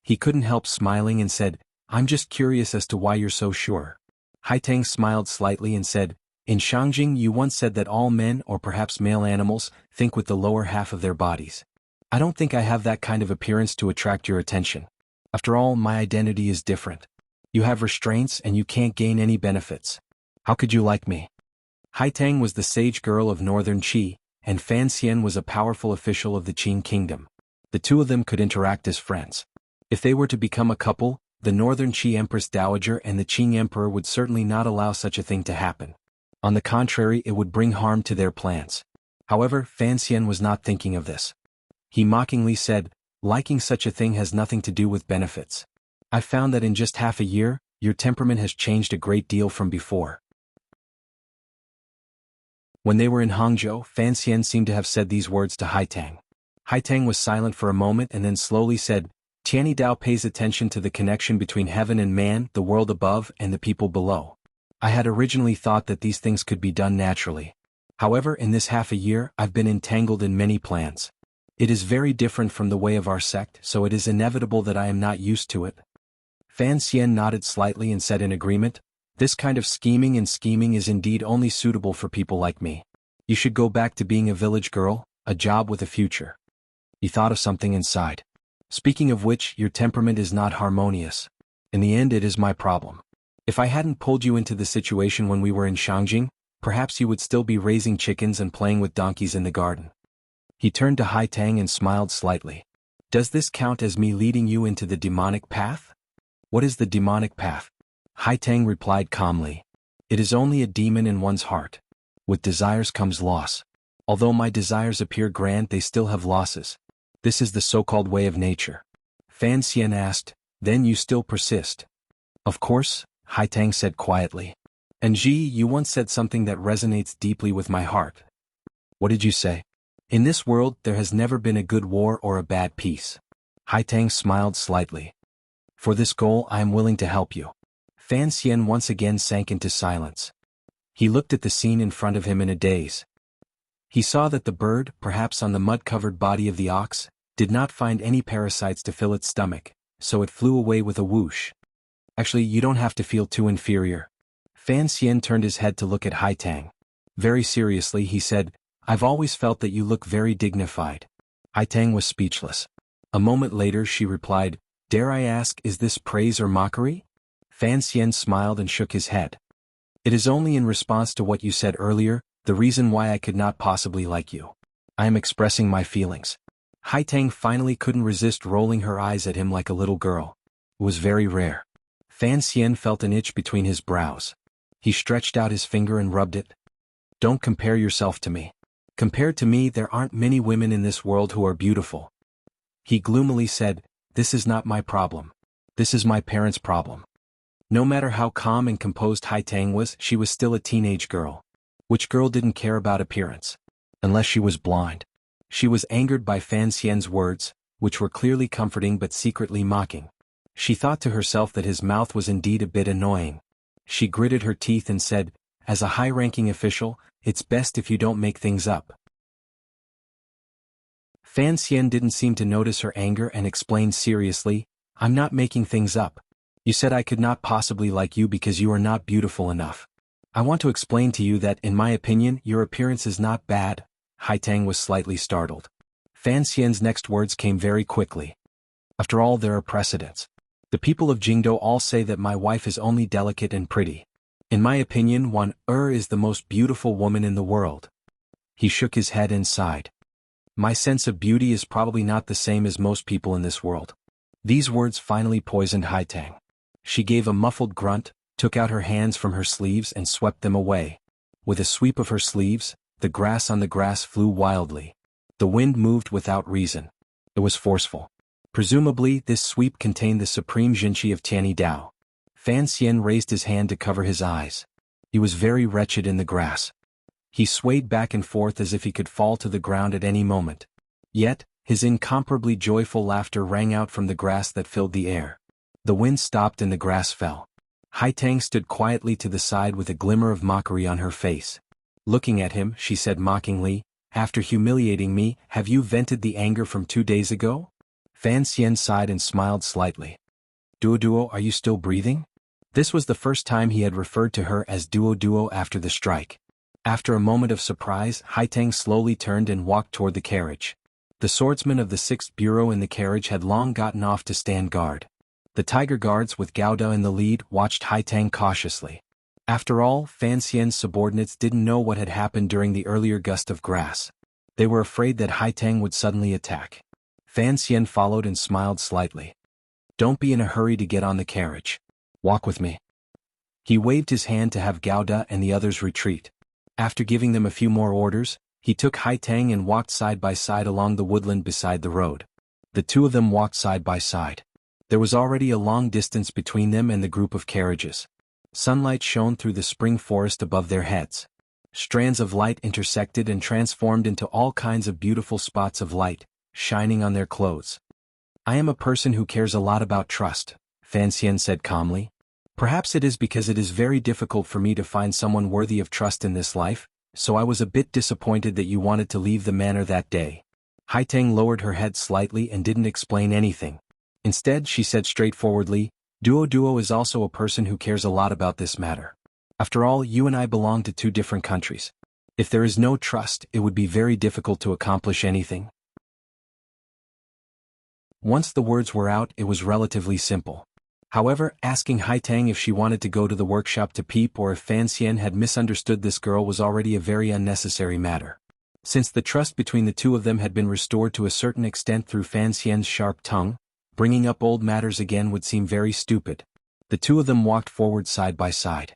He couldn't help smiling and said, "I'm just curious as to why you're so sure." Hai Tang smiled slightly and said, "In Shangjing you once said that all men or perhaps male animals think with the lower half of their bodies. I don't think I have that kind of appearance to attract your attention. After all, my identity is different. You have restraints and you can't gain any benefits. How could you like me?" Hai Tang was the sage girl of Northern Qi, and Fan Xian was a powerful official of the Qin kingdom. The two of them could interact as friends. If they were to become a couple, the Northern Qi Empress Dowager and the Qing Emperor would certainly not allow such a thing to happen. On the contrary, it would bring harm to their plans. However, Fan Xian was not thinking of this. He mockingly said, "Liking such a thing has nothing to do with benefits. I've found that in just half a year, your temperament has changed a great deal from before." When they were in Hangzhou, Fan Xian seemed to have said these words to Hai Tang. Hai Tang was silent for a moment and then slowly said, "Tianyi Dao pays attention to the connection between heaven and man, the world above and the people below. I had originally thought that these things could be done naturally. However, in this half a year, I've been entangled in many plans. It is very different from the way of our sect, so it is inevitable that I am not used to it." Fan Xian nodded slightly and said in agreement, "This kind of scheming is indeed only suitable for people like me. You should go back to being a village girl, a job with a future." He thought of something inside. "Speaking of which, your temperament is not harmonious. In the end, it is my problem. If I hadn't pulled you into the situation when we were in Shangjing, perhaps you would still be raising chickens and playing with donkeys in the garden." He turned to Hai Tang and smiled slightly. "Does this count as me leading you into the demonic path?" "What is the demonic path?" Hai Tang replied calmly. It is only a demon in one's heart. With desires comes loss. Although my desires appear grand, they still have losses. This is the so-called way of nature. Fan Xian asked, then you still persist? Of course, Hai Tang said quietly. And Ji, you once said something that resonates deeply with my heart. What did you say? In this world there has never been a good war or a bad peace. Hai Tang smiled slightly. For this goal I am willing to help you. Fan Xian once again sank into silence. He looked at the scene in front of him in a daze. He saw that the bird, perhaps on the mud-covered body of the ox, did not find any parasites to fill its stomach, so it flew away with a whoosh. Actually, you don't have to feel too inferior. Fan Xian turned his head to look at Hai Tang. Very seriously he said, I've always felt that you look very dignified. Hai Tang was speechless. A moment later she replied, dare I ask, is this praise or mockery? Fan Xian smiled and shook his head. It is only in response to what you said earlier, the reason why I could not possibly like you. I am expressing my feelings. Hai Tang finally couldn't resist rolling her eyes at him like a little girl. It was very rare. Fan Xian felt an itch between his brows. He stretched out his finger and rubbed it. Don't compare yourself to me. Compared to me, there aren't many women in this world who are beautiful. He gloomily said, this is not my problem. This is my parents' problem. No matter how calm and composed Hai Tang was, she was still a teenage girl. Which girl didn't care about appearance? Unless she was blind. She was angered by Fan Xian's words, which were clearly comforting but secretly mocking. She thought to herself that his mouth was indeed a bit annoying. She gritted her teeth and said, as a high-ranking official, it's best if you don't make things up. Fan Xian didn't seem to notice her anger and explained seriously, I'm not making things up. You said I could not possibly like you because you are not beautiful enough. I want to explain to you that, in my opinion, your appearance is not bad. Hai Tang was slightly startled. Fan Xian's next words came very quickly. After all, there are precedents. The people of Jingdo all say that my wife is only delicate and pretty. In my opinion, Wan is the most beautiful woman in the world. He shook his head and sighed. My sense of beauty is probably not the same as most people in this world. These words finally poisoned Hai Tang. She gave a muffled grunt, took out her hands from her sleeves and swept them away. With a sweep of her sleeves, the grass on the grass flew wildly. The wind moved without reason. It was forceful. Presumably, this sweep contained the supreme Jinqi of Tianyi Dao. Fan Xian raised his hand to cover his eyes. He was very wretched in the grass. He swayed back and forth as if he could fall to the ground at any moment. Yet, his incomparably joyful laughter rang out from the grass that filled the air. The wind stopped and the grass fell. Hai Tang stood quietly to the side with a glimmer of mockery on her face. Looking at him, she said mockingly, after humiliating me, have you vented the anger from 2 days ago? Fan Xian sighed and smiled slightly. Duo, are you still breathing? This was the first time he had referred to her as Duo after the strike. After a moment of surprise, Hai Tang slowly turned and walked toward the carriage. The swordsman of the 6th Bureau in the carriage had long gotten off to stand guard. The tiger guards with Gao Da in the lead watched Hai Tang cautiously. After all, Fan Xian's subordinates didn't know what had happened during the earlier gust of grass. They were afraid that Hai Tang would suddenly attack. Fan Xian followed and smiled slightly. Don't be in a hurry to get on the carriage. Walk with me. He waved his hand to have Gao Da and the others retreat. After giving them a few more orders, he took Hai Tang and walked side by side along the woodland beside the road. The two of them walked side by side. There was already a long distance between them and the group of carriages. Sunlight shone through the spring forest above their heads. Strands of light intersected and transformed into all kinds of beautiful spots of light, shining on their clothes. I am a person who cares a lot about trust, Fan Xian said calmly. Perhaps it is because it is very difficult for me to find someone worthy of trust in this life, so I was a bit disappointed that you wanted to leave the manor that day. Hai Tang lowered her head slightly and didn't explain anything. Instead, she said straightforwardly, Duo is also a person who cares a lot about this matter. After all, you and I belong to 2 different countries. If there is no trust, it would be very difficult to accomplish anything. Once the words were out, it was relatively simple. However, asking Hai Tang if she wanted to go to the workshop to peep or if Fan Xian had misunderstood this girl was already a very unnecessary matter. Since the trust between the two of them had been restored to a certain extent through Fan Xian's sharp tongue, bringing up old matters again would seem very stupid. The two of them walked forward side by side.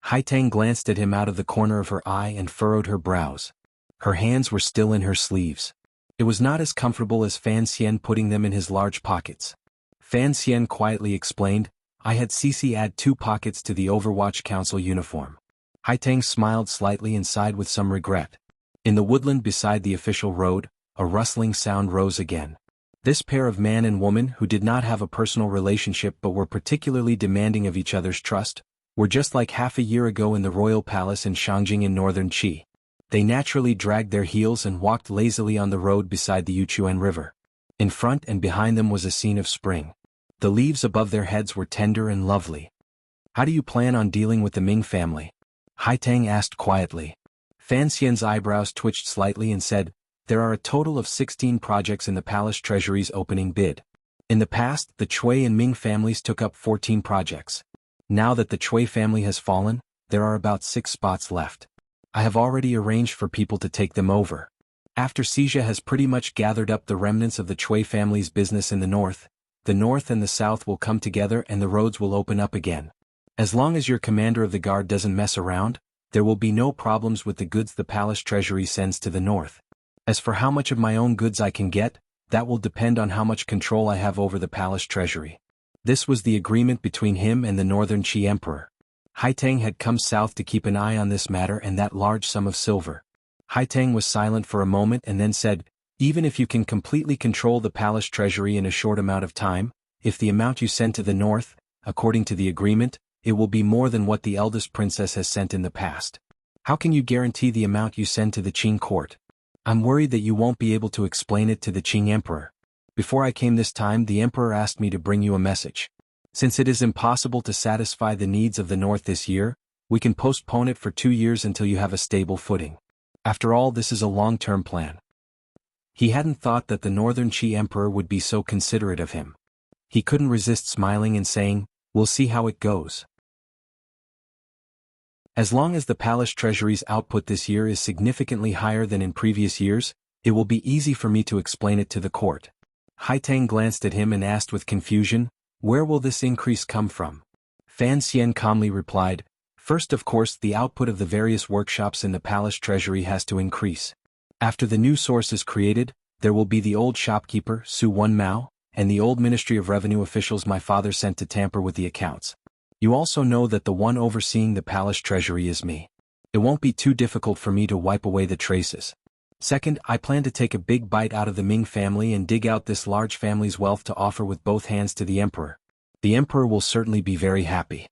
Haitang glanced at him out of the corner of her eye and furrowed her brows. Her hands were still in her sleeves. It was not as comfortable as Fan Xian putting them in his large pockets. Fan Xian quietly explained, I had Cici add 2 pockets to the Overwatch Council uniform. Haitang smiled slightly and sighed with some regret. In the woodland beside the official road, a rustling sound rose again. This pair of man and woman who did not have a personal relationship but were particularly demanding of each other's trust, were just like half a year ago in the royal palace in Shangjing in northern Qi. They naturally dragged their heels and walked lazily on the road beside the Yuchuan River. In front and behind them was a scene of spring. The leaves above their heads were tender and lovely. How do you plan on dealing with the Ming family? Haitang asked quietly. Fan Xian's eyebrows twitched slightly and said, there are a total of 16 projects in the palace treasury's opening bid. In the past, the Chui and Ming families took up 14 projects. Now that the Chui family has fallen, there are about 6 spots left. I have already arranged for people to take them over. After Xia has pretty much gathered up the remnants of the Chui family's business in the north and the south will come together and the roads will open up again. As long as your commander of the guard doesn't mess around, there will be no problems with the goods the palace treasury sends to the north. As for how much of my own goods I can get, that will depend on how much control I have over the palace treasury. This was the agreement between him and the northern Qi emperor. Haitang had come south to keep an eye on this matter and that large sum of silver. Haitang was silent for a moment and then said, even if you can completely control the palace treasury in a short amount of time, if the amount you send to the north, according to the agreement, it will be more than what the eldest princess has sent in the past. How can you guarantee the amount you send to the Qing court? I'm worried that you won't be able to explain it to the Qing emperor. Before I came this time, the emperor asked me to bring you a message. Since it is impossible to satisfy the needs of the north this year, we can postpone it for 2 years until you have a stable footing. After all, this is a long-term plan. He hadn't thought that the northern Qi emperor would be so considerate of him. He couldn't resist smiling and saying, we'll see how it goes. As long as the palace treasury's output this year is significantly higher than in previous years, it will be easy for me to explain it to the court. Haitang glanced at him and asked with confusion, where will this increase come from? Fan Xian calmly replied, first of course the output of the various workshops in the palace treasury has to increase. After the new source is created, there will be the old shopkeeper, Su Wen Mao, and the old Ministry of Revenue officials my father sent to tamper with the accounts. You also know that the one overseeing the palace treasury is me. It won't be too difficult for me to wipe away the traces. Second, I plan to take a big bite out of the Ming family and dig out this large family's wealth to offer with both hands to the emperor. The emperor will certainly be very happy.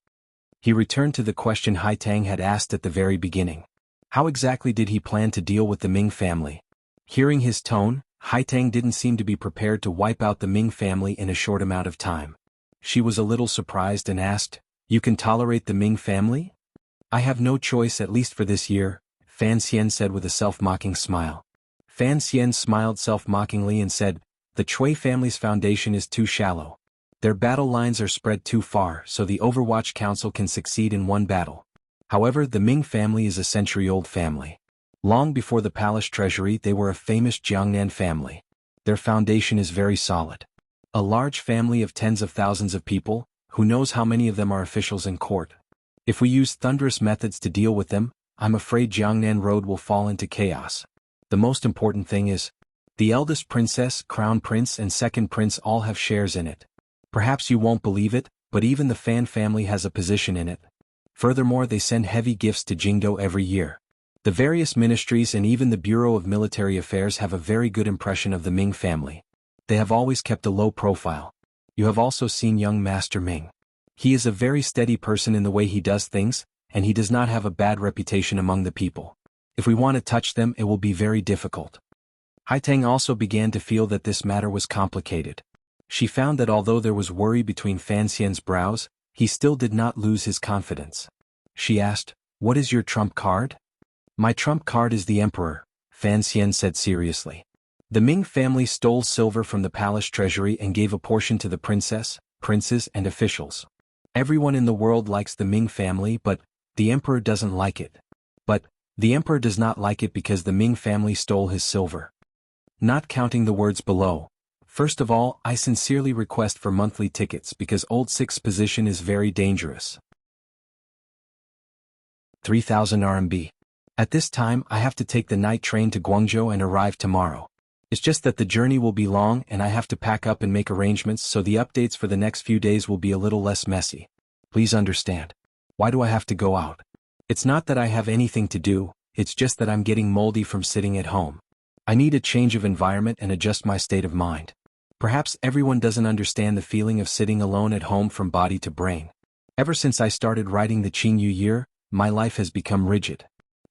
He returned to the question Haitang had asked at the very beginning. How exactly did he plan to deal with the Ming family? Hearing his tone, Haitang didn't seem to be prepared to wipe out the Ming family in a short amount of time. She was a little surprised and asked, you can tolerate the Ming family? I have no choice at least for this year, Fan Xian said with a self-mocking smile. Fan Xian smiled self-mockingly and said, the Chui family's foundation is too shallow. Their battle lines are spread too far so the Overwatch Council can succeed in one battle. However, the Ming family is a century-old family. Long before the palace treasury they were a famous Jiangnan family. Their foundation is very solid. A large family of tens of thousands of people, who knows how many of them are officials in court. If we use thunderous methods to deal with them, I'm afraid Jiangnan Road will fall into chaos. The most important thing is, the eldest princess, crown prince and second prince all have shares in it. Perhaps you won't believe it, but even the Fan family has a position in it. Furthermore, they send heavy gifts to Jingdo every year. The various ministries and even the Bureau of Military Affairs have a very good impression of the Ming family. They have always kept a low profile. You have also seen young Master Ming. He is a very steady person in the way he does things, and he does not have a bad reputation among the people. If we want to touch them, it will be very difficult. Haitang also began to feel that this matter was complicated. She found that although there was worry between Fan Xian's brows, he still did not lose his confidence. She asked, what is your trump card? My trump card is the emperor, Fan Xian said seriously. The Ming family stole silver from the palace treasury and gave a portion to the princess, princes and officials. Everyone in the world likes the Ming family but the emperor doesn't like it. But the emperor does not like it because the Ming family stole his silver. Not counting the words below, First of all, I sincerely request for monthly tickets because old sixth position is very dangerous. 3,000 RMB. At this time I have to take the night train to Guangzhou and arrive tomorrow. It's just that the journey will be long and I have to pack up and make arrangements, so the updates for the next few days will be a little less messy. Please understand. Why do I have to go out? It's not that I have anything to do, it's just that I'm getting moldy from sitting at home. I need a change of environment and adjust my state of mind. Perhaps everyone doesn't understand the feeling of sitting alone at home from body to brain. Ever since I started writing the Qingyu year, my life has become rigid.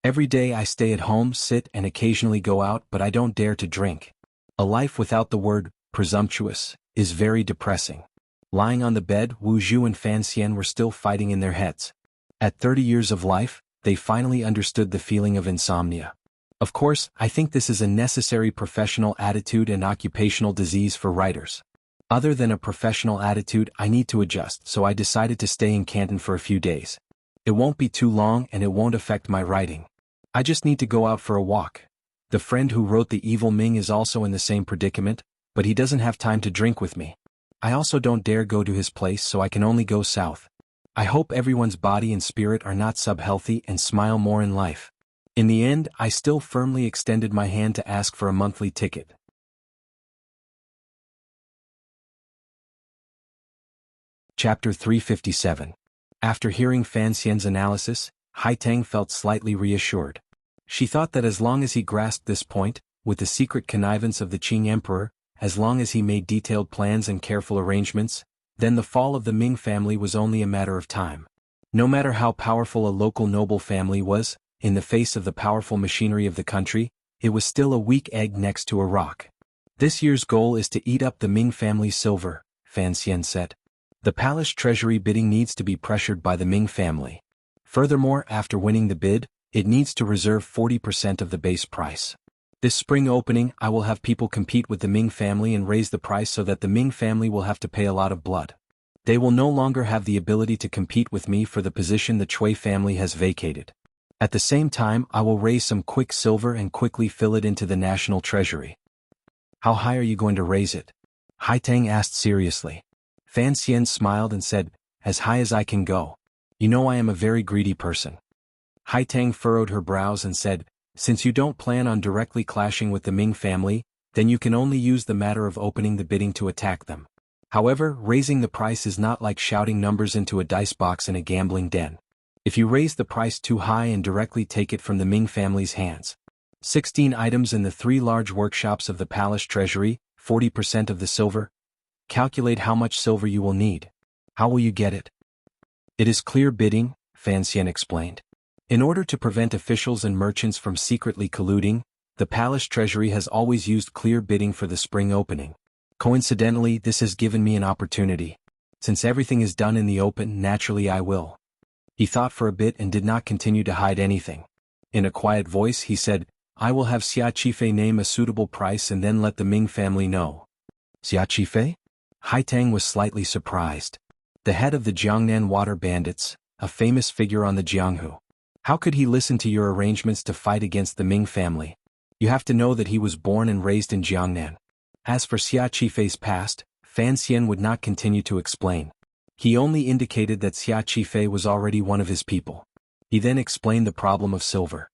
Every day I stay at home, sit and occasionally go out, but I don't dare to drink. A life without the word presumptuous is very depressing. Lying on the bed, Wu Zhu and Fan Xian were still fighting in their heads. At 30 years of life, they finally understood the feeling of insomnia. Of course, I think this is a necessary professional attitude and occupational disease for writers. Other than a professional attitude, I need to adjust, so I decided to stay in Canton for a few days. It won't be too long and it won't affect my writing. I just need to go out for a walk. The friend who wrote The Evil Ming is also in the same predicament, but he doesn't have time to drink with me. I also don't dare go to his place, so I can only go south. I hope everyone's body and spirit are not sub-healthy and smile more in life. In the end, I still firmly extended my hand to ask for a monthly ticket. Chapter 357. After hearing Fan Xian's analysis, Haitang felt slightly reassured. She thought that as long as he grasped this point, with the secret connivance of the Qing Emperor, as long as he made detailed plans and careful arrangements, then the fall of the Ming family was only a matter of time. No matter how powerful a local noble family was, in the face of the powerful machinery of the country, it was still a weak egg next to a rock. This year's goal is to eat up the Ming family's silver, Fan Xian said. The palace treasury bidding needs to be pressured by the Ming family. Furthermore, after winning the bid, it needs to reserve 40% of the base price. This spring opening, I will have people compete with the Ming family and raise the price so that the Ming family will have to pay a lot of blood. They will no longer have the ability to compete with me for the position the Chui family has vacated. At the same time, I will raise some quick silver and quickly fill it into the national treasury. How high are you going to raise it? Haitang asked seriously. Fan Xian smiled and said, as high as I can go. You know I am a very greedy person. Haitang furrowed her brows and said, since you don't plan on directly clashing with the Ming family, then you can only use the matter of opening the bidding to attack them. However, raising the price is not like shouting numbers into a dice box in a gambling den. If you raise the price too high and directly take it from the Ming family's hands. 16 items in the 3 large workshops of the palace treasury, 40% of the silver. Calculate how much silver you will need. How will you get it? It is clear bidding, Fan Xian explained. In order to prevent officials and merchants from secretly colluding, the palace treasury has always used clear bidding for the spring opening. Coincidentally, this has given me an opportunity. Since everything is done in the open, naturally I will. He thought for a bit and did not continue to hide anything. In a quiet voice he said, I will have Xia Qifei name a suitable price and then let the Ming family know. Xia Qifei? Haitang was slightly surprised. The head of the Jiangnan water bandits, a famous figure on the Jianghu. How could he listen to your arrangements to fight against the Ming family? You have to know that he was born and raised in Jiangnan. As for Xia Qifei's past, Fan Xian would not continue to explain. He only indicated that Xia Qifei was already one of his people. He then explained the problem of silver.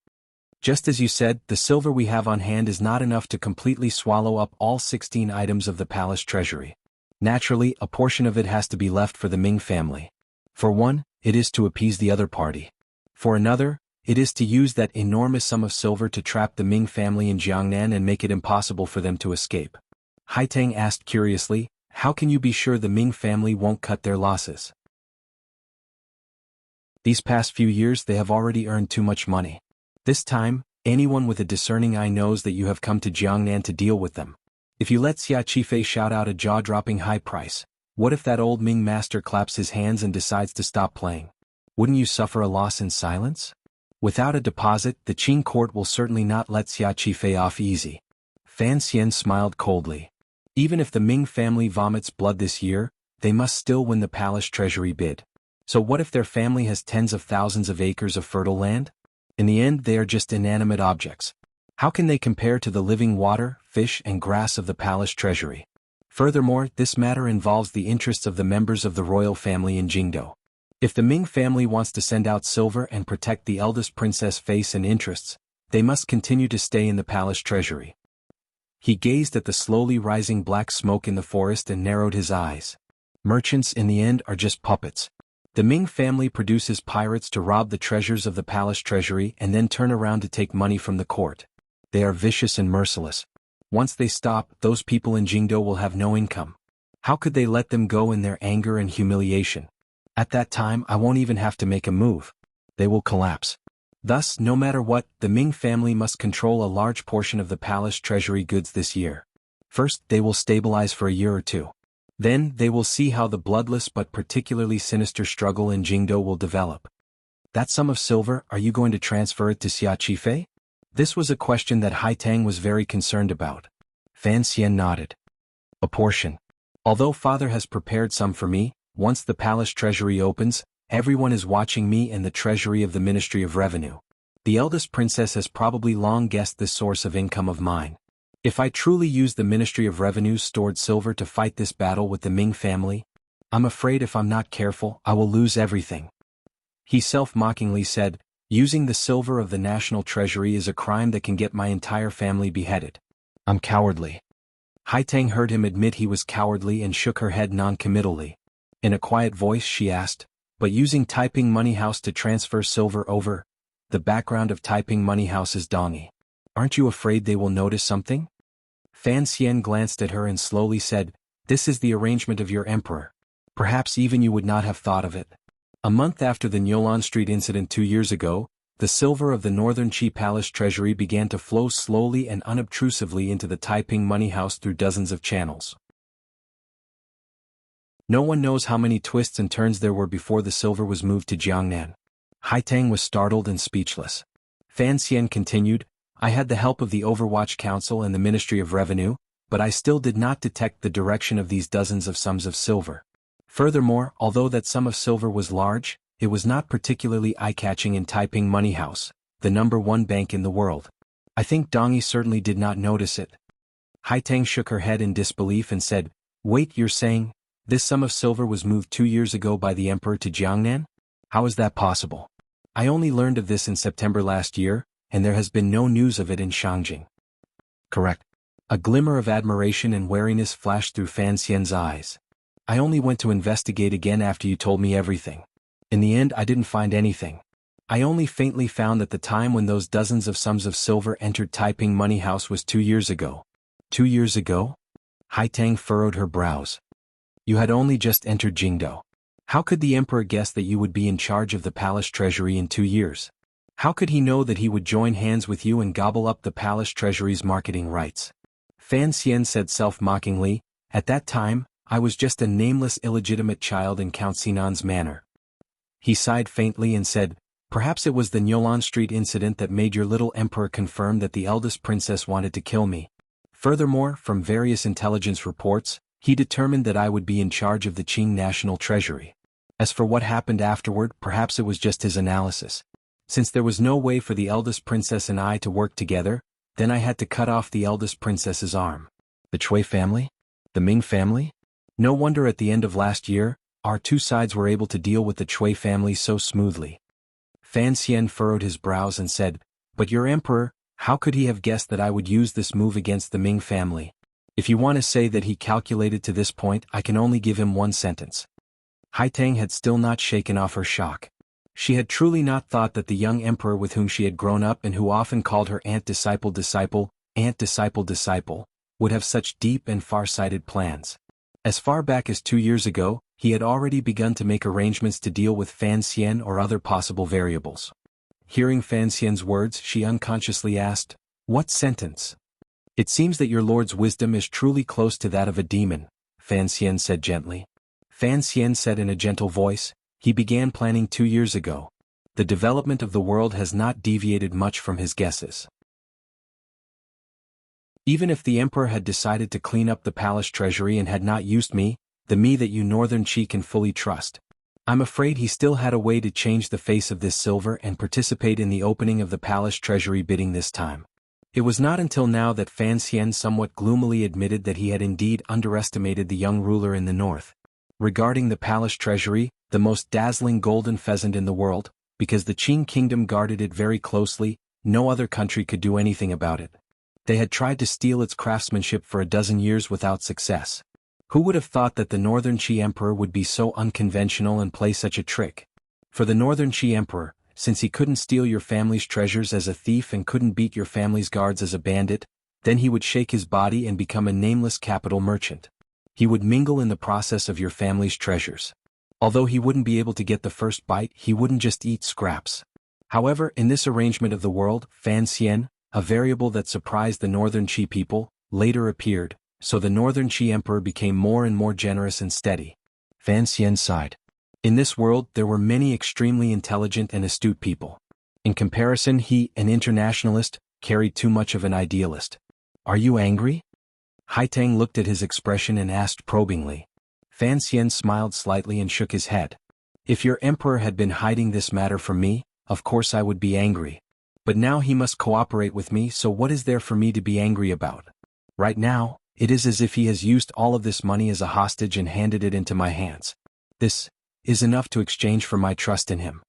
Just as you said, the silver we have on hand is not enough to completely swallow up all 16 items of the palace treasury. Naturally, a portion of it has to be left for the Ming family. For one, it is to appease the other party. For another, it is to use that enormous sum of silver to trap the Ming family in Jiangnan and make it impossible for them to escape. Haitang asked curiously, how can you be sure the Ming family won't cut their losses? These past few years they have already earned too much money. This time, anyone with a discerning eye knows that you have come to Jiangnan to deal with them. If you let Xia Qifei shout out a jaw-dropping high price, what if that old Ming master claps his hands and decides to stop playing? Wouldn't you suffer a loss in silence? Without a deposit, the Qing court will certainly not let Xia Qifei off easy. Fan Xian smiled coldly. Even if the Ming family vomits blood this year, they must still win the palace treasury bid. So what if their family has tens of thousands of acres of fertile land? In the end, they are just inanimate objects. How can they compare to the living water, fish and grass of the palace treasury? Furthermore, this matter involves the interests of the members of the royal family in Jingdo. If the Ming family wants to send out silver and protect the eldest princess' face and interests, they must continue to stay in the palace treasury. He gazed at the slowly rising black smoke in the forest and narrowed his eyes. Merchants in the end are just puppets. The Ming family produces pirates to rob the treasures of the palace treasury and then turn around to take money from the court. They are vicious and merciless. Once they stop, those people in Jingdo will have no income. How could they let them go in their anger and humiliation? At that time, I won't even have to make a move. They will collapse. Thus, no matter what, the Ming family must control a large portion of the palace treasury goods this year. First, they will stabilize for a year or two. Then, they will see how the bloodless but particularly sinister struggle in Jingdo will develop. That sum of silver, are you going to transfer it to Xia Qifei? This was a question that Hai Tang was very concerned about. Fan Xian nodded. A portion. Although father has prepared some for me, once the palace treasury opens, everyone is watching me and the treasury of the Ministry of Revenue. The eldest princess has probably long guessed this source of income of mine. If I truly use the Ministry of Revenue's stored silver to fight this battle with the Ming family, I'm afraid if I'm not careful, I will lose everything. He self-mockingly said, using the silver of the national treasury is a crime that can get my entire family beheaded. I'm cowardly. Hai Tang heard him admit he was cowardly and shook her head non-committally. In a quiet voice she asked, but using Taiping Money House to transfer silver over? The background of Taiping Money House is Dongi. Aren't you afraid they will notice something? Fan Xian glanced at her and slowly said, this is the arrangement of your emperor. Perhaps even you would not have thought of it. A month after the Nyolan Street incident 2 years ago, the silver of the Northern Qi Palace treasury began to flow slowly and unobtrusively into the Taiping Money House through dozens of channels. No one knows how many twists and turns there were before the silver was moved to Jiangnan. Hai Tang was startled and speechless. Fan Xian continued, I had the help of the Overwatch Council and the Ministry of Revenue, but I still did not detect the direction of these dozens of sums of silver. Furthermore, although that sum of silver was large, it was not particularly eye-catching in Taiping Money House, the #1 bank in the world. I think Dongi certainly did not notice it. Hai Tang shook her head in disbelief and said, wait, you're saying, this sum of silver was moved 2 years ago by the emperor to Jiangnan? How is that possible? I only learned of this in September last year, and there has been no news of it in Shangjing. Correct. A glimmer of admiration and wariness flashed through Fan Xian's eyes. I only went to investigate again after you told me everything. In the end I didn't find anything. I only faintly found that the time when those dozens of sums of silver entered Taiping Money House was 2 years ago. 2 years ago? Hai Tang furrowed her brows. You had only just entered Jingdo. How could the emperor guess that you would be in charge of the palace treasury in 2 years? How could he know that he would join hands with you and gobble up the palace treasury's marketing rights? Fan Xian said self-mockingly, at that time, I was just a nameless illegitimate child in Count Sinan's manor. He sighed faintly and said, perhaps it was the Nyolan Street incident that made your little emperor confirm that the eldest princess wanted to kill me. Furthermore, from various intelligence reports, he determined that I would be in charge of the Qing National Treasury. As for what happened afterward, perhaps it was just his analysis. Since there was no way for the eldest princess and I to work together, then I had to cut off the eldest princess's arm. The Chui family? The Ming family? No wonder at the end of last year, our two sides were able to deal with the Chui family so smoothly. Fan Xian furrowed his brows and said, but your emperor, how could he have guessed that I would use this move against the Ming family? If you want to say that he calculated to this point, I can only give him one sentence. Hai Tang had still not shaken off her shock. She had truly not thought that the young emperor with whom she had grown up and who often called her aunt disciple, would have such deep and far-sighted plans. As far back as 2 years ago, he had already begun to make arrangements to deal with Fan Xian or other possible variables. Hearing Fan Xian's words, she unconsciously asked, what sentence? It seems that your lord's wisdom is truly close to that of a demon, Fan Xian said gently. Fan Xian said in a gentle voice, he began planning 2 years ago. The development of the world has not deviated much from his guesses. Even if the emperor had decided to clean up the palace treasury and had not used me, the me that you Northern Qi can fully trust, I'm afraid he still had a way to change the face of this silver and participate in the opening of the palace treasury bidding this time. It was not until now that Fan Xian somewhat gloomily admitted that he had indeed underestimated the young ruler in the north. Regarding the palace treasury, the most dazzling golden pheasant in the world, because the Qing kingdom guarded it very closely, no other country could do anything about it. They had tried to steal its craftsmanship for a dozen years without success. Who would have thought that the Northern Qi Emperor would be so unconventional and play such a trick? For the Northern Qi Emperor, since he couldn't steal your family's treasures as a thief and couldn't beat your family's guards as a bandit, then he would shake his body and become a nameless capital merchant. He would mingle in the process of your family's treasures. Although he wouldn't be able to get the first bite, he wouldn't just eat scraps. However, in this arrangement of the world, Fan Xian, a variable that surprised the Northern Qi people, later appeared, so the Northern Qi Emperor became more and more generous and steady. Fan Xian sighed. In this world there were many extremely intelligent and astute people. In comparison, he, an internationalist, carried too much of an idealist. Are you angry? Haitang looked at his expression and asked probingly. Fan Xian smiled slightly and shook his head. If your emperor had been hiding this matter from me, of course I would be angry. But now he must cooperate with me, so what is there for me to be angry about? Right now, it is as if he has used all of this money as a hostage and handed it into my hands. This is enough to exchange for my trust in him.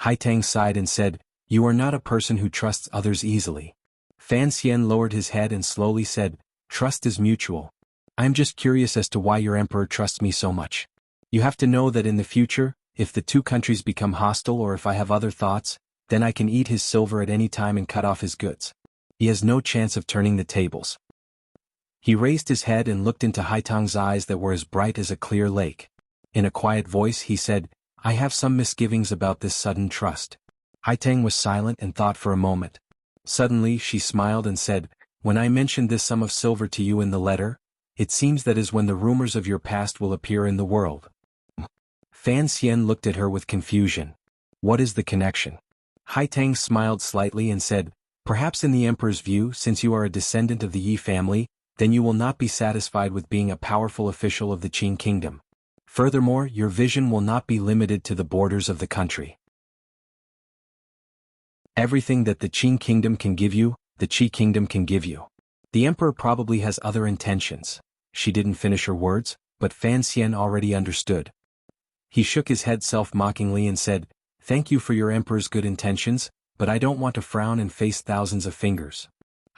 Haitang sighed and said, You are not a person who trusts others easily. Fan Xian lowered his head and slowly said, Trust is mutual. I am just curious as to why your emperor trusts me so much. You have to know that in the future, if the two countries become hostile or if I have other thoughts, then I can eat his silver at any time and cut off his goods. He has no chance of turning the tables. He raised his head and looked into Haitang's eyes that were as bright as a clear lake. In a quiet voice he said, I have some misgivings about this sudden trust. Haitang was silent and thought for a moment. Suddenly she smiled and said, When I mentioned this sum of silver to you in the letter, it seems that is when the rumors of your past will appear in the world. Fan Xian looked at her with confusion. What is the connection? Haitang smiled slightly and said, Perhaps in the emperor's view, since you are a descendant of the Yi family, then you will not be satisfied with being a powerful official of the Qing kingdom. Furthermore, your vision will not be limited to the borders of the country. Everything that the Qing kingdom can give you, the Qi kingdom can give you. The emperor probably has other intentions. She didn't finish her words, but Fan Xian already understood. He shook his head self-mockingly and said, Thank you for your emperor's good intentions, but I don't want to frown and face thousands of fingers.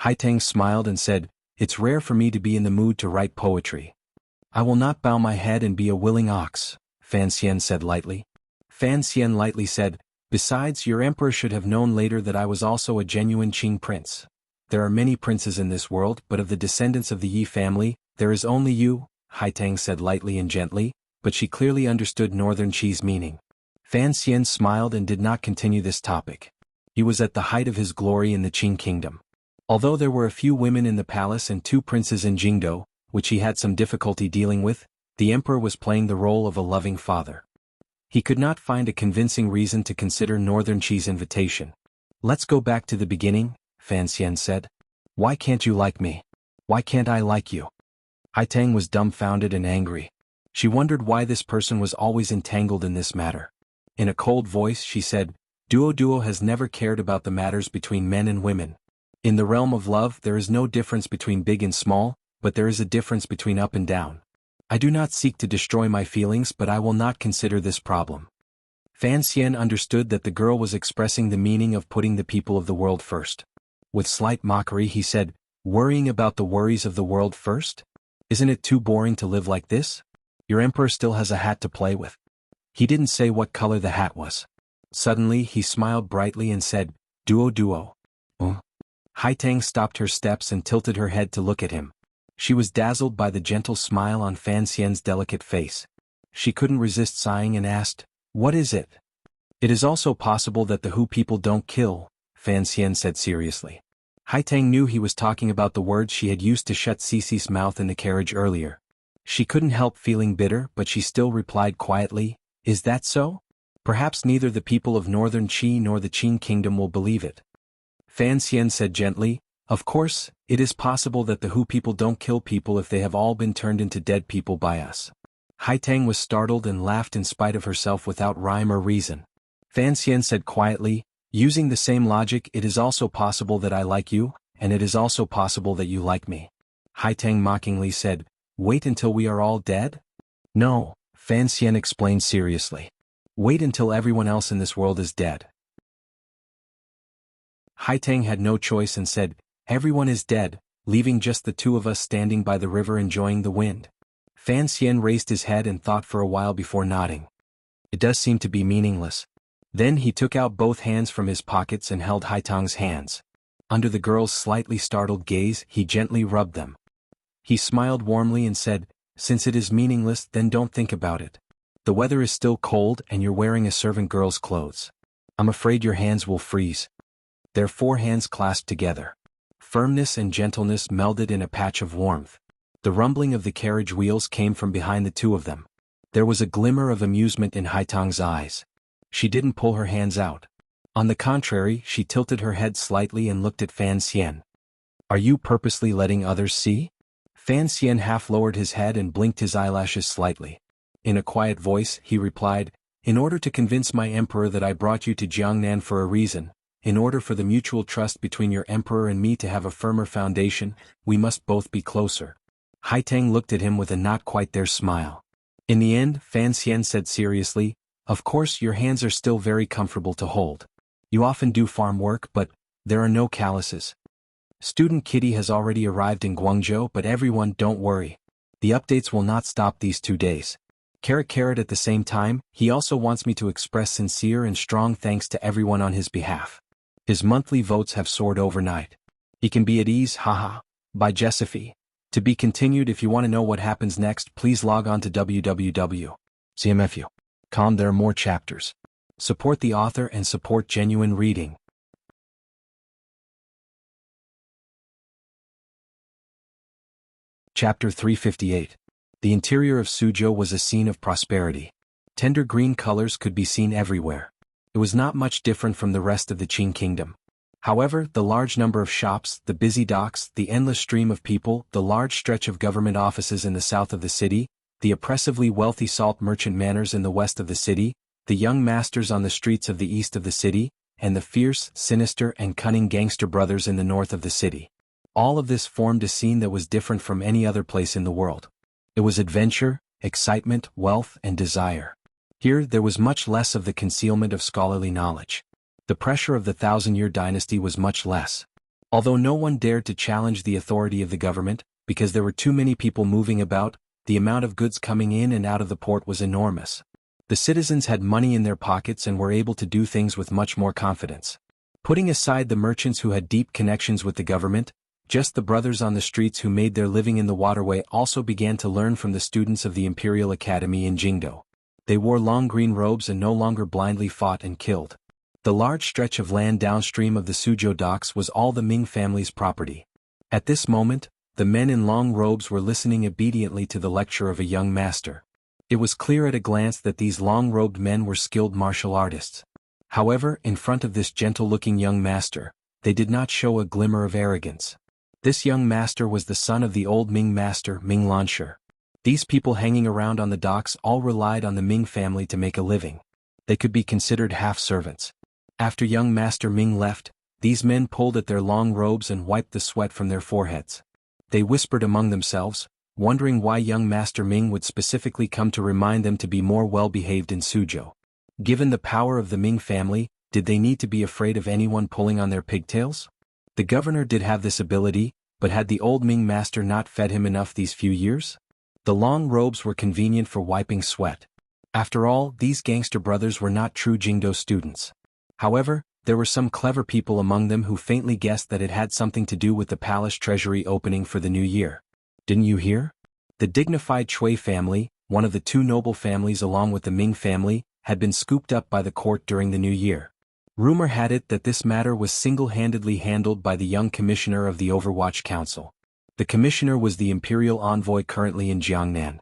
Haitang smiled and said, It's rare for me to be in the mood to write poetry. I will not bow my head and be a willing ox, Fan Xian said lightly. Fan Xian lightly said, Besides, your emperor should have known later that I was also a genuine Qing prince. There are many princes in this world, but of the descendants of the Yi family, there is only you, Haitang said lightly and gently, but she clearly understood Northern Qi's meaning. Fan Xian smiled and did not continue this topic. He was at the height of his glory in the Qing kingdom. Although there were a few women in the palace and 2 princes in Jingdo, which he had some difficulty dealing with, the emperor was playing the role of a loving father. He could not find a convincing reason to consider Northern Qi's invitation. Let's go back to the beginning, Fan Xian said. Why can't you like me? Why can't I like you? Haitang was dumbfounded and angry. She wondered why this person was always entangled in this matter. In a cold voice she said, Duo has never cared about the matters between men and women. In the realm of love there is no difference between big and small, but there is a difference between up and down. I do not seek to destroy my feelings, but I will not consider this problem. Fan Xian understood that the girl was expressing the meaning of putting the people of the world first. With slight mockery he said, Worrying about the worries of the world first? Isn't it too boring to live like this? Your emperor still has a hat to play with. He didn't say what color the hat was. Suddenly he smiled brightly and said, Duo. Haitang stopped her steps and tilted her head to look at him. She was dazzled by the gentle smile on Fan Xian's delicate face. She couldn't resist sighing and asked, What is it? It is also possible that the Hu people don't kill, Fan Xian said seriously. Haitang knew he was talking about the words she had used to shut Cici's mouth in the carriage earlier. She couldn't help feeling bitter, but she still replied quietly, Is that so? Perhaps neither the people of Northern Qi nor the Qing kingdom will believe it. Fan Xian said gently, Of course, it is possible that the Hu people don't kill people if they have all been turned into dead people by us. Haitang was startled and laughed in spite of herself without rhyme or reason. Fan Xian said quietly, Using the same logic, it is also possible that I like you, and it is also possible that you like me. Haitang mockingly said, wait until we are all dead? No, Fan Xian explained seriously. Wait until everyone else in this world is dead. Haitang had no choice and said, everyone is dead, leaving just the two of us standing by the river enjoying the wind. Fan Xian raised his head and thought for a while before nodding. It does seem to be meaningless. Then he took out both hands from his pockets and held Haitang's hands. Under the girl's slightly startled gaze, he gently rubbed them. He smiled warmly and said, since it is meaningless, then don't think about it. The weather is still cold and you're wearing a servant girl's clothes. I'm afraid your hands will freeze. Their four hands clasped together. Firmness and gentleness melded in a patch of warmth. The rumbling of the carriage wheels came from behind the two of them. There was a glimmer of amusement in Haitang's eyes. She didn't pull her hands out. On the contrary, she tilted her head slightly and looked at Fan Xian. Are you purposely letting others see? Fan Xian half lowered his head and blinked his eyelashes slightly. In a quiet voice, he replied, in order to convince my emperor that I brought you to Jiangnan for a reason, in order for the mutual trust between your emperor and me to have a firmer foundation, we must both be closer. Haitang looked at him with a not quite there smile. In the end, Fan Xian said seriously, of course your hands are still very comfortable to hold. You often do farm work, but there are no calluses. Student Kitty has already arrived in Guangzhou, but everyone, don't worry. The updates will not stop these 2 days. Carrot at the same time, he also wants me to express sincere and strong thanks to everyone on his behalf. His monthly votes have soared overnight. He can be at ease, haha. By Jessiphy. To be continued. If you want to know what happens next, please log on to www.cmfu.com. There are more chapters. Support the author and support genuine reading. Chapter 358. The interior of Suzhou was a scene of prosperity. Tender green colors could be seen everywhere. It was not much different from the rest of the Qing kingdom. However, the large number of shops, the busy docks, the endless stream of people, the large stretch of government offices in the south of the city, the oppressively wealthy salt merchant manors in the west of the city, the young masters on the streets of the east of the city, and the fierce, sinister, and cunning gangster brothers in the north of the city. All of this formed a scene that was different from any other place in the world. It was adventure, excitement, wealth, and desire. Here there was much less of the concealment of scholarly knowledge. The pressure of the thousand-year dynasty was much less. Although no one dared to challenge the authority of the government, because there were too many people moving about, the amount of goods coming in and out of the port was enormous. The citizens had money in their pockets and were able to do things with much more confidence. Putting aside the merchants who had deep connections with the government, just the brothers on the streets who made their living in the waterway also began to learn from the students of the Imperial Academy in Jingdo. They wore long green robes and no longer blindly fought and killed. The large stretch of land downstream of the Suzhou docks was all the Ming family's property. At this moment, the men in long robes were listening obediently to the lecture of a young master. It was clear at a glance that these long-robed men were skilled martial artists. However, in front of this gentle-looking young master, they did not show a glimmer of arrogance. This young master was the son of the old Ming master, Ming Lansher. These people hanging around on the docks all relied on the Ming family to make a living. They could be considered half-servants. After young master Ming left, these men pulled at their long robes and wiped the sweat from their foreheads. They whispered among themselves, wondering why young master Ming would specifically come to remind them to be more well-behaved in Suzhou. Given the power of the Ming family, did they need to be afraid of anyone pulling on their pigtails? The governor did have this ability, but had the old Ming master not fed him enough these few years? The long robes were convenient for wiping sweat. After all, these gangster brothers were not true Jingdo students. However, there were some clever people among them who faintly guessed that it had something to do with the palace treasury opening for the new year. Didn't you hear? The dignified Cui family, one of the two noble families along with the Ming family, had been scooped up by the court during the new year. Rumor had it that this matter was single-handedly handled by the young commissioner of the Overwatch Council. The commissioner was the imperial envoy currently in Jiangnan.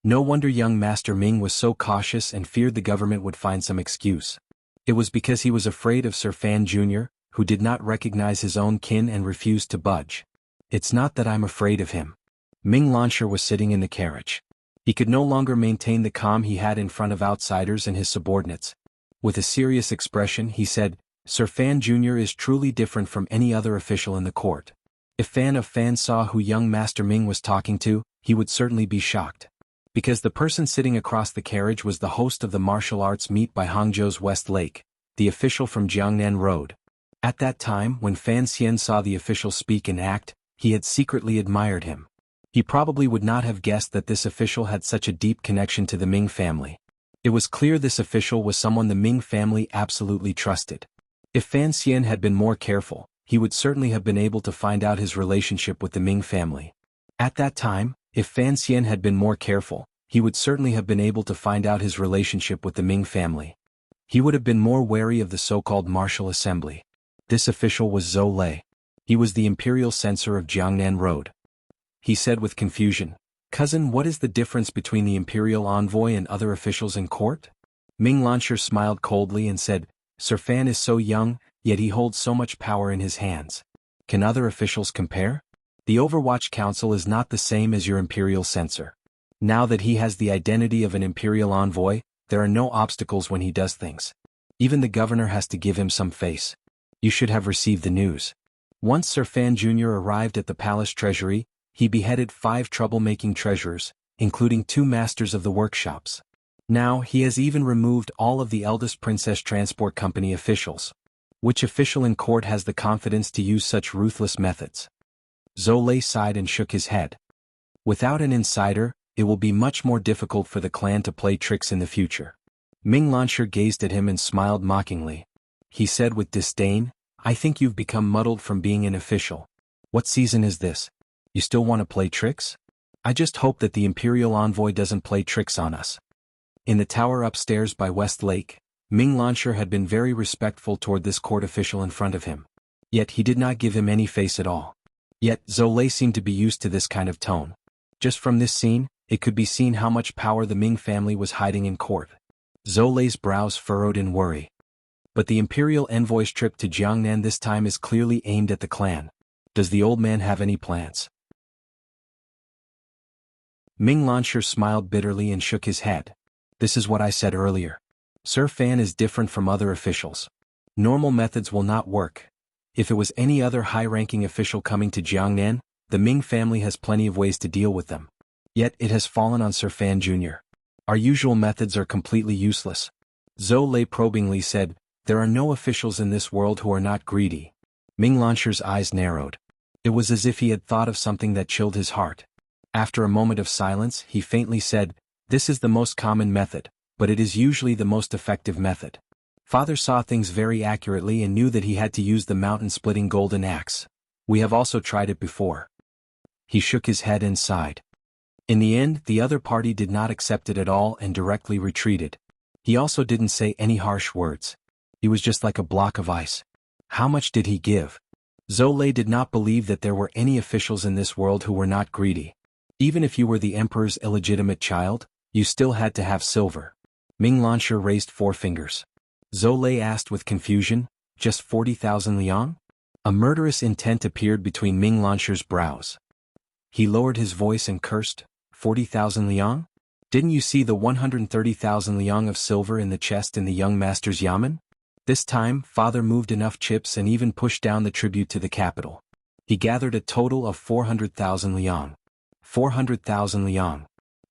No wonder young Master Ming was so cautious and feared the government would find some excuse. It was because he was afraid of Sir Fan Jr., who did not recognize his own kin and refused to budge. It's not that I'm afraid of him. Ming Lansher was sitting in the carriage. He could no longer maintain the calm he had in front of outsiders and his subordinates. With a serious expression he said, Sir Fan Jr. is truly different from any other official in the court. If Fan of Fan saw who young Master Ming was talking to, he would certainly be shocked. Because the person sitting across the carriage was the host of the martial arts meet by Hangzhou's West Lake, the official from Jiangnan Road. At that time, when Fan Xian saw the official speak and act, he had secretly admired him. He probably would not have guessed that this official had such a deep connection to the Ming family. It was clear this official was someone the Ming family absolutely trusted. If Fan Xian had been more careful, he would certainly have been able to find out his relationship with the Ming family. At that time, if Fan Xian had been more careful, he would certainly have been able to find out his relationship with the Ming family. He would have been more wary of the so-called martial assembly. This official was Zhou Lei. He was the imperial censor of Jiangnan Road. He said with confusion, "Cousin, what is the difference between the imperial envoy and other officials in court?" Ming Lansher smiled coldly and said, "Sir Fan is so young, yet he holds so much power in his hands. Can other officials compare? The Overwatch Council is not the same as your imperial censor. Now that he has the identity of an imperial envoy, there are no obstacles when he does things. Even the governor has to give him some face. You should have received the news." Once Sir Fan Jr. arrived at the palace treasury, he beheaded 5 troublemaking treasurers, including 2 masters of the workshops. Now he has even removed all of the eldest Princess Transport Company officials. Which official in court has the confidence to use such ruthless methods? Zhou Lei sighed and shook his head. Without an insider, it will be much more difficult for the clan to play tricks in the future. Ming Lansher gazed at him and smiled mockingly. He said with disdain, "I think you've become muddled from being an official. What season is this? You still want to play tricks? I just hope that the imperial envoy doesn't play tricks on us." In the tower upstairs by West Lake, Ming Lansher had been very respectful toward this court official in front of him. Yet he did not give him any face at all. Yet Zhou Lei seemed to be used to this kind of tone. Just from this scene, it could be seen how much power the Ming family was hiding in court. Zhou Lei's brows furrowed in worry. But the imperial envoy's trip to Jiangnan this time is clearly aimed at the clan. Does the old man have any plans? Ming Lansher smiled bitterly and shook his head. This is what I said earlier. Sir Fan is different from other officials. Normal methods will not work. If it was any other high-ranking official coming to Jiangnan, the Ming family has plenty of ways to deal with them. Yet it has fallen on Sir Fan Jr. Our usual methods are completely useless. Zhou Lei probingly said, "There are no officials in this world who are not greedy." Ming Lansher's eyes narrowed. It was as if he had thought of something that chilled his heart. After a moment of silence, he faintly said, "This is the most common method, but it is usually the most effective method. Father saw things very accurately and knew that he had to use the mountain-splitting golden axe. We have also tried it before." He shook his head and sighed. In the end, the other party did not accept it at all and directly retreated. He also didn't say any harsh words. He was just like a block of ice. How much did he give? Zhou Lei did not believe that there were any officials in this world who were not greedy. Even if you were the emperor's illegitimate child, you still had to have silver. Ming Lansher raised 4 fingers. Zhou Lei asked with confusion, "Just 40,000 liang?" A murderous intent appeared between Ming Lansher's brows. He lowered his voice and cursed, 40,000 liang? Didn't you see the 130,000 liang of silver in the chest in the young master's yamen? This time, father moved enough chips and even pushed down the tribute to the capital. He gathered a total of 400,000 liang. 400,000 liang.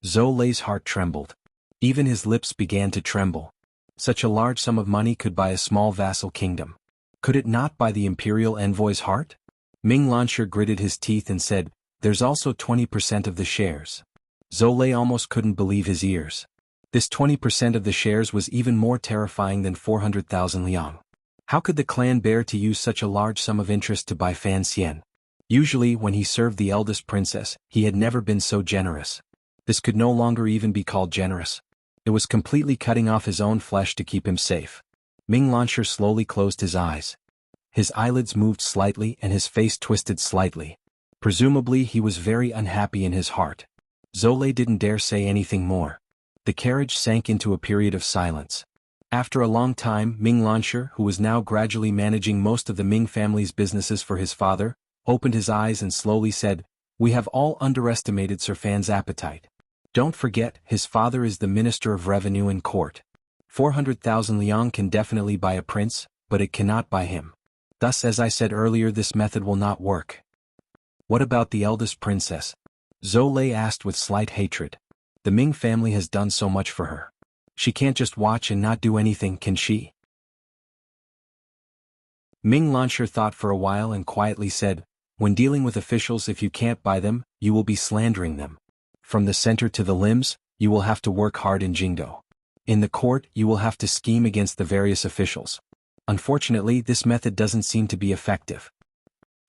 Zhou Lei's heart trembled. Even his lips began to tremble. Such a large sum of money could buy a small vassal kingdom. Could it not buy the imperial envoy's heart? Ming Lansher gritted his teeth and said, "There's also 20% of the shares." Zhou Lei almost couldn't believe his ears. This 20% of the shares was even more terrifying than 400,000 liang. How could the clan bear to use such a large sum of interest to buy Fan Xian? Usually when he served the eldest princess, he had never been so generous. This could no longer even be called generous. It was completely cutting off his own flesh to keep him safe. Ming Lansher slowly closed his eyes. His eyelids moved slightly and his face twisted slightly. Presumably he was very unhappy in his heart. Zhou Lei didn't dare say anything more. The carriage sank into a period of silence. After a long time, Ming Lansher, who was now gradually managing most of the Ming family's businesses for his father, opened his eyes and slowly said, "We have all underestimated Sir Fan's appetite. Don't forget, his father is the Minister of Revenue and Court. 400,000 liang can definitely buy a prince, but it cannot buy him. Thus, as I said earlier, this method will not work. What about the eldest princess? Zhou Lei asked with slight hatred. The Ming family has done so much for her. She can't just watch and not do anything, can she? Ming Lansher thought for a while and quietly said, when dealing with officials, if you can't buy them, you will be slandering them. From the center to the limbs, you will have to work hard in Jingdo. In the court, you will have to scheme against the various officials. Unfortunately, this method doesn't seem to be effective.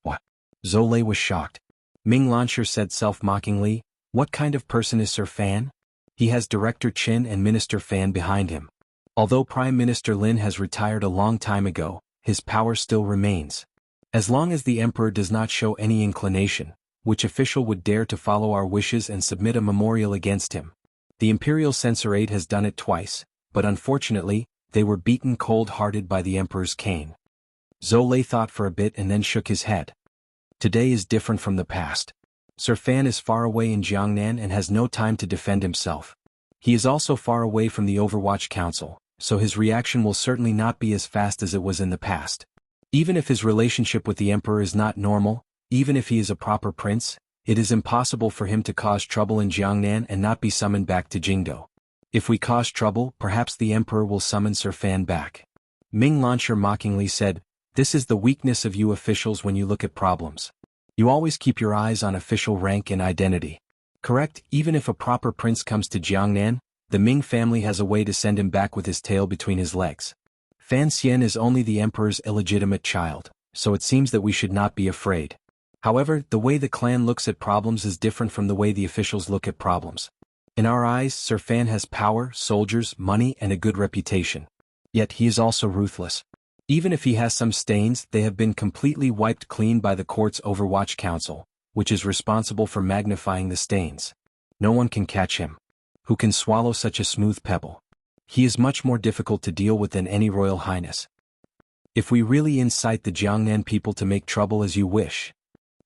What? Zhou Lei was shocked. Ming Lansher said self-mockingly, what kind of person is Sir Fan? He has Director Qin and Minister Fan behind him. Although Prime Minister Lin has retired a long time ago, his power still remains. As long as the Emperor does not show any inclination, which official would dare to follow our wishes and submit a memorial against him? The Imperial Censorate has done it twice, but unfortunately, they were beaten cold-hearted by the Emperor's cane. Zhou Lei thought for a bit and then shook his head. Today is different from the past. Sir Fan is far away in Jiangnan and has no time to defend himself. He is also far away from the Overwatch Council, so his reaction will certainly not be as fast as it was in the past. Even if his relationship with the Emperor is not normal, even if he is a proper prince, it is impossible for him to cause trouble in Jiangnan and not be summoned back to Jingdo. If we cause trouble, perhaps the Emperor will summon Sir Fan back. Ming Lansher mockingly said, this is the weakness of you officials when you look at problems. You always keep your eyes on official rank and identity. Correct? Even if a proper prince comes to Jiangnan, the Ming family has a way to send him back with his tail between his legs. Fan Xian is only the Emperor's illegitimate child, so it seems that we should not be afraid. However, the way the clan looks at problems is different from the way the officials look at problems. In our eyes, Sir Fan has power, soldiers, money, and a good reputation. Yet he is also ruthless. Even if he has some stains, they have been completely wiped clean by the court's Overwatch Council, which is responsible for magnifying the stains. No one can catch him. Who can swallow such a smooth pebble? He is much more difficult to deal with than any royal highness. If we really incite the Jiangnan people to make trouble as you wish.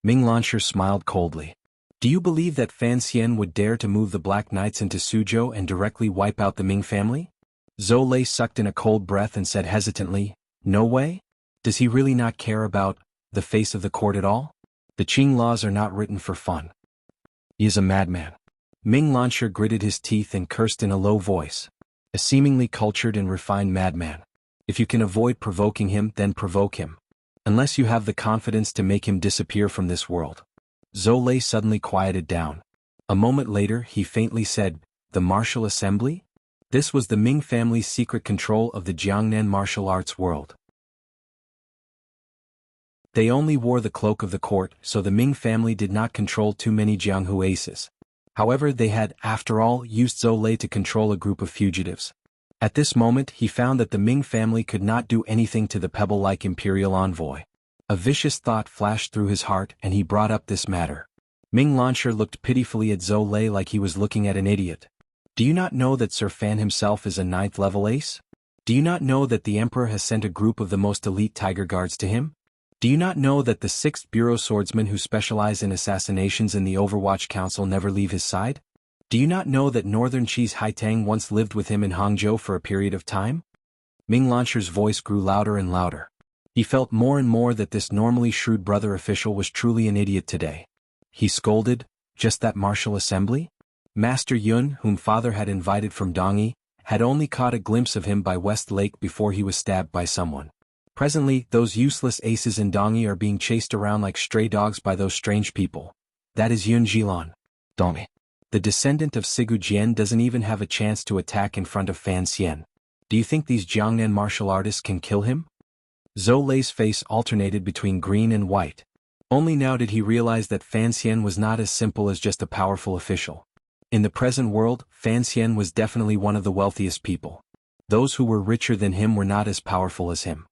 Ming Lansher smiled coldly. Do you believe that Fan Xian would dare to move the Black Knights into Suzhou and directly wipe out the Ming family? Zhou Lei sucked in a cold breath and said hesitantly, no way? Does he really not care about the face of the court at all? The Qing laws are not written for fun. He is a madman. Ming Lansher gritted his teeth and cursed in a low voice. A seemingly cultured and refined madman. If you can avoid provoking him, then provoke him. Unless you have the confidence to make him disappear from this world. Zhou Lei suddenly quieted down. A moment later he faintly said, the martial assembly? This was the Ming family's secret control of the Jiangnan martial arts world. They only wore the cloak of the court, so the Ming family did not control too many Jianghu aces. However, they had, after all, used Zhou Lei to control a group of fugitives. At this moment he found that the Ming family could not do anything to the pebble-like imperial envoy. A vicious thought flashed through his heart and he brought up this matter. Ming Lansher looked pitifully at Zhou Lei like he was looking at an idiot. Do you not know that Sir Fan himself is a 9th level ace? Do you not know that the Emperor has sent a group of the most elite Tiger Guards to him? Do you not know that the 6th Bureau swordsmen who specialize in assassinations in the Overwatch Council never leave his side? Do you not know that Northern Chi's Haitang once lived with him in Hangzhou for a period of time? Ming Lansher's voice grew louder and louder. He felt more and more that this normally shrewd brother official was truly an idiot today. He scolded, just that martial assembly? Master Yun, whom father had invited from Dongyi, had only caught a glimpse of him by West Lake before he was stabbed by someone. Presently, those useless aces in Dongyi are being chased around like stray dogs by those strange people. That is Yun Jilan. Dongyi. The descendant of Sigu Jian doesn't even have a chance to attack in front of Fan Xian. Do you think these Jiangnan martial artists can kill him? Zhou Lei's face alternated between green and white. Only now did he realize that Fan Xian was not as simple as just a powerful official. In the present world, Fan Xian was definitely one of the wealthiest people. Those who were richer than him were not as powerful as him.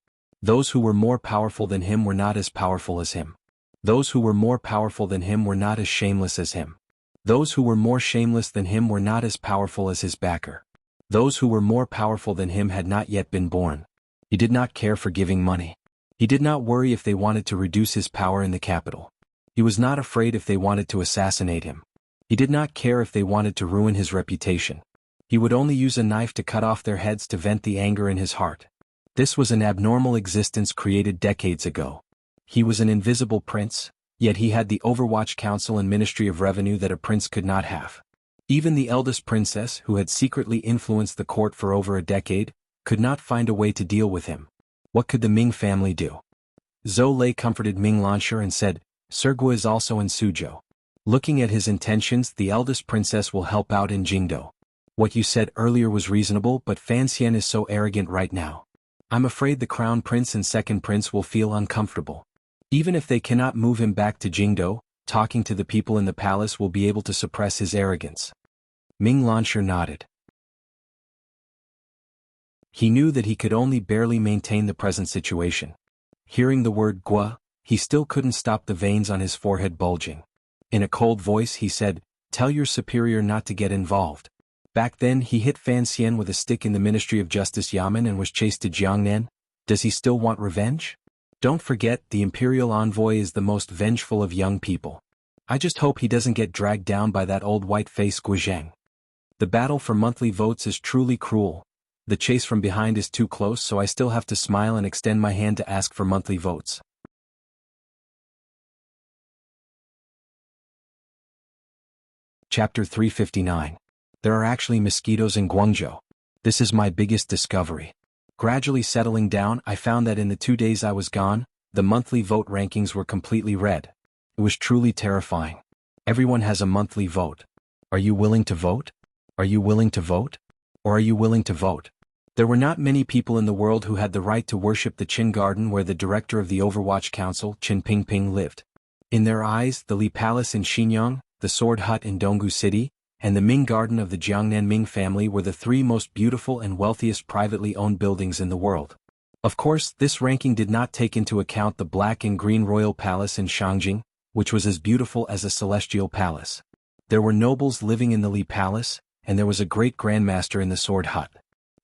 Those who were more powerful than him were not as powerful as him. Those who were more powerful than him were not as shameless as him. Those who were more shameless than him were not as powerful as his backer. Those who were more powerful than him had not yet been born. He did not care for giving money. He did not worry if they wanted to reduce his power in the capital. He was not afraid if they wanted to assassinate him. He did not care if they wanted to ruin his reputation. He would only use a knife to cut off their heads to vent the anger in his heart. This was an abnormal existence created decades ago. He was an invisible prince, yet he had the Overwatch Council and Ministry of Revenue that a prince could not have. Even the eldest princess, who had secretly influenced the court for over a decade, could not find a way to deal with him. What could the Ming family do? Zhou Lei comforted Ming Lansher and said, Sir Gua is also in Suzhou. Looking at his intentions, the eldest princess will help out in Jingdou. What you said earlier was reasonable, but Fan Xian is so arrogant right now. I'm afraid the crown prince and second prince will feel uncomfortable. Even if they cannot move him back to Jingdou, talking to the people in the palace will be able to suppress his arrogance. Ming Lansher nodded. He knew that he could only barely maintain the present situation. Hearing the word Gua, he still couldn't stop the veins on his forehead bulging. In a cold voice he said, Tell your superior not to get involved. Back then he hit Fan Xian with a stick in the Ministry of Justice Yamen and was chased to Jiangnan. Does he still want revenge? Don't forget, the imperial envoy is the most vengeful of young people. I just hope he doesn't get dragged down by that old white-faced Guizheng. The battle for monthly votes is truly cruel. The chase from behind is too close, so I still have to smile and extend my hand to ask for monthly votes. Chapter 359. There are actually mosquitoes in Guangzhou. This is my biggest discovery. Gradually settling down, I found that in the 2 days I was gone, the monthly vote rankings were completely red. It was truly terrifying. Everyone has a monthly vote. Are you willing to vote? Are you willing to vote? Or are you willing to vote? There were not many people in the world who had the right to worship the Qin Garden where the director of the Overwatch Council, Qin Pingping, lived. In their eyes, the Li Palace in Xinyang, the Sword Hut in Donggu City, and the Ming Garden of the Jiangnan Ming family were the 3 most beautiful and wealthiest privately owned buildings in the world. Of course, this ranking did not take into account the black and green royal palace in Shangjing, which was as beautiful as a celestial palace. There were nobles living in the Li Palace, and there was a great grandmaster in the Sword Hut.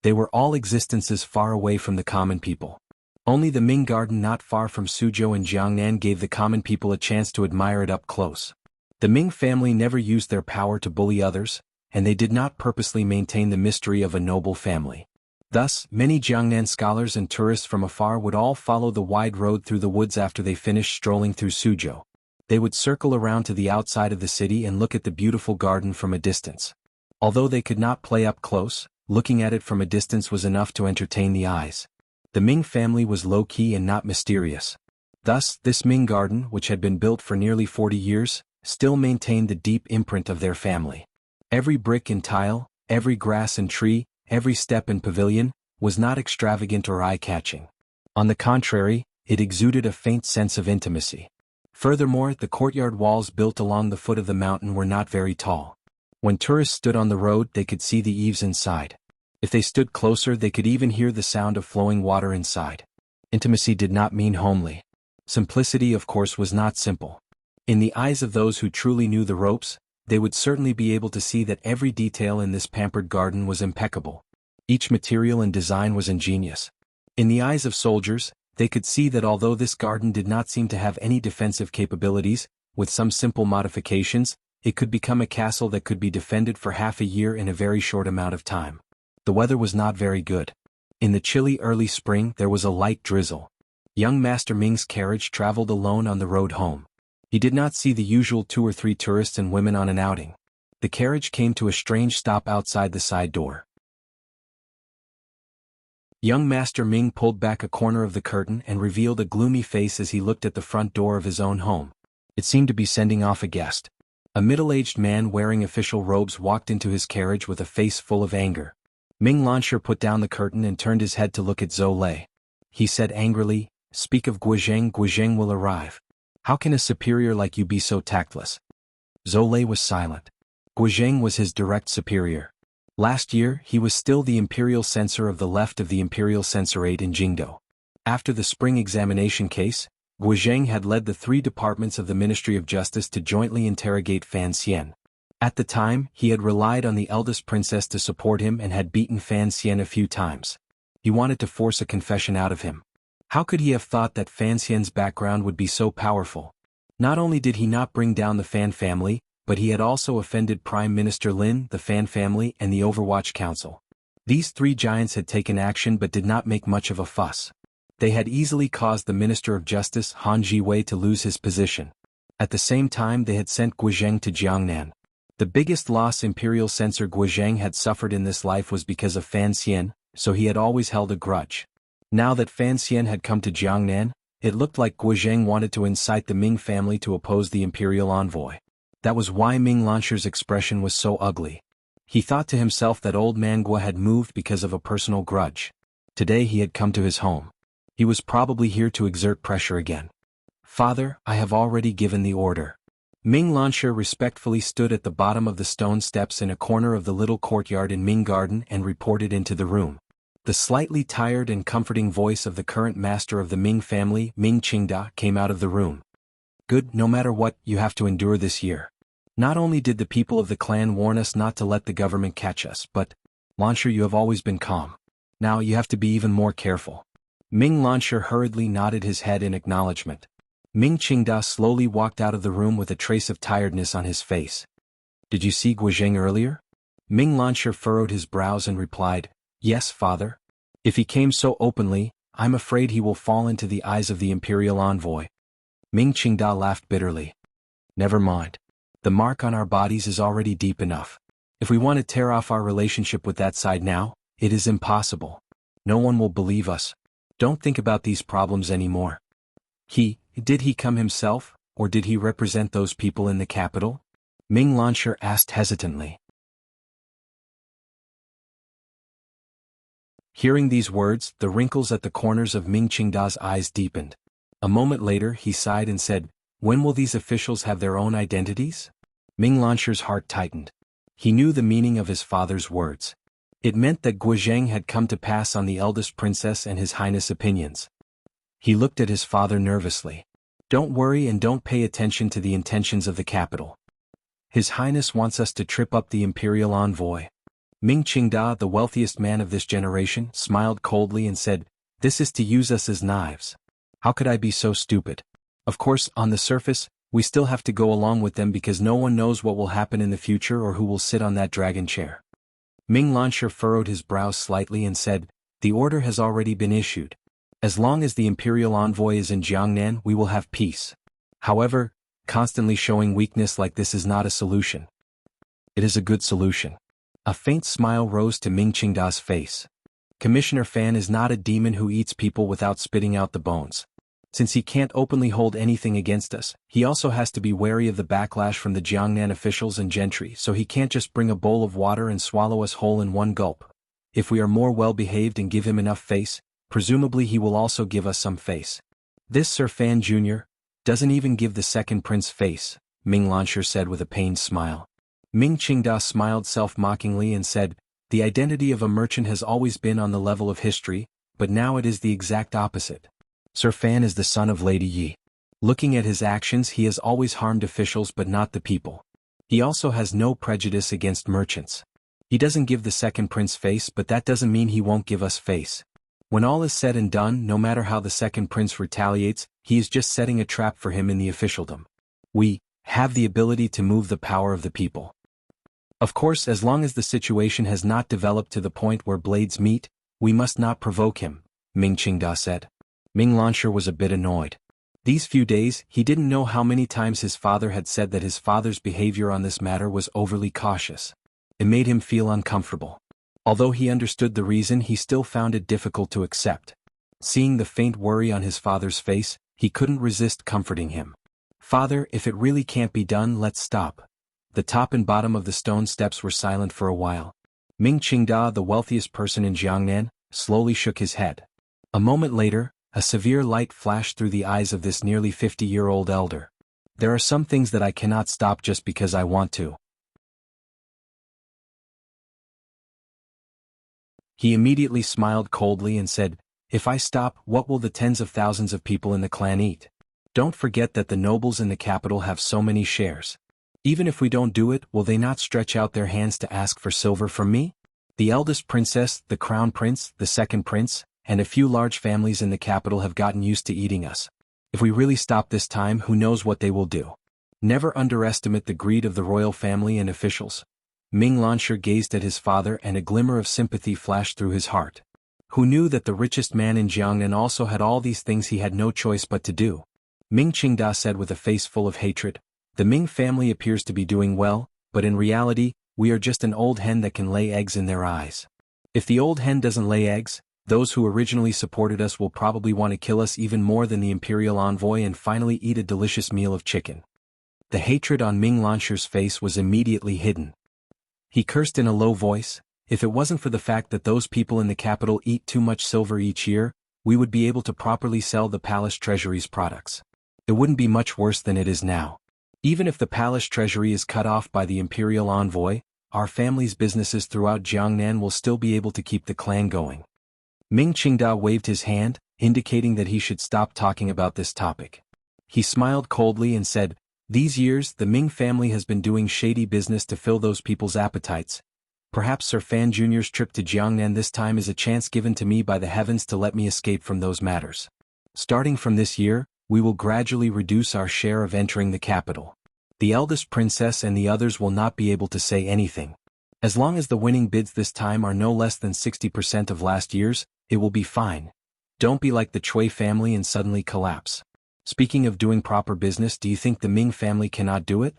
They were all existences far away from the common people. Only the Ming Garden not far from Suzhou and Jiangnan gave the common people a chance to admire it up close. The Ming family never used their power to bully others, and they did not purposely maintain the mystery of a noble family. Thus, many Jiangnan scholars and tourists from afar would all follow the wide road through the woods after they finished strolling through Suzhou. They would circle around to the outside of the city and look at the beautiful garden from a distance. Although they could not play up close, looking at it from a distance was enough to entertain the eyes. The Ming family was low-key and not mysterious. Thus, this Ming Garden, which had been built for nearly 40 years, still maintained the deep imprint of their family. Every brick and tile, every grass and tree, every step and pavilion, was not extravagant or eye-catching. On the contrary, it exuded a faint sense of intimacy. Furthermore, the courtyard walls built along the foot of the mountain were not very tall. When tourists stood on the road, they could see the eaves inside. If they stood closer, they could even hear the sound of flowing water inside. Intimacy did not mean homely. Simplicity, of course, was not simple. In the eyes of those who truly knew the ropes, they would certainly be able to see that every detail in this pampered garden was impeccable. Each material and design was ingenious. In the eyes of soldiers, they could see that although this garden did not seem to have any defensive capabilities, with some simple modifications, it could become a castle that could be defended for half a year in a very short amount of time. The weather was not very good. In the chilly early spring there was a light drizzle. Young Master Ming's carriage traveled alone on the road home. He did not see the usual 2 or 3 tourists and women on an outing. The carriage came to a strange stop outside the side door. Young Master Ming pulled back a corner of the curtain and revealed a gloomy face as he looked at the front door of his own home. It seemed to be sending off a guest. A middle-aged man wearing official robes walked into his carriage with a face full of anger. Ming Lansher put down the curtain and turned his head to look at Zhou Lei. He said angrily, "Speak of Guizheng, Guizheng will arrive. How can a superior like you be so tactless?" Zhou Lei was silent. Guizheng was his direct superior. Last year, he was still the imperial censor of the left of the imperial censorate in Jingdou. After the spring examination case, Guizheng had led the 3 departments of the Ministry of Justice to jointly interrogate Fan Xian. At the time, he had relied on the eldest princess to support him and had beaten Fan Xian a few times. He wanted to force a confession out of him. How could he have thought that Fan Xian's background would be so powerful? Not only did he not bring down the Fan family, but he had also offended Prime Minister Lin, the Fan family, and the Overwatch Council. These three giants had taken action but did not make much of a fuss. They had easily caused the Minister of Justice Han Jiwei to lose his position. At the same time they had sent Guizheng to Jiangnan. The biggest loss Imperial Censor Guizheng had suffered in this life was because of Fan Xian, so he had always held a grudge. Now that Fan Xian had come to Jiangnan, it looked like Guizheng wanted to incite the Ming family to oppose the imperial envoy. That was why Ming Lansher's expression was so ugly. He thought to himself that old man Guo had moved because of a personal grudge. Today he had come to his home. He was probably here to exert pressure again. "Father, I have already given the order." Ming Lansher respectfully stood at the bottom of the stone steps in a corner of the little courtyard in Ming Garden and reported into the room. The slightly tired and comforting voice of the current master of the Ming family, Ming Qingda, came out of the room. "Good, no matter what, you have to endure this year. Not only did the people of the clan warn us not to let the government catch us, but, Lansher, you have always been calm. Now you have to be even more careful." Ming Lansher hurriedly nodded his head in acknowledgement. Ming Qingda slowly walked out of the room with a trace of tiredness on his face. "Did you see Guizheng earlier?" Ming Lansher furrowed his brows and replied, "Yes, father. If he came so openly, I'm afraid he will fall into the eyes of the imperial envoy." Ming Qingda laughed bitterly. "Never mind. The mark on our bodies is already deep enough. If we want to tear off our relationship with that side now, it is impossible. No one will believe us. Don't think about these problems anymore." Did he come himself, or did he represent those people in the capital?" Ming Lansher asked hesitantly. Hearing these words, the wrinkles at the corners of Ming Qingda's eyes deepened. A moment later he sighed and said, "When will these officials have their own identities?" Ming Lansher's heart tightened. He knew the meaning of his father's words. It meant that Guizheng had come to pass on the eldest princess and His Highness' opinions. He looked at his father nervously. "Don't worry and don't pay attention to the intentions of the capital. His Highness wants us to trip up the imperial envoy." Ming Qingda, the wealthiest man of this generation, smiled coldly and said, "This is to use us as knives. How could I be so stupid? Of course, on the surface, we still have to go along with them because no one knows what will happen in the future or who will sit on that dragon chair." Ming Lansher furrowed his brows slightly and said, "The order has already been issued. As long as the imperial envoy is in Jiangnan, we will have peace. However, constantly showing weakness like this is not a solution." "It is a good solution." A faint smile rose to Ming Qingda's face. "Commissioner Fan is not a demon who eats people without spitting out the bones. Since he can't openly hold anything against us, he also has to be wary of the backlash from the Jiangnan officials and gentry, so he can't just bring a bowl of water and swallow us whole in one gulp. If we are more well-behaved and give him enough face, presumably he will also give us some face. This Sir Fan Jr. doesn't even give the second prince face," Ming Lansher said with a pained smile. Ming Qingda smiled self-mockingly and said, "The identity of a merchant has always been on the level of history, but now it is the exact opposite. Sir Fan is the son of Lady Yi. Looking at his actions, he has always harmed officials but not the people. He also has no prejudice against merchants. He doesn't give the second prince face, but that doesn't mean he won't give us face. When all is said and done, no matter how the second prince retaliates, he is just setting a trap for him in the officialdom. We have the ability to move the power of the people. Of course, as long as the situation has not developed to the point where blades meet, we must not provoke him," Ming Qingda said. Ming Lansher was a bit annoyed. These few days, he didn't know how many times his father had said that his father's behavior on this matter was overly cautious. It made him feel uncomfortable. Although he understood the reason, he still found it difficult to accept. Seeing the faint worry on his father's face, he couldn't resist comforting him. "Father, if it really can't be done, let's stop." The top and bottom of the stone steps were silent for a while. Ming Qingda, the wealthiest person in Jiangnan, slowly shook his head. A moment later, a severe light flashed through the eyes of this nearly 50-year-old elder. "There are some things that I cannot stop just because I want to." He immediately smiled coldly and said, "If I stop, what will the tens of thousands of people in the clan eat? Don't forget that the nobles in the capital have so many shares. Even if we don't do it, will they not stretch out their hands to ask for silver from me? The eldest princess, the crown prince, the second prince, and a few large families in the capital have gotten used to eating us. If we really stop this time, who knows what they will do. Never underestimate the greed of the royal family and officials. Ming Lansher gazed at his father and a glimmer of sympathy flashed through his heart. Who knew that the richest man in Jiangnan also had all these things he had no choice but to do? Ming Qingda said with a face full of hatred, "The Ming family appears to be doing well, but in reality, we are just an old hen that can lay eggs in their eyes. If the old hen doesn't lay eggs, those who originally supported us will probably want to kill us even more than the imperial envoy and finally eat a delicious meal of chicken." The hatred on Ming Lansher's face was immediately hidden. He cursed in a low voice, "If it wasn't for the fact that those people in the capital eat too much silver each year, we would be able to properly sell the palace treasury's products. It wouldn't be much worse than it is now. Even if the palace treasury is cut off by the imperial envoy, our family's businesses throughout Jiangnan will still be able to keep the clan going." Ming Qingda waved his hand, indicating that he should stop talking about this topic. He smiled coldly and said, "These years the Ming family has been doing shady business to fill those people's appetites. Perhaps Sir Fan Jr.'s trip to Jiangnan this time is a chance given to me by the heavens to let me escape from those matters. Starting from this year, we will gradually reduce our share of entering the capital. The eldest princess and the others will not be able to say anything. As long as the winning bids this time are no less than 60% of last year's, it will be fine. Don't be like the Chui family and suddenly collapse. Speaking of doing proper business, do you think the Ming family cannot do it?"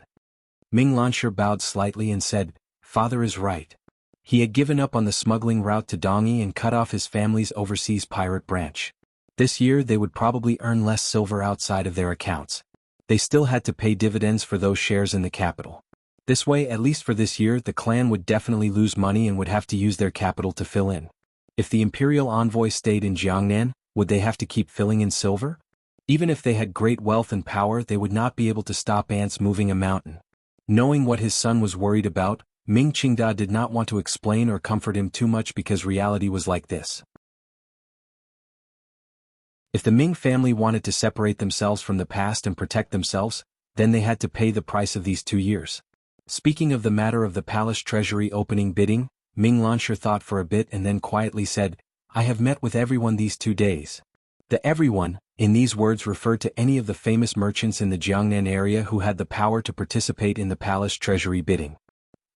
Ming Lansher bowed slightly and said, "Father is right." He had given up on the smuggling route to Dongyi and cut off his family's overseas pirate branch. This year they would probably earn less silver outside of their accounts. They still had to pay dividends for those shares in the capital. This way, at least for this year, the clan would definitely lose money and would have to use their capital to fill in. If the imperial envoy stayed in Jiangnan, would they have to keep filling in silver? Even if they had great wealth and power, they would not be able to stop ants moving a mountain. Knowing what his son was worried about, Ming Qingda did not want to explain or comfort him too much because reality was like this. If the Ming family wanted to separate themselves from the past and protect themselves, then they had to pay the price of these 2 years. Speaking of the matter of the palace treasury opening bidding, Ming Lansher thought for a bit and then quietly said, "I have met with everyone these 2 days." The everyone, in these words, referred to any of the famous merchants in the Jiangnan area who had the power to participate in the palace treasury bidding.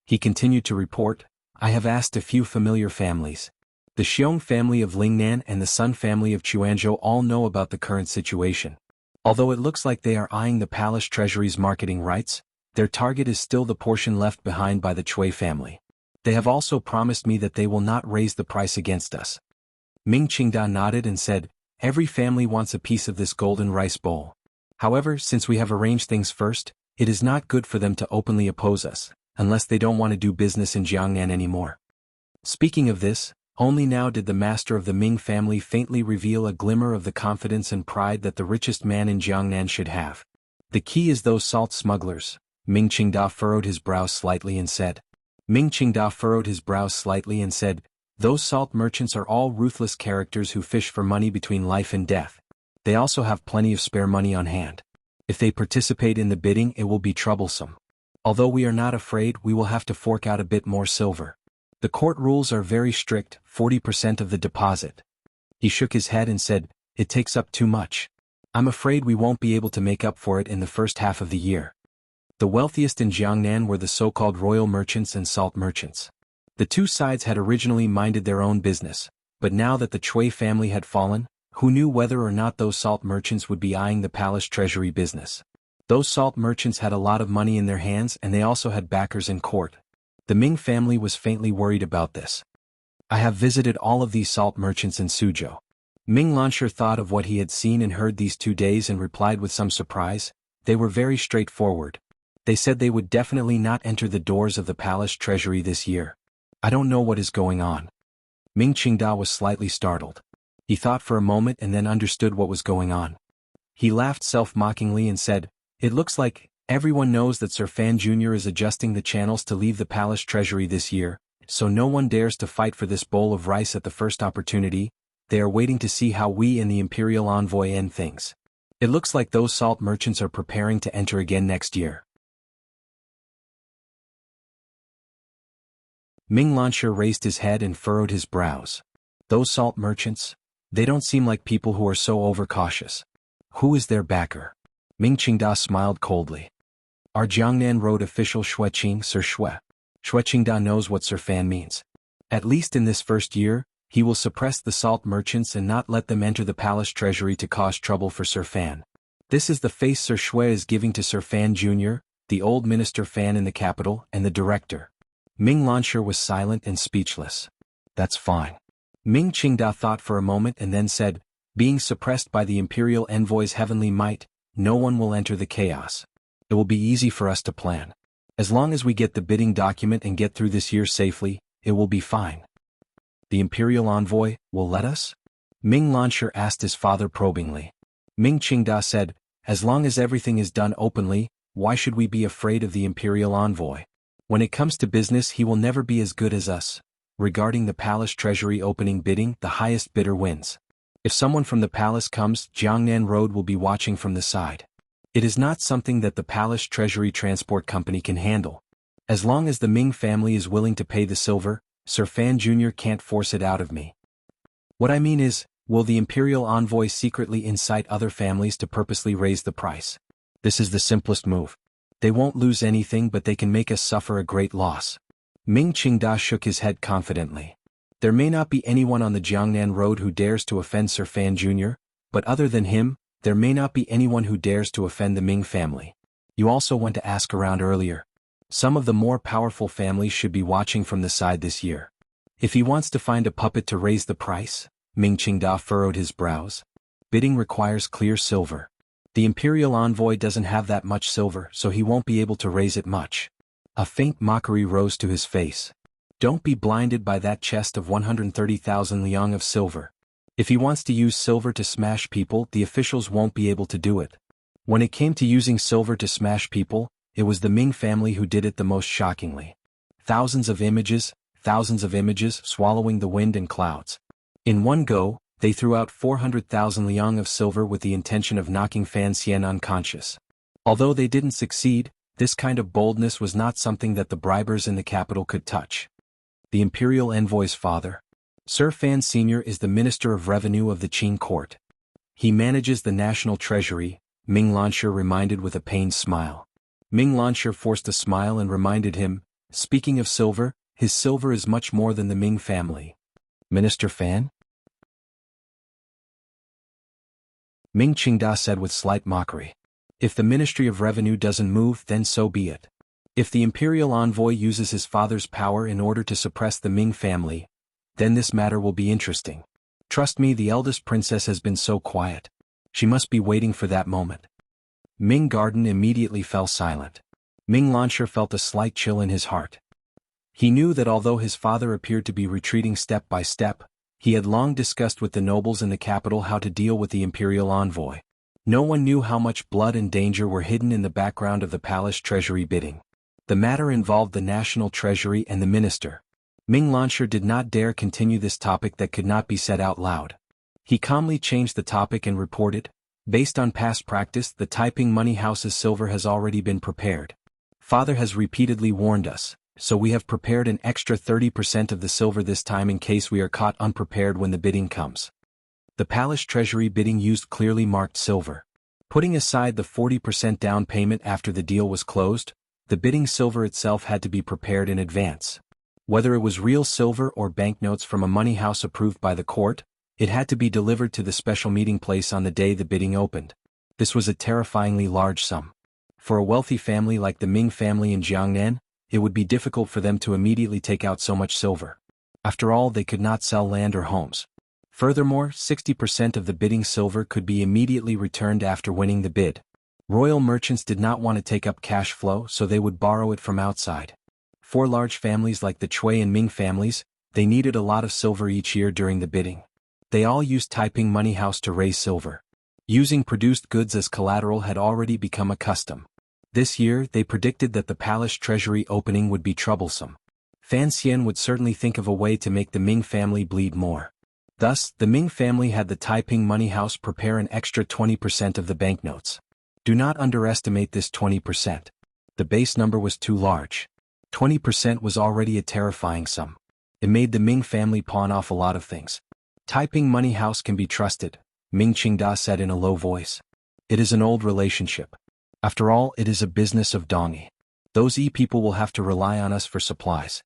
He continued to report, "I have asked a few familiar families. The Xiong family of Lingnan and the Sun family of Chuanzhou all know about the current situation. Although it looks like they are eyeing the palace treasury's marketing rights, their target is still the portion left behind by the Chui family. They have also promised me that they will not raise the price against us." Ming Qingda nodded and said, "Every family wants a piece of this golden rice bowl. However, since we have arranged things first, it is not good for them to openly oppose us, unless they don't want to do business in Jiangnan anymore." Speaking of this, only now did the master of the Ming family faintly reveal a glimmer of the confidence and pride that the richest man in Jiangnan should have. "The key is those salt smugglers." Ming Qingda furrowed his brows slightly and said, "Those salt merchants are all ruthless characters who fish for money between life and death. They also have plenty of spare money on hand. If they participate in the bidding, it will be troublesome. Although we are not afraid, we will have to fork out a bit more silver. The court rules are very strict, 40% of the deposit." He shook his head and said, "It takes up too much. I'm afraid we won't be able to make up for it in the first half of the year." The wealthiest in Jiangnan were the so-called royal merchants and salt merchants. The two sides had originally minded their own business, but now that the Chui family had fallen, who knew whether or not those salt merchants would be eyeing the palace treasury business? Those salt merchants had a lot of money in their hands and they also had backers in court. The Ming family was faintly worried about this. "I have visited all of these salt merchants in Suzhou." Ming Lansher thought of what he had seen and heard these 2 days and replied with some surprise, "They were very straightforward. They said they would definitely not enter the doors of the palace treasury this year. I don't know what is going on." Ming Qingda was slightly startled. He thought for a moment and then understood what was going on. He laughed self-mockingly and said, "It looks like everyone knows that Sir Fan Jr. is adjusting the channels to leave the palace treasury this year, so no one dares to fight for this bowl of rice at the first opportunity. They are waiting to see how we and the imperial envoy end things. It looks like those salt merchants are preparing to enter again next year." Ming Lansher raised his head and furrowed his brows. "Those salt merchants? They don't seem like people who are so overcautious. Who is their backer?" Ming Qingda smiled coldly. "Our Jiangnan Road official Shueqing, Sir Shui. Shui Qingda knows what Sir Fan means. At least in this first year, he will suppress the salt merchants and not let them enter the palace treasury to cause trouble for Sir Fan. This is the face Sir Shui is giving to Sir Fan Jr., the old Minister Fan in the capital, and the director. Ming Lansher was silent and speechless. That's fine. Ming Qingda thought for a moment and then said, being suppressed by the Imperial Envoy's heavenly might, no one will enter the chaos. It will be easy for us to plan. As long as we get the bidding document and get through this year safely, it will be fine. The Imperial Envoy will let us? Ming Lansher asked his father probingly. Ming Qingda said, as long as everything is done openly, why should we be afraid of the Imperial Envoy? When it comes to business, he will never be as good as us. Regarding the palace treasury opening bidding, the highest bidder wins. If someone from the palace comes, Jiangnan Road will be watching from the side. It is not something that the palace treasury transport company can handle. As long as the Ming family is willing to pay the silver, Sir Fan Jr. can't force it out of me. What I mean is, will the Imperial Envoy secretly incite other families to purposely raise the price? This is the simplest move. They won't lose anything, but they can make us suffer a great loss. Ming Qingda shook his head confidently. There may not be anyone on the Jiangnan Road who dares to offend Sir Fan Jr., but other than him, there may not be anyone who dares to offend the Ming family. You also went to ask around earlier. Some of the more powerful families should be watching from the side this year. If he wants to find a puppet to raise the price, Ming Qingda furrowed his brows. Bidding requires clear silver. The Imperial Envoy doesn't have that much silver, so he won't be able to raise it much. A faint mockery rose to his face. Don't be blinded by that chest of 130,000 liang of silver. If he wants to use silver to smash people, the officials won't be able to do it. When it came to using silver to smash people, it was the Ming family who did it the most shockingly. Thousands of images, swallowing the wind and clouds. In one go, they threw out 400,000 liang of silver with the intention of knocking Fan Xian unconscious. Although they didn't succeed, this kind of boldness was not something that the bribers in the capital could touch. The Imperial Envoy's father. Sir Fan Sr. is the Minister of Revenue of the Qing court. He manages the national treasury, Ming Lansher reminded with a pained smile. Ming Lansher forced a smile and reminded him, speaking of silver, his silver is much more than the Ming family. Minister Fan? Ming Qingda said with slight mockery. If the Ministry of Revenue doesn't move, then so be it. If the Imperial Envoy uses his father's power in order to suppress the Ming family, then this matter will be interesting. Trust me, the eldest princess has been so quiet. She must be waiting for that moment. Ming Garden immediately fell silent. Ming Lansher felt a slight chill in his heart. He knew that although his father appeared to be retreating step by step, he had long discussed with the nobles in the capital how to deal with the Imperial Envoy. No one knew how much blood and danger were hidden in the background of the palace treasury bidding. The matter involved the national treasury and the minister. Ming Lansher did not dare continue this topic that could not be said out loud. He calmly changed the topic and reported, based on past practice, the Taiping Money House's silver has already been prepared. Father has repeatedly warned us, so we have prepared an extra 30% of the silver this time in case we are caught unprepared when the bidding comes. The palace treasury bidding used clearly marked silver. Putting aside the 40% down payment after the deal was closed, the bidding silver itself had to be prepared in advance. Whether it was real silver or banknotes from a money house approved by the court, it had to be delivered to the special meeting place on the day the bidding opened. This was a terrifyingly large sum. For a wealthy family like the Ming family in Jiangnan, it would be difficult for them to immediately take out so much silver. After all, they could not sell land or homes. Furthermore, 60% of the bidding silver could be immediately returned after winning the bid. Royal merchants did not want to take up cash flow, so they would borrow it from outside. For large families like the Chui and Ming families, they needed a lot of silver each year during the bidding. They all used Taiping Money House to raise silver. Using produced goods as collateral had already become a custom. This year, they predicted that the palace treasury opening would be troublesome. Fan Xian would certainly think of a way to make the Ming family bleed more. Thus, the Ming family had the Taiping Money House prepare an extra 20% of the banknotes. Do not underestimate this 20%. The base number was too large. 20% was already a terrifying sum. It made the Ming family pawn off a lot of things. Taiping Money House can be trusted, Ming Qingda said in a low voice. It is an old relationship. After all, it is a business of dongi. Those people will have to rely on us for supplies.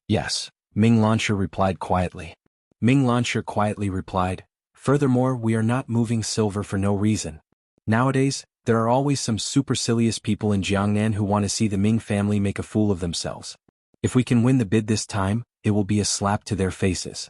Yes, Ming Lansha replied quietly. Ming Lansha quietly replied, furthermore, we are not moving silver for no reason. Nowadays, there are always some supercilious people in Jiangnan who want to see the Ming family make a fool of themselves. If we can win the bid this time, it will be a slap to their faces.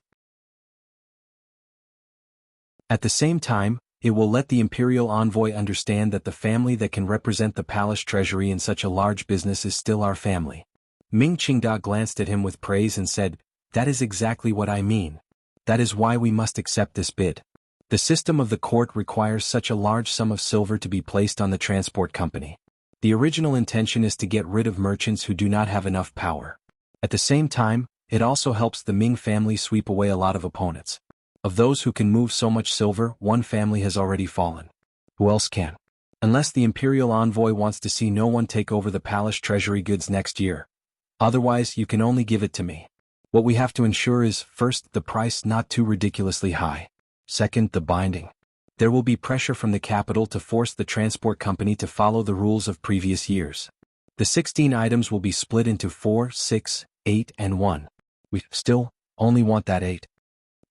At the same time, it will let the imperial envoy understand that the family that can represent the palace treasury in such a large business is still our family. Ming Qingda glanced at him with praise and said, that is exactly what I mean. That is why we must accept this bid. The system of the court requires such a large sum of silver to be placed on the transport company. The original intention is to get rid of merchants who do not have enough power. At the same time, it also helps the Ming family sweep away a lot of opponents. Of those who can move so much silver, one family has already fallen. Who else can? Unless the imperial envoy wants to see no one take over the palace treasury goods next year. Otherwise, you can only give it to me. What we have to ensure is, first, the price not too ridiculously high. Second, the binding. There will be pressure from the capital to force the transport company to follow the rules of previous years. The 16 items will be split into 4, 6, 8, and 1. We still only want that 8.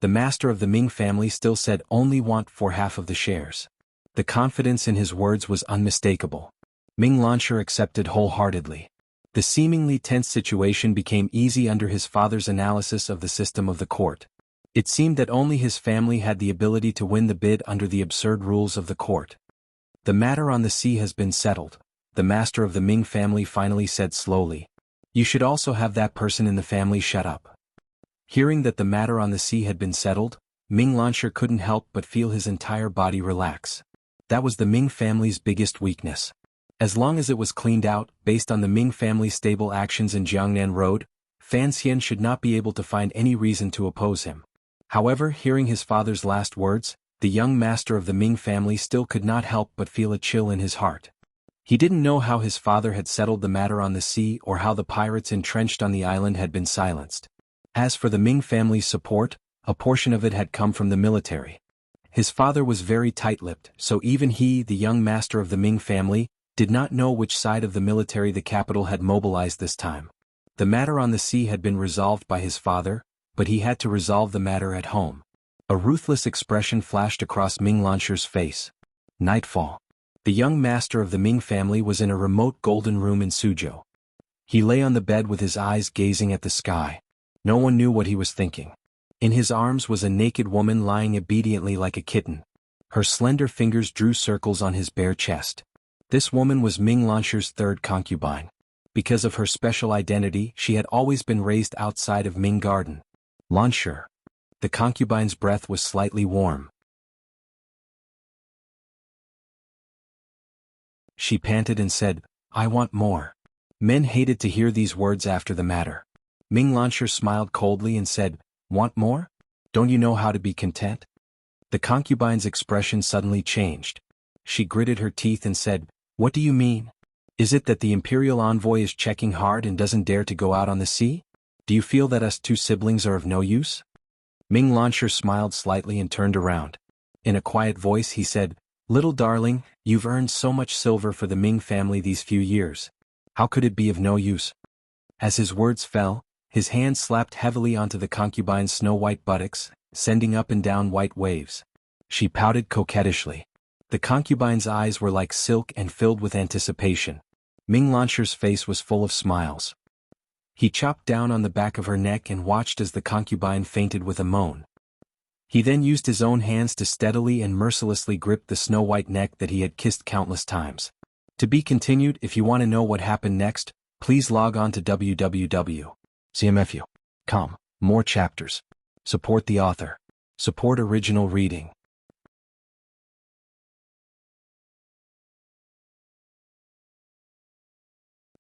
The master of the Ming family still said only want for half of the shares. The confidence in his words was unmistakable. Ming Lansha accepted wholeheartedly. The seemingly tense situation became easy under his father's analysis of the system of the court. It seemed that only his family had the ability to win the bid under the absurd rules of the court. The matter on the sea has been settled, the master of the Ming family finally said slowly. You should also have that person in the family shut up. Hearing that the matter on the sea had been settled, Ming Lansha couldn't help but feel his entire body relax. That was the Ming family's biggest weakness. As long as it was cleaned out, based on the Ming family's stable actions in Jiangnan Road, Fan Xian should not be able to find any reason to oppose him. However, hearing his father's last words, the young master of the Ming family still could not help but feel a chill in his heart. He didn't know how his father had settled the matter on the sea or how the pirates entrenched on the island had been silenced. As for the Ming family's support, a portion of it had come from the military. His father was very tight-lipped, so even he, the young master of the Ming family, did not know which side of the military the capital had mobilized this time. The matter on the sea had been resolved by his father, but he had to resolve the matter at home. A ruthless expression flashed across Ming Lansha's face. Nightfall. The young master of the Ming family was in a remote golden room in Suzhou. He lay on the bed with his eyes gazing at the sky. No one knew what he was thinking. In his arms was a naked woman lying obediently like a kitten. Her slender fingers drew circles on his bare chest. This woman was Ming Lansha's third concubine. Because of her special identity, she had always been raised outside of Ming Garden. Lansha. The concubine's breath was slightly warm. She panted and said, I want more. Men hated to hear these words after the matter. Ming Lansha smiled coldly and said, want more? Don't you know how to be content? The concubine's expression suddenly changed. She gritted her teeth and said, what do you mean? Is it that the imperial envoy is checking hard and doesn't dare to go out on the sea? Do you feel that us two siblings are of no use? Ming Lansha smiled slightly and turned around. In a quiet voice he said, little darling, you've earned so much silver for the Ming family these few years. How could it be of no use? As his words fell, his hand slapped heavily onto the concubine's snow-white buttocks, sending up and down white waves. She pouted coquettishly. The concubine's eyes were like silk and filled with anticipation. Ming Lansha's face was full of smiles. He chopped down on the back of her neck and watched as the concubine fainted with a moan. He then used his own hands to steadily and mercilessly grip the snow-white neck that he had kissed countless times. To be continued. If you want to know what happened next, please log on to www.cmfu.com. More chapters. Support the author. Support original reading.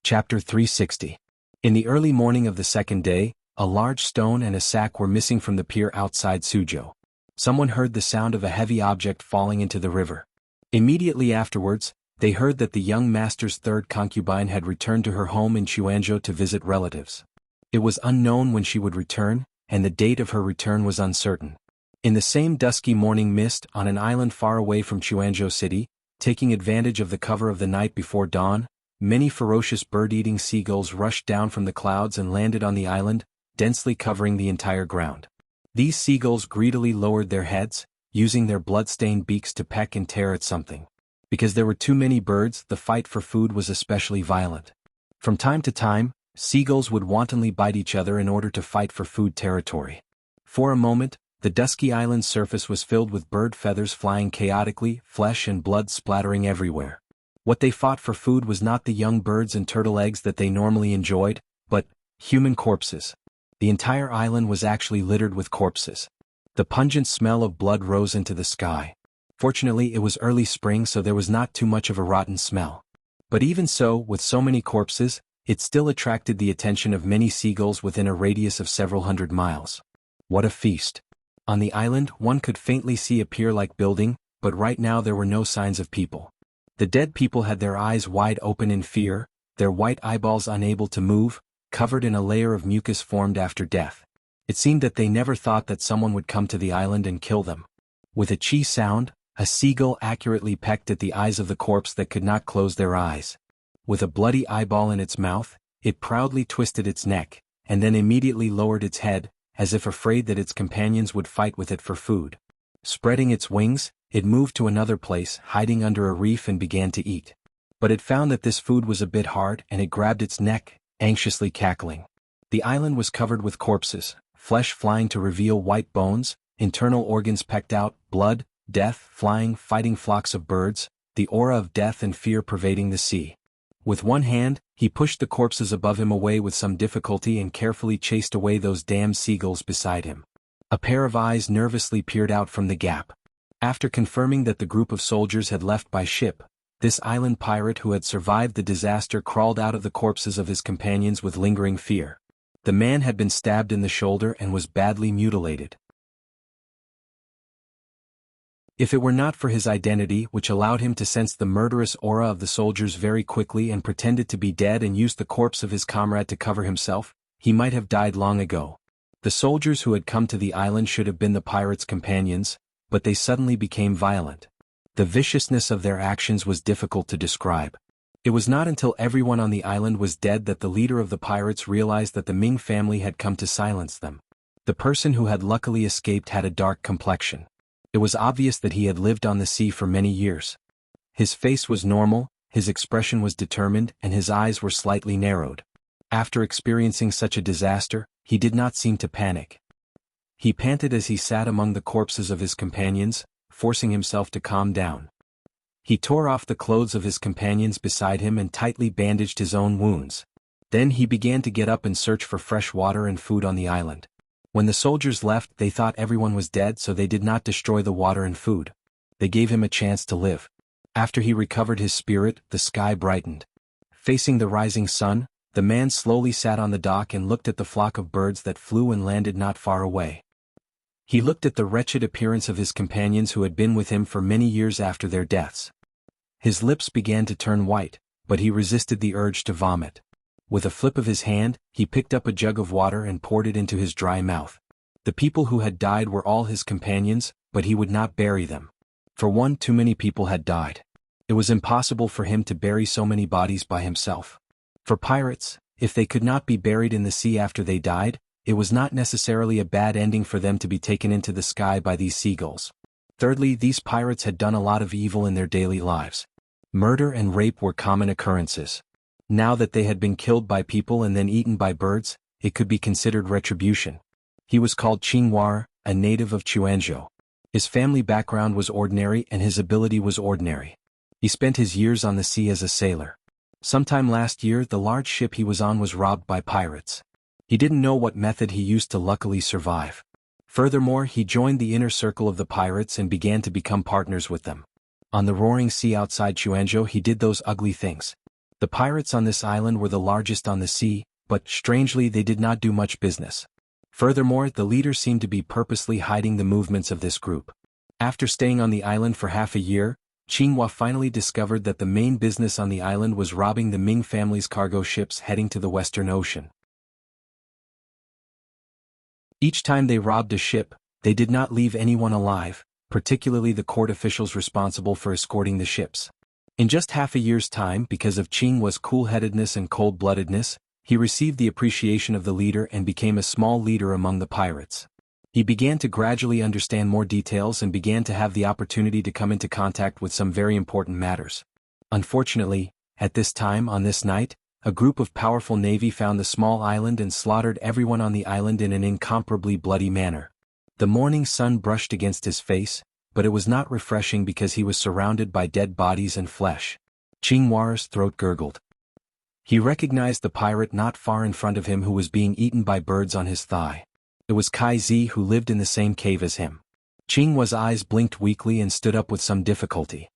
Chapter 360. In the early morning of the second day, a large stone and a sack were missing from the pier outside Suzhou. Someone heard the sound of a heavy object falling into the river. Immediately afterwards, they heard that the young master's third concubine had returned to her home in Chuanzhou to visit relatives. It was unknown when she would return, and the date of her return was uncertain. In the same dusky morning mist, on an island far away from Chuanzhou City, taking advantage of the cover of the night before dawn, many ferocious bird-eating seagulls rushed down from the clouds and landed on the island, densely covering the entire ground. These seagulls greedily lowered their heads, using their blood-stained beaks to peck and tear at something. Because there were too many birds, the fight for food was especially violent. From time to time, seagulls would wantonly bite each other in order to fight for food territory. For a moment, the dusky island's surface was filled with bird feathers flying chaotically, flesh and blood splattering everywhere. What they fought for food was not the young birds and turtle eggs that they normally enjoyed, but human corpses. The entire island was actually littered with corpses. The pungent smell of blood rose into the sky. Fortunately, it was early spring, so there was not too much of a rotten smell. But even so, with so many corpses, it still attracted the attention of many seagulls within a radius of several hundred miles. What a feast! On the island, one could faintly see a pier-like building, but right now there were no signs of people. The dead people had their eyes wide open in fear, their white eyeballs unable to move, covered in a layer of mucus formed after death. It seemed that they never thought that someone would come to the island and kill them. With a chee sound, a seagull accurately pecked at the eyes of the corpse that could not close their eyes. With a bloody eyeball in its mouth, it proudly twisted its neck, and then immediately lowered its head, as if afraid that its companions would fight with it for food. Spreading its wings, it moved to another place, hiding under a reef, and began to eat. But it found that this food was a bit hard, and it grabbed its neck, anxiously cackling. The island was covered with corpses, flesh flying to reveal white bones, internal organs pecked out, blood, death flying, fighting flocks of birds, the aura of death and fear pervading the sea. With one hand, he pushed the corpses above him away with some difficulty and carefully chased away those damned seagulls beside him. A pair of eyes nervously peered out from the gap. After confirming that the group of soldiers had left by ship, this island pirate who had survived the disaster crawled out of the corpses of his companions with lingering fear. The man had been stabbed in the shoulder and was badly mutilated. If it were not for his identity, which allowed him to sense the murderous aura of the soldiers very quickly and pretended to be dead and used the corpse of his comrade to cover himself, he might have died long ago. The soldiers who had come to the island should have been the pirates' companions, but they suddenly became violent. The viciousness of their actions was difficult to describe. It was not until everyone on the island was dead that the leader of the pirates realized that the Ming family had come to silence them. The person who had luckily escaped had a dark complexion. It was obvious that he had lived on the sea for many years. His face was normal, his expression was determined, and his eyes were slightly narrowed. After experiencing such a disaster, he did not seem to panic. He panted as he sat among the corpses of his companions, forcing himself to calm down. He tore off the clothes of his companions beside him and tightly bandaged his own wounds. Then he began to get up and search for fresh water and food on the island. When the soldiers left, they thought everyone was dead, so they did not destroy the water and food. They gave him a chance to live. After he recovered his spirit, the sky brightened. Facing the rising sun, the man slowly sat on the dock and looked at the flock of birds that flew and landed not far away. He looked at the wretched appearance of his companions who had been with him for many years after their deaths. His lips began to turn white, but he resisted the urge to vomit. With a flip of his hand, he picked up a jug of water and poured it into his dry mouth. The people who had died were all his companions, but he would not bury them. For one, too many people had died. It was impossible for him to bury so many bodies by himself. For pirates, if they could not be buried in the sea after they died, it was not necessarily a bad ending for them to be taken into the sky by these seagulls. Thirdly, these pirates had done a lot of evil in their daily lives. Murder and rape were common occurrences. Now that they had been killed by people and then eaten by birds, it could be considered retribution. He was called Qinghua, a native of Chuanzhou. His family background was ordinary and his ability was ordinary. He spent his years on the sea as a sailor. Sometime last year, the large ship he was on was robbed by pirates. He didn't know what method he used to luckily survive. Furthermore, he joined the inner circle of the pirates and began to become partners with them. On the roaring sea outside Chuanzhou, he did those ugly things. The pirates on this island were the largest on the sea, but strangely they did not do much business. Furthermore, the leader seemed to be purposely hiding the movements of this group. After staying on the island for half a year, Qinghua finally discovered that the main business on the island was robbing the Ming family's cargo ships heading to the Western Ocean. Each time they robbed a ship, they did not leave anyone alive, particularly the court officials responsible for escorting the ships. In just half a year's time, because of Qinghua's cool-headedness and cold-bloodedness, he received the appreciation of the leader and became a small leader among the pirates. He began to gradually understand more details and began to have the opportunity to come into contact with some very important matters. Unfortunately, at this time on this night, a group of powerful navy found the small island and slaughtered everyone on the island in an incomparably bloody manner. The morning sun brushed against his face, but it was not refreshing because he was surrounded by dead bodies and flesh. Qinghua's throat gurgled. He recognized the pirate not far in front of him who was being eaten by birds on his thigh. It was Kai Zi, who lived in the same cave as him. Qinghua's eyes blinked weakly and stood up with some difficulty.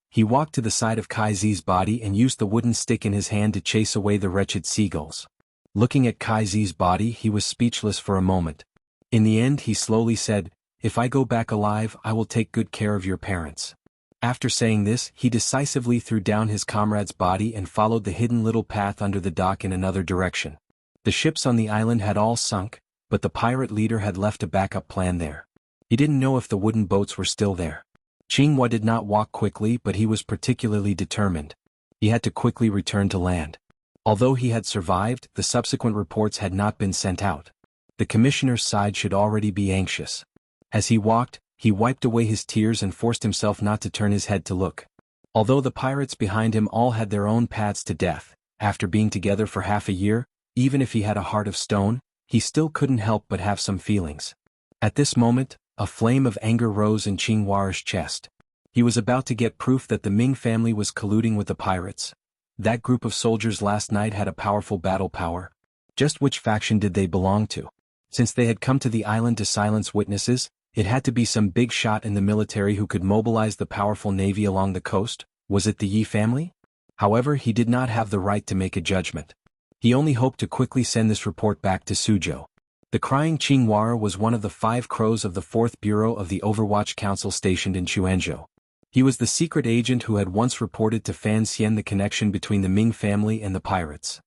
He walked to the side of Kai Zi's body and used the wooden stick in his hand to chase away the wretched seagulls. Looking at Kai Zi's body, he was speechless for a moment. In the end, he slowly said, "If I go back alive, I will take good care of your parents." After saying this, he decisively threw down his comrade's body and followed the hidden little path under the dock in another direction. The ships on the island had all sunk, but the pirate leader had left a backup plan there. He didn't know if the wooden boats were still there. Qinghua did not walk quickly, but he was particularly determined. He had to quickly return to land. Although he had survived, the subsequent reports had not been sent out. The commissioner's side should already be anxious. As he walked, he wiped away his tears and forced himself not to turn his head to look. Although the pirates behind him all had their own paths to death, after being together for half a year, even if he had a heart of stone, he still couldn't help but have some feelings. At this moment, a flame of anger rose in Qinghua's chest. He was about to get proof that the Ming family was colluding with the pirates. That group of soldiers last night had a powerful battle power. Just which faction did they belong to? Since they had come to the island to silence witnesses, it had to be some big shot in the military who could mobilize the powerful navy along the coast. Was it the Yi family? However, he did not have the right to make a judgment. He only hoped to quickly send this report back to Suzhou. The crying Qinghua was one of the 5 crows of the 4th Bureau of the Overwatch Council stationed in Quanzhou. He was the secret agent who had once reported to Fan Xian the connection between the Ming family and the pirates.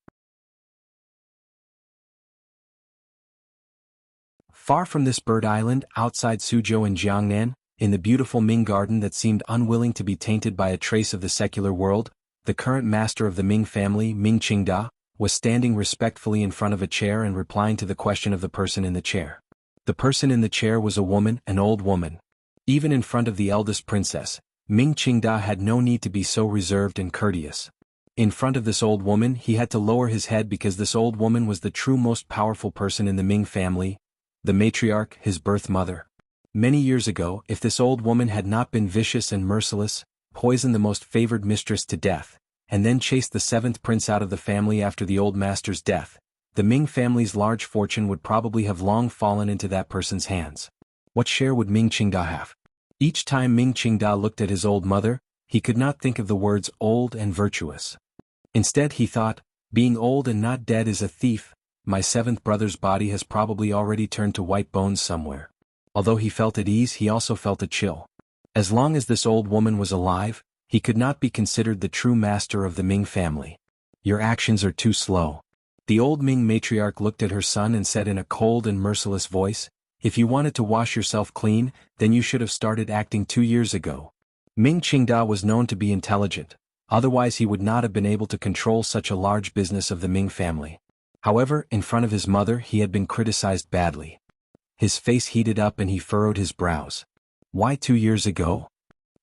Far from this bird island, outside Suzhou in Jiangnan, in the beautiful Ming garden that seemed unwilling to be tainted by a trace of the secular world, the current master of the Ming family, Ming Qingda, was standing respectfully in front of a chair and replying to the question of the person in the chair. The person in the chair was a woman, an old woman. Even in front of the eldest princess, Ming Qingda had no need to be so reserved and courteous. In front of this old woman, he had to lower his head because this old woman was the true most powerful person in the Ming family, the matriarch, his birth mother. Many years ago, if this old woman had not been vicious and merciless, poisoned the most favored mistress to death, and then chased the 7th prince out of the family after the old master's death, the Ming family's large fortune would probably have long fallen into that person's hands. What share would Ming Qingda have? Each time Ming Qingda looked at his old mother, he could not think of the words old and virtuous. Instead he thought, being old and not dead is a thief. My 7th brother's body has probably already turned to white bones somewhere. Although he felt at ease, he also felt a chill. As long as this old woman was alive, he could not be considered the true master of the Ming family. Your actions are too slow. The old Ming matriarch looked at her son and said in a cold and merciless voice, if you wanted to wash yourself clean, then you should have started acting 2 years ago. Ming Qingda was known to be intelligent, otherwise he would not have been able to control such a large business of the Ming family. However, in front of his mother he had been criticized badly. His face heated up and he furrowed his brows. Why 2 years ago?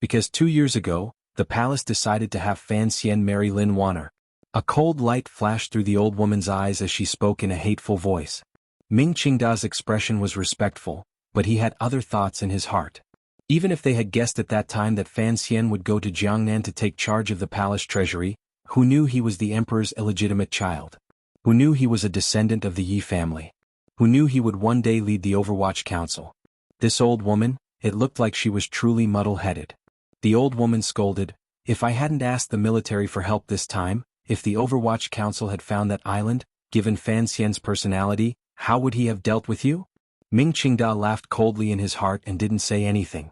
Because 2 years ago, the palace decided to have Fan Xian marry Lin Wanner. A cold light flashed through the old woman's eyes as she spoke in a hateful voice. Ming Qingda's expression was respectful, but he had other thoughts in his heart. Even if they had guessed at that time that Fan Xian would go to Jiangnan to take charge of the palace treasury, who knew he was the emperor's illegitimate child? Who knew he was a descendant of the Yi family? Who knew he would one day lead the Overwatch Council? This old woman, it looked like she was truly muddle-headed. The old woman scolded, if I hadn't asked the military for help this time, if the Overwatch Council had found that island, given Fan Xian's personality, how would he have dealt with you? Ming Qingda laughed coldly in his heart and didn't say anything.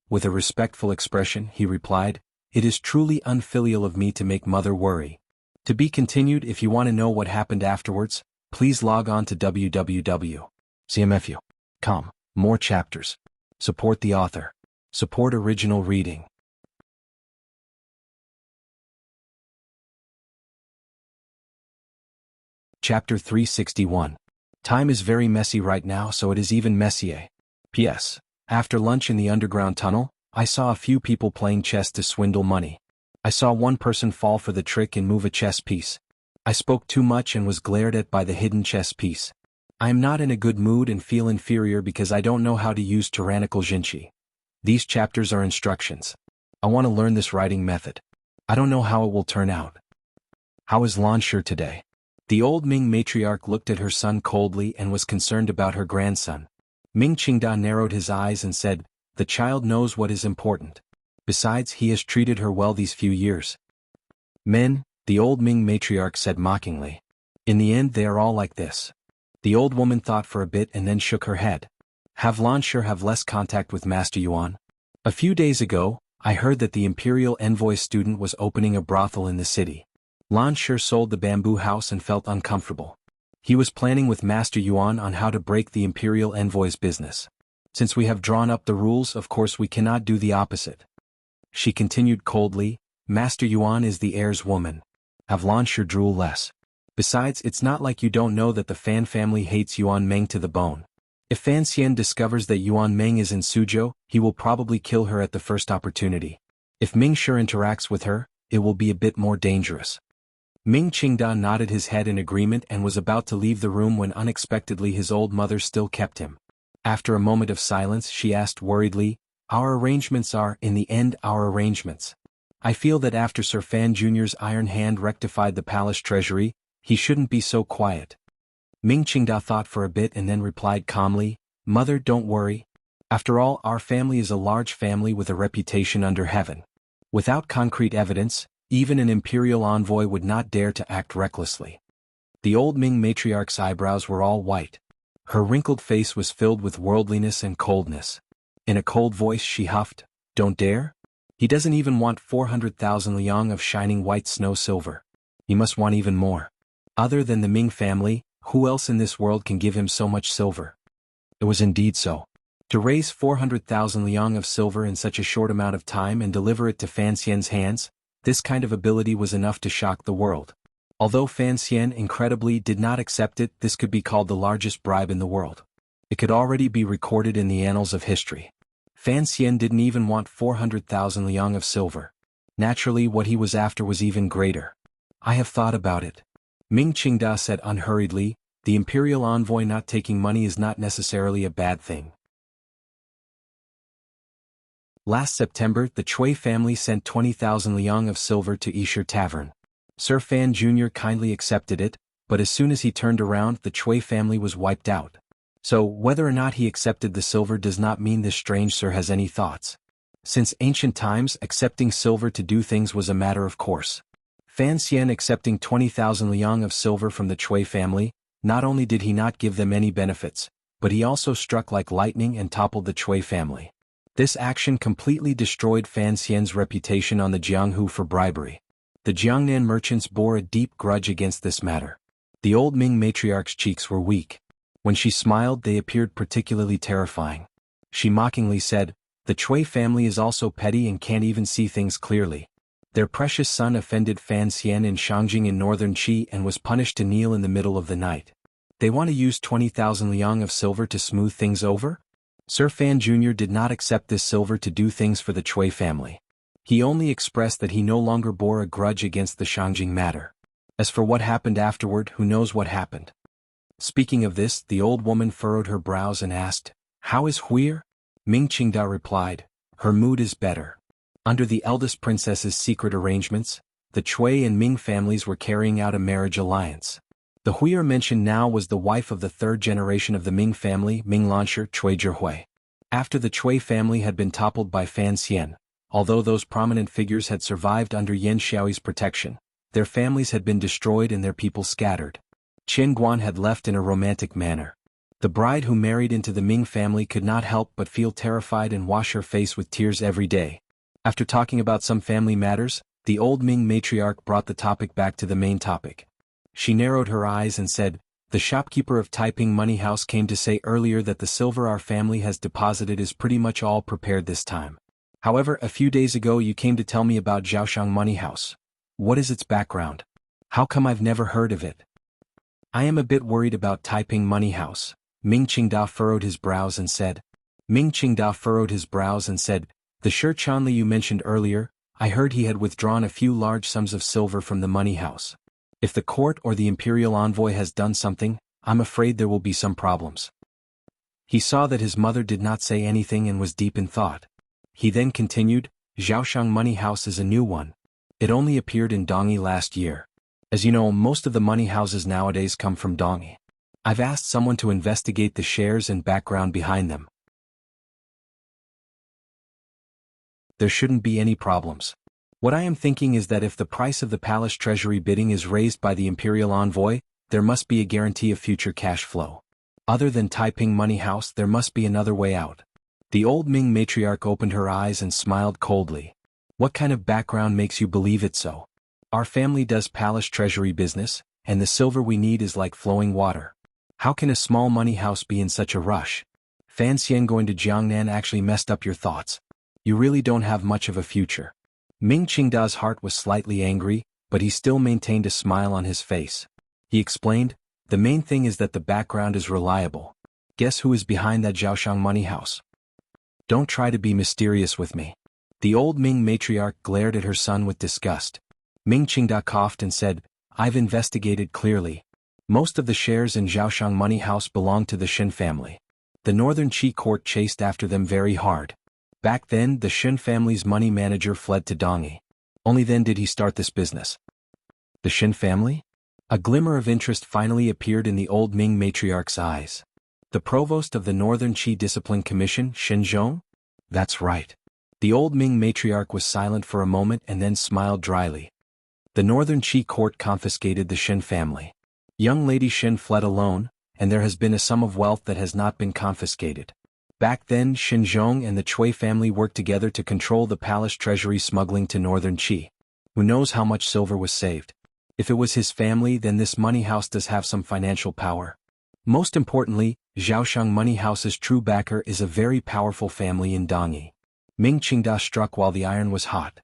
With a respectful expression, he replied, it is truly unfilial of me to make mother worry. To be continued. If you want to know what happened afterwards, please log on to www.cmfu.com. More chapters. Support the author. Support original reading. Chapter 361. Time is very messy right now, so it is even messier. P.S. After lunch in the underground tunnel, I saw a few people playing chess to swindle money. I saw one person fall for the trick and move a chess piece. I spoke too much and was glared at by the hidden chess piece. I am not in a good mood and feel inferior because I don't know how to use tyrannical jinchi. These chapters are instructions. I want to learn this writing method. I don't know how it will turn out. How is Lanshi today? The old Ming matriarch looked at her son coldly and was concerned about her grandson. Ming Qingda narrowed his eyes and said, "The child knows what is important. Besides, he has treated her well these few years." "Men," the old Ming matriarch said mockingly. "In the end they are all like this." The old woman thought for a bit and then shook her head. "Have Lanshi have less contact with Master Yuan? A few days ago, I heard that the imperial envoy student was opening a brothel in the city. Lanshi sold the bamboo house and felt uncomfortable. He was planning with Master Yuan on how to break the imperial envoy's business. Since we have drawn up the rules, of course we cannot do the opposite." She continued coldly, "Master Yuan is the heir's woman. Have Lanshi drool less. Besides, it's not like you don't know that the Fan family hates Yuan Meng to the bone. If Fan Xian discovers that Yuan Meng is in Suzhou, he will probably kill her at the first opportunity. If Ming Shi interacts with her, it will be a bit more dangerous." Ming Qingda nodded his head in agreement and was about to leave the room when unexpectedly his old mother still kept him. After a moment of silence, she asked worriedly, "Our arrangements are, in the end, our arrangements. I feel that after Sir Fan Jr.'s iron hand rectified the palace treasury, he shouldn't be so quiet." Ming Qingda thought for a bit and then replied calmly, "Mother, don't worry. After all, our family is a large family with a reputation under heaven. Without concrete evidence, even an imperial envoy would not dare to act recklessly." The old Ming matriarch's eyebrows were all white. Her wrinkled face was filled with worldliness and coldness. In a cold voice she huffed, "Don't dare? He doesn't even want 400,000 liang of shining white snow silver. He must want even more. Other than the Ming family, who else in this world can give him so much silver?" It was indeed so. To raise 400,000 liang of silver in such a short amount of time and deliver it to Fan Xian's hands, this kind of ability was enough to shock the world. Although Fan Xian incredibly did not accept it, this could be called the largest bribe in the world. It could already be recorded in the annals of history. Fan Xian didn't even want 400,000 liang of silver. Naturally, what he was after was even greater. "I have thought about it," Ming Qingda said unhurriedly. "The imperial envoy not taking money is not necessarily a bad thing. Last September, the Chui family sent 20,000 liang of silver to Yisher Tavern. Sir Fan Jr. kindly accepted it, but as soon as he turned around, the Chui family was wiped out. So, whether or not he accepted the silver does not mean this strange sir has any thoughts. Since ancient times, accepting silver to do things was a matter of course. Fan Xian accepting 20,000 liang of silver from the Chui family, not only did he not give them any benefits, but he also struck like lightning and toppled the Chui family. This action completely destroyed Fan Xian's reputation on the Jianghu for bribery. The Jiangnan merchants bore a deep grudge against this matter. The old Ming matriarch's cheeks were weak. When she smiled, they appeared particularly terrifying. She mockingly said, "The Chui family is also petty and can't even see things clearly. Their precious son offended Fan Xian in Shangjing in northern Qi and was punished to kneel in the middle of the night. They want to use 20,000 liang of silver to smooth things over?" Sir Fan Jr. did not accept this silver to do things for the Chui family. He only expressed that he no longer bore a grudge against the Shangjing matter. As for what happened afterward, who knows what happened. Speaking of this, the old woman furrowed her brows and asked, "How is Huir?" Ming Qingda replied, "Her mood is better. Under the eldest princess's secret arrangements, the Chui and Ming families were carrying out a marriage alliance. The Huir mentioned now was the wife of the third generation of the Ming family, Ming Lanshi Chui Zhihui. After the Chui family had been toppled by Fan Xian, although those prominent figures had survived under Yan Xiaoyi's protection, their families had been destroyed and their people scattered. Qin Guan had left in a romantic manner. The bride who married into the Ming family could not help but feel terrified and wash her face with tears every day. After talking about some family matters, the old Ming matriarch brought the topic back to the main topic. She narrowed her eyes and said, "The shopkeeper of Taiping Money House came to say earlier that the silver our family has deposited is pretty much all prepared this time. However, a few days ago you came to tell me about Zhaoshang Money House. What is its background? How come I've never heard of it?" I am a bit worried about Taiping Money House. Ming Qingda furrowed his brows and said. The Shi Chanli you mentioned earlier, I heard he had withdrawn a few large sums of silver from the money house. If the court or the imperial envoy has done something, I'm afraid there will be some problems. He saw that his mother did not say anything and was deep in thought. He then continued, Zhaoshang Money House is a new one. It only appeared in Dongyi last year. As you know, most of the money houses nowadays come from Dongyi. I've asked someone to investigate the shares and background behind them. There shouldn't be any problems. What I am thinking is that if the price of the palace treasury bidding is raised by the imperial envoy, there must be a guarantee of future cash flow. Other than Taiping Money House, there must be another way out. The old Ming matriarch opened her eyes and smiled coldly. What kind of background makes you believe it so? Our family does palace treasury business, and the silver we need is like flowing water. How can a small money house be in such a rush? Fan Xian going to Jiangnan actually messed up your thoughts. You really don't have much of a future. Ming Qingda's heart was slightly angry, but he still maintained a smile on his face. He explained, the main thing is that the background is reliable. Guess who is behind that Zhaoshang Money House? Don't try to be mysterious with me. The old Ming matriarch glared at her son with disgust. Ming Qingda coughed and said, I've investigated clearly. Most of the shares in Zhaoshang Money House belong to the Shin family. The Northern Qi court chased after them very hard. Back then, the Shin family's money manager fled to Dongyi. Only then did he start this business. The Shin family? A glimmer of interest finally appeared in the old Ming matriarch's eyes. The provost of the Northern Qi Discipline Commission, Shin Zhong? That's right. The old Ming matriarch was silent for a moment and then smiled dryly. The Northern Qi court confiscated the Shin family. Young lady Shin fled alone, and there has been a sum of wealth that has not been confiscated. Back then, Shin Zhong and the Cui family worked together to control the palace treasury smuggling to Northern Qi. Who knows how much silver was saved? If it was his family, then this money house does have some financial power. Most importantly, Zhaoshang Money House's true backer is a very powerful family in Dongyi. Ming Qingda struck while the iron was hot.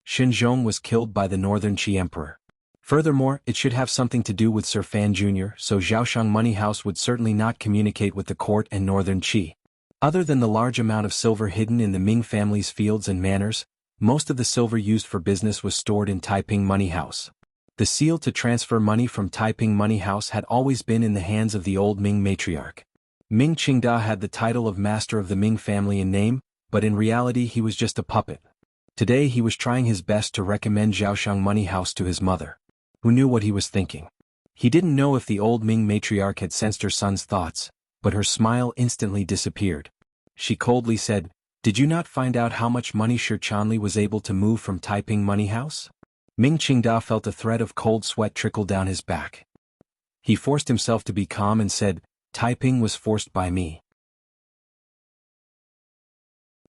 Shin Zhong was killed by the Northern Qi emperor. Furthermore, it should have something to do with Sir Fan Jr., so Zhaoshang Money House would certainly not communicate with the court and Northern Qi. Other than the large amount of silver hidden in the Ming family's fields and manors, most of the silver used for business was stored in Taiping Money House. The seal to transfer money from Taiping Money House had always been in the hands of the old Ming matriarch. Ming Qingda had the title of master of the Ming family in name, but in reality he was just a puppet. Today he was trying his best to recommend Zhaoshang Money House to his mother. Who knew what he was thinking? He didn't know if the old Ming matriarch had sensed her son's thoughts, but her smile instantly disappeared. She coldly said, Did you not find out how much money Shi Chanli was able to move from Taiping Money House? Ming Qingda felt a thread of cold sweat trickle down his back. He forced himself to be calm and said, Taiping was forced by me.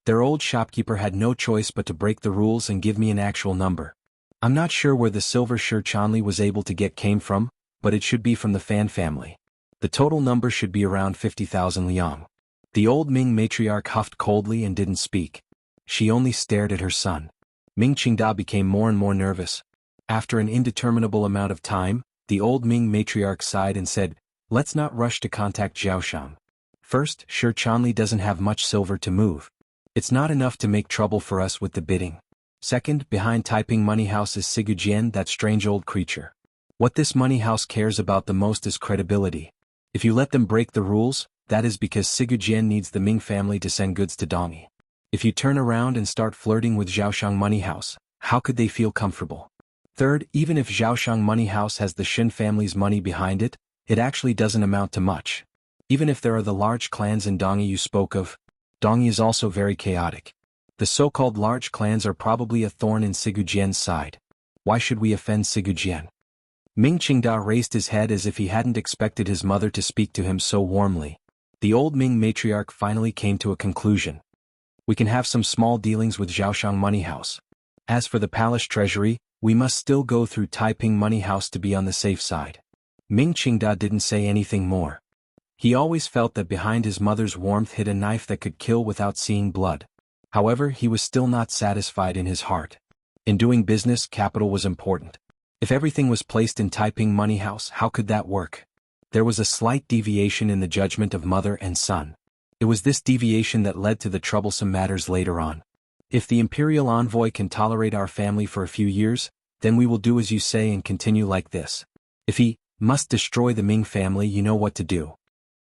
Their old shopkeeper had no choice but to break the rules and give me an actual number. I'm not sure where the silver Shi Chanli was able to get came from, but it should be from the Fan family. The total number should be around 50,000 liang. The old Ming matriarch huffed coldly and didn't speak. She only stared at her son. Ming Qingda became more and more nervous. After an indeterminable amount of time, the old Ming matriarch sighed and said, Let's not rush to contact Zhaoshang. First, Shi Chanli doesn't have much silver to move. It's not enough to make trouble for us with the bidding. Second, behind Taiping Money House is Sigujian, that strange old creature. What this money house cares about the most is credibility. If you let them break the rules, that is because Sigujian needs the Ming family to send goods to Dongyi. If you turn around and start flirting with Zhaoshang Money House, how could they feel comfortable? Third, even if Zhaoshang Money House has the Shin family's money behind it, it actually doesn't amount to much. Even if there are the large clans in Dongyi you spoke of, Dongyi is also very chaotic. The so-called large clans are probably a thorn in Sigujian's side. Why should we offend Sigujian? Ming Qingda raised his head as if he hadn't expected his mother to speak to him so warmly. The old Ming matriarch finally came to a conclusion. We can have some small dealings with Zhaoshang Money House. As for the palace treasury, we must still go through Taiping Money House to be on the safe side. Ming Qingda didn't say anything more. He always felt that behind his mother's warmth hid a knife that could kill without seeing blood. However, he was still not satisfied in his heart. In doing business, capital was important. If everything was placed in Taiping Money House, how could that work? There was a slight deviation in the judgment of mother and son. It was this deviation that led to the troublesome matters later on. If the imperial envoy can tolerate our family for a few years, then we will do as you say and continue like this. If he must destroy the Ming family, you know what to do.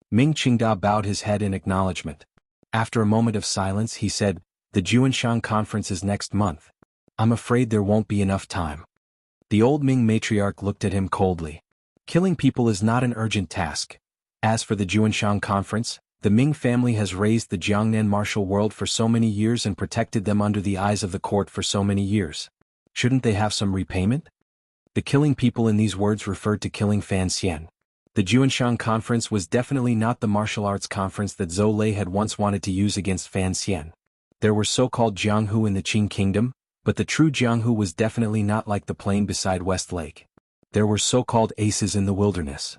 Ming Qingda bowed his head in acknowledgement. After a moment of silence he said, the Juanshan conference is next month. I'm afraid there won't be enough time. The old Ming matriarch looked at him coldly. Killing people is not an urgent task. As for the Juanshan conference, the Ming family has raised the Jiangnan martial world for so many years and protected them under the eyes of the court for so many years. Shouldn't they have some repayment? The killing people in these words referred to killing Fan Xian. The Juanshan conference was definitely not the martial arts conference that Zhou Lei had once wanted to use against Fan Xian. There were so-called Jianghu in the Qing kingdom, but the true Jianghu was definitely not like the plain beside West Lake. There were so-called aces in the wilderness.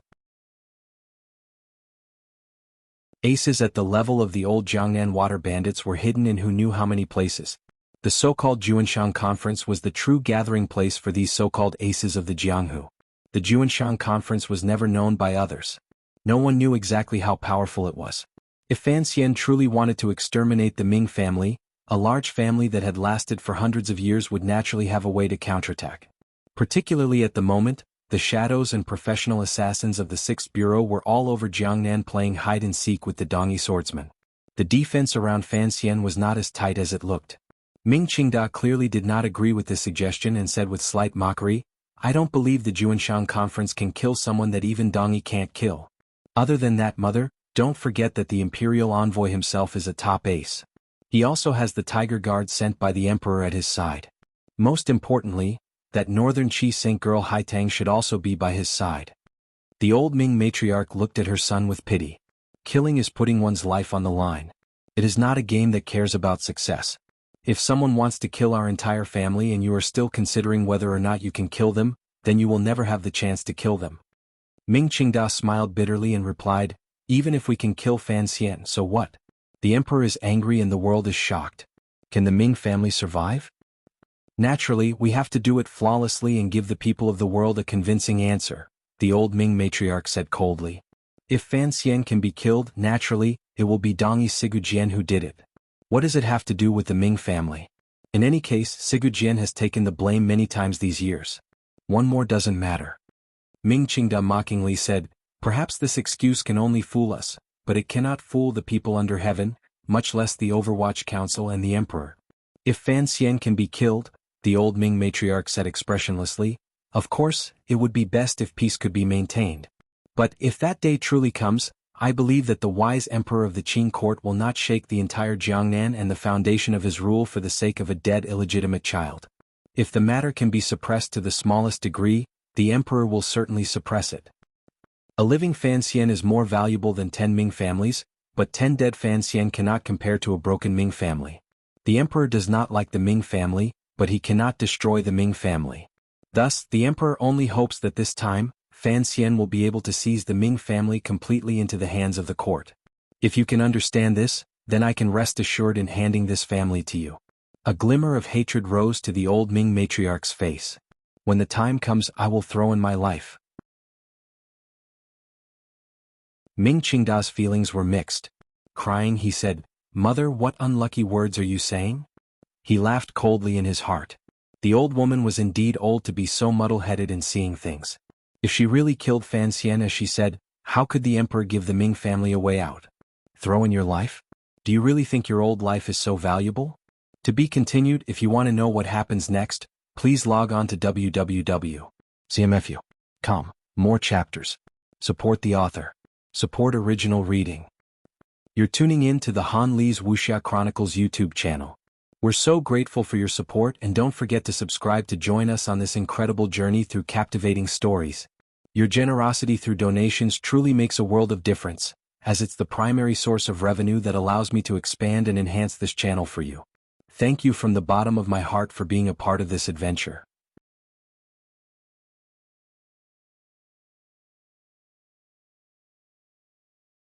Aces at the level of the old Jiangnan water bandits were hidden in who knew how many places. The so-called Juanshan conference was the true gathering place for these so-called aces of the Jianghu. The Juanshan conference was never known by others. No one knew exactly how powerful it was. If Fan Xian truly wanted to exterminate the Ming family, a large family that had lasted for hundreds of years would naturally have a way to counterattack. Particularly at the moment, the shadows and professional assassins of the 6th Bureau were all over Jiangnan playing hide-and-seek with the Dongyi swordsmen. The defense around Fan Xian was not as tight as it looked. Ming Qingda clearly did not agree with this suggestion and said with slight mockery, I don't believe the Juanshan conference can kill someone that even Dongyi can't kill. Other than that, mother, don't forget that the imperial envoy himself is a top ace. He also has the Tiger Guard sent by the emperor at his side. Most importantly, that northern Qi Saint girl Haitang should also be by his side. The old Ming matriarch looked at her son with pity. Killing is putting one's life on the line. It is not a game that cares about success. If someone wants to kill our entire family and you are still considering whether or not you can kill them, then you will never have the chance to kill them. Ming Qingda smiled bitterly and replied, even if we can kill Fan Xian, so what? The emperor is angry and the world is shocked. Can the Ming family survive? Naturally, we have to do it flawlessly and give the people of the world a convincing answer, the old Ming matriarch said coldly. If Fan Xian can be killed, naturally, it will be Dongyi Sigujien who did it. What does it have to do with the Ming family? In any case, Sigujien has taken the blame many times these years. One more doesn't matter. Ming Qingda mockingly said, perhaps this excuse can only fool us, but it cannot fool the people under heaven, much less the Overwatch Council and the Emperor. If Fan Xian can be killed, the old Ming matriarch said expressionlessly, of course, it would be best if peace could be maintained. But if that day truly comes, I believe that the wise emperor of the Qing court will not shake the entire Jiangnan and the foundation of his rule for the sake of a dead illegitimate child. If the matter can be suppressed to the smallest degree, the emperor will certainly suppress it. A living Fan Xian is more valuable than 10 Ming families, but 10 dead Fan Xian cannot compare to a broken Ming family. The emperor does not like the Ming family, but he cannot destroy the Ming family. Thus, the emperor only hopes that this time, Fan Xian will be able to seize the Ming family completely into the hands of the court. If you can understand this, then I can rest assured in handing this family to you. A glimmer of hatred rose to the old Ming matriarch's face. When the time comes, I will throw in my life. Ming Qingda's feelings were mixed. Crying, he said, Mother, what unlucky words are you saying? He laughed coldly in his heart. The old woman was indeed old to be so muddle-headed in seeing things. If she really killed Fan Xian as she said, how could the emperor give the Ming family a way out? Throw in your life? Do you really think your old life is so valuable? To be continued. If you want to know what happens next, please log on to www.cmfu.com. More chapters. Support the author. Support original reading. You're tuning in to the Han Li's Wuxia Chronicles YouTube channel. We're so grateful for your support, and don't forget to subscribe to join us on this incredible journey through captivating stories. Your generosity through donations truly makes a world of difference, as it's the primary source of revenue that allows me to expand and enhance this channel for you. Thank you from the bottom of my heart for being a part of this adventure.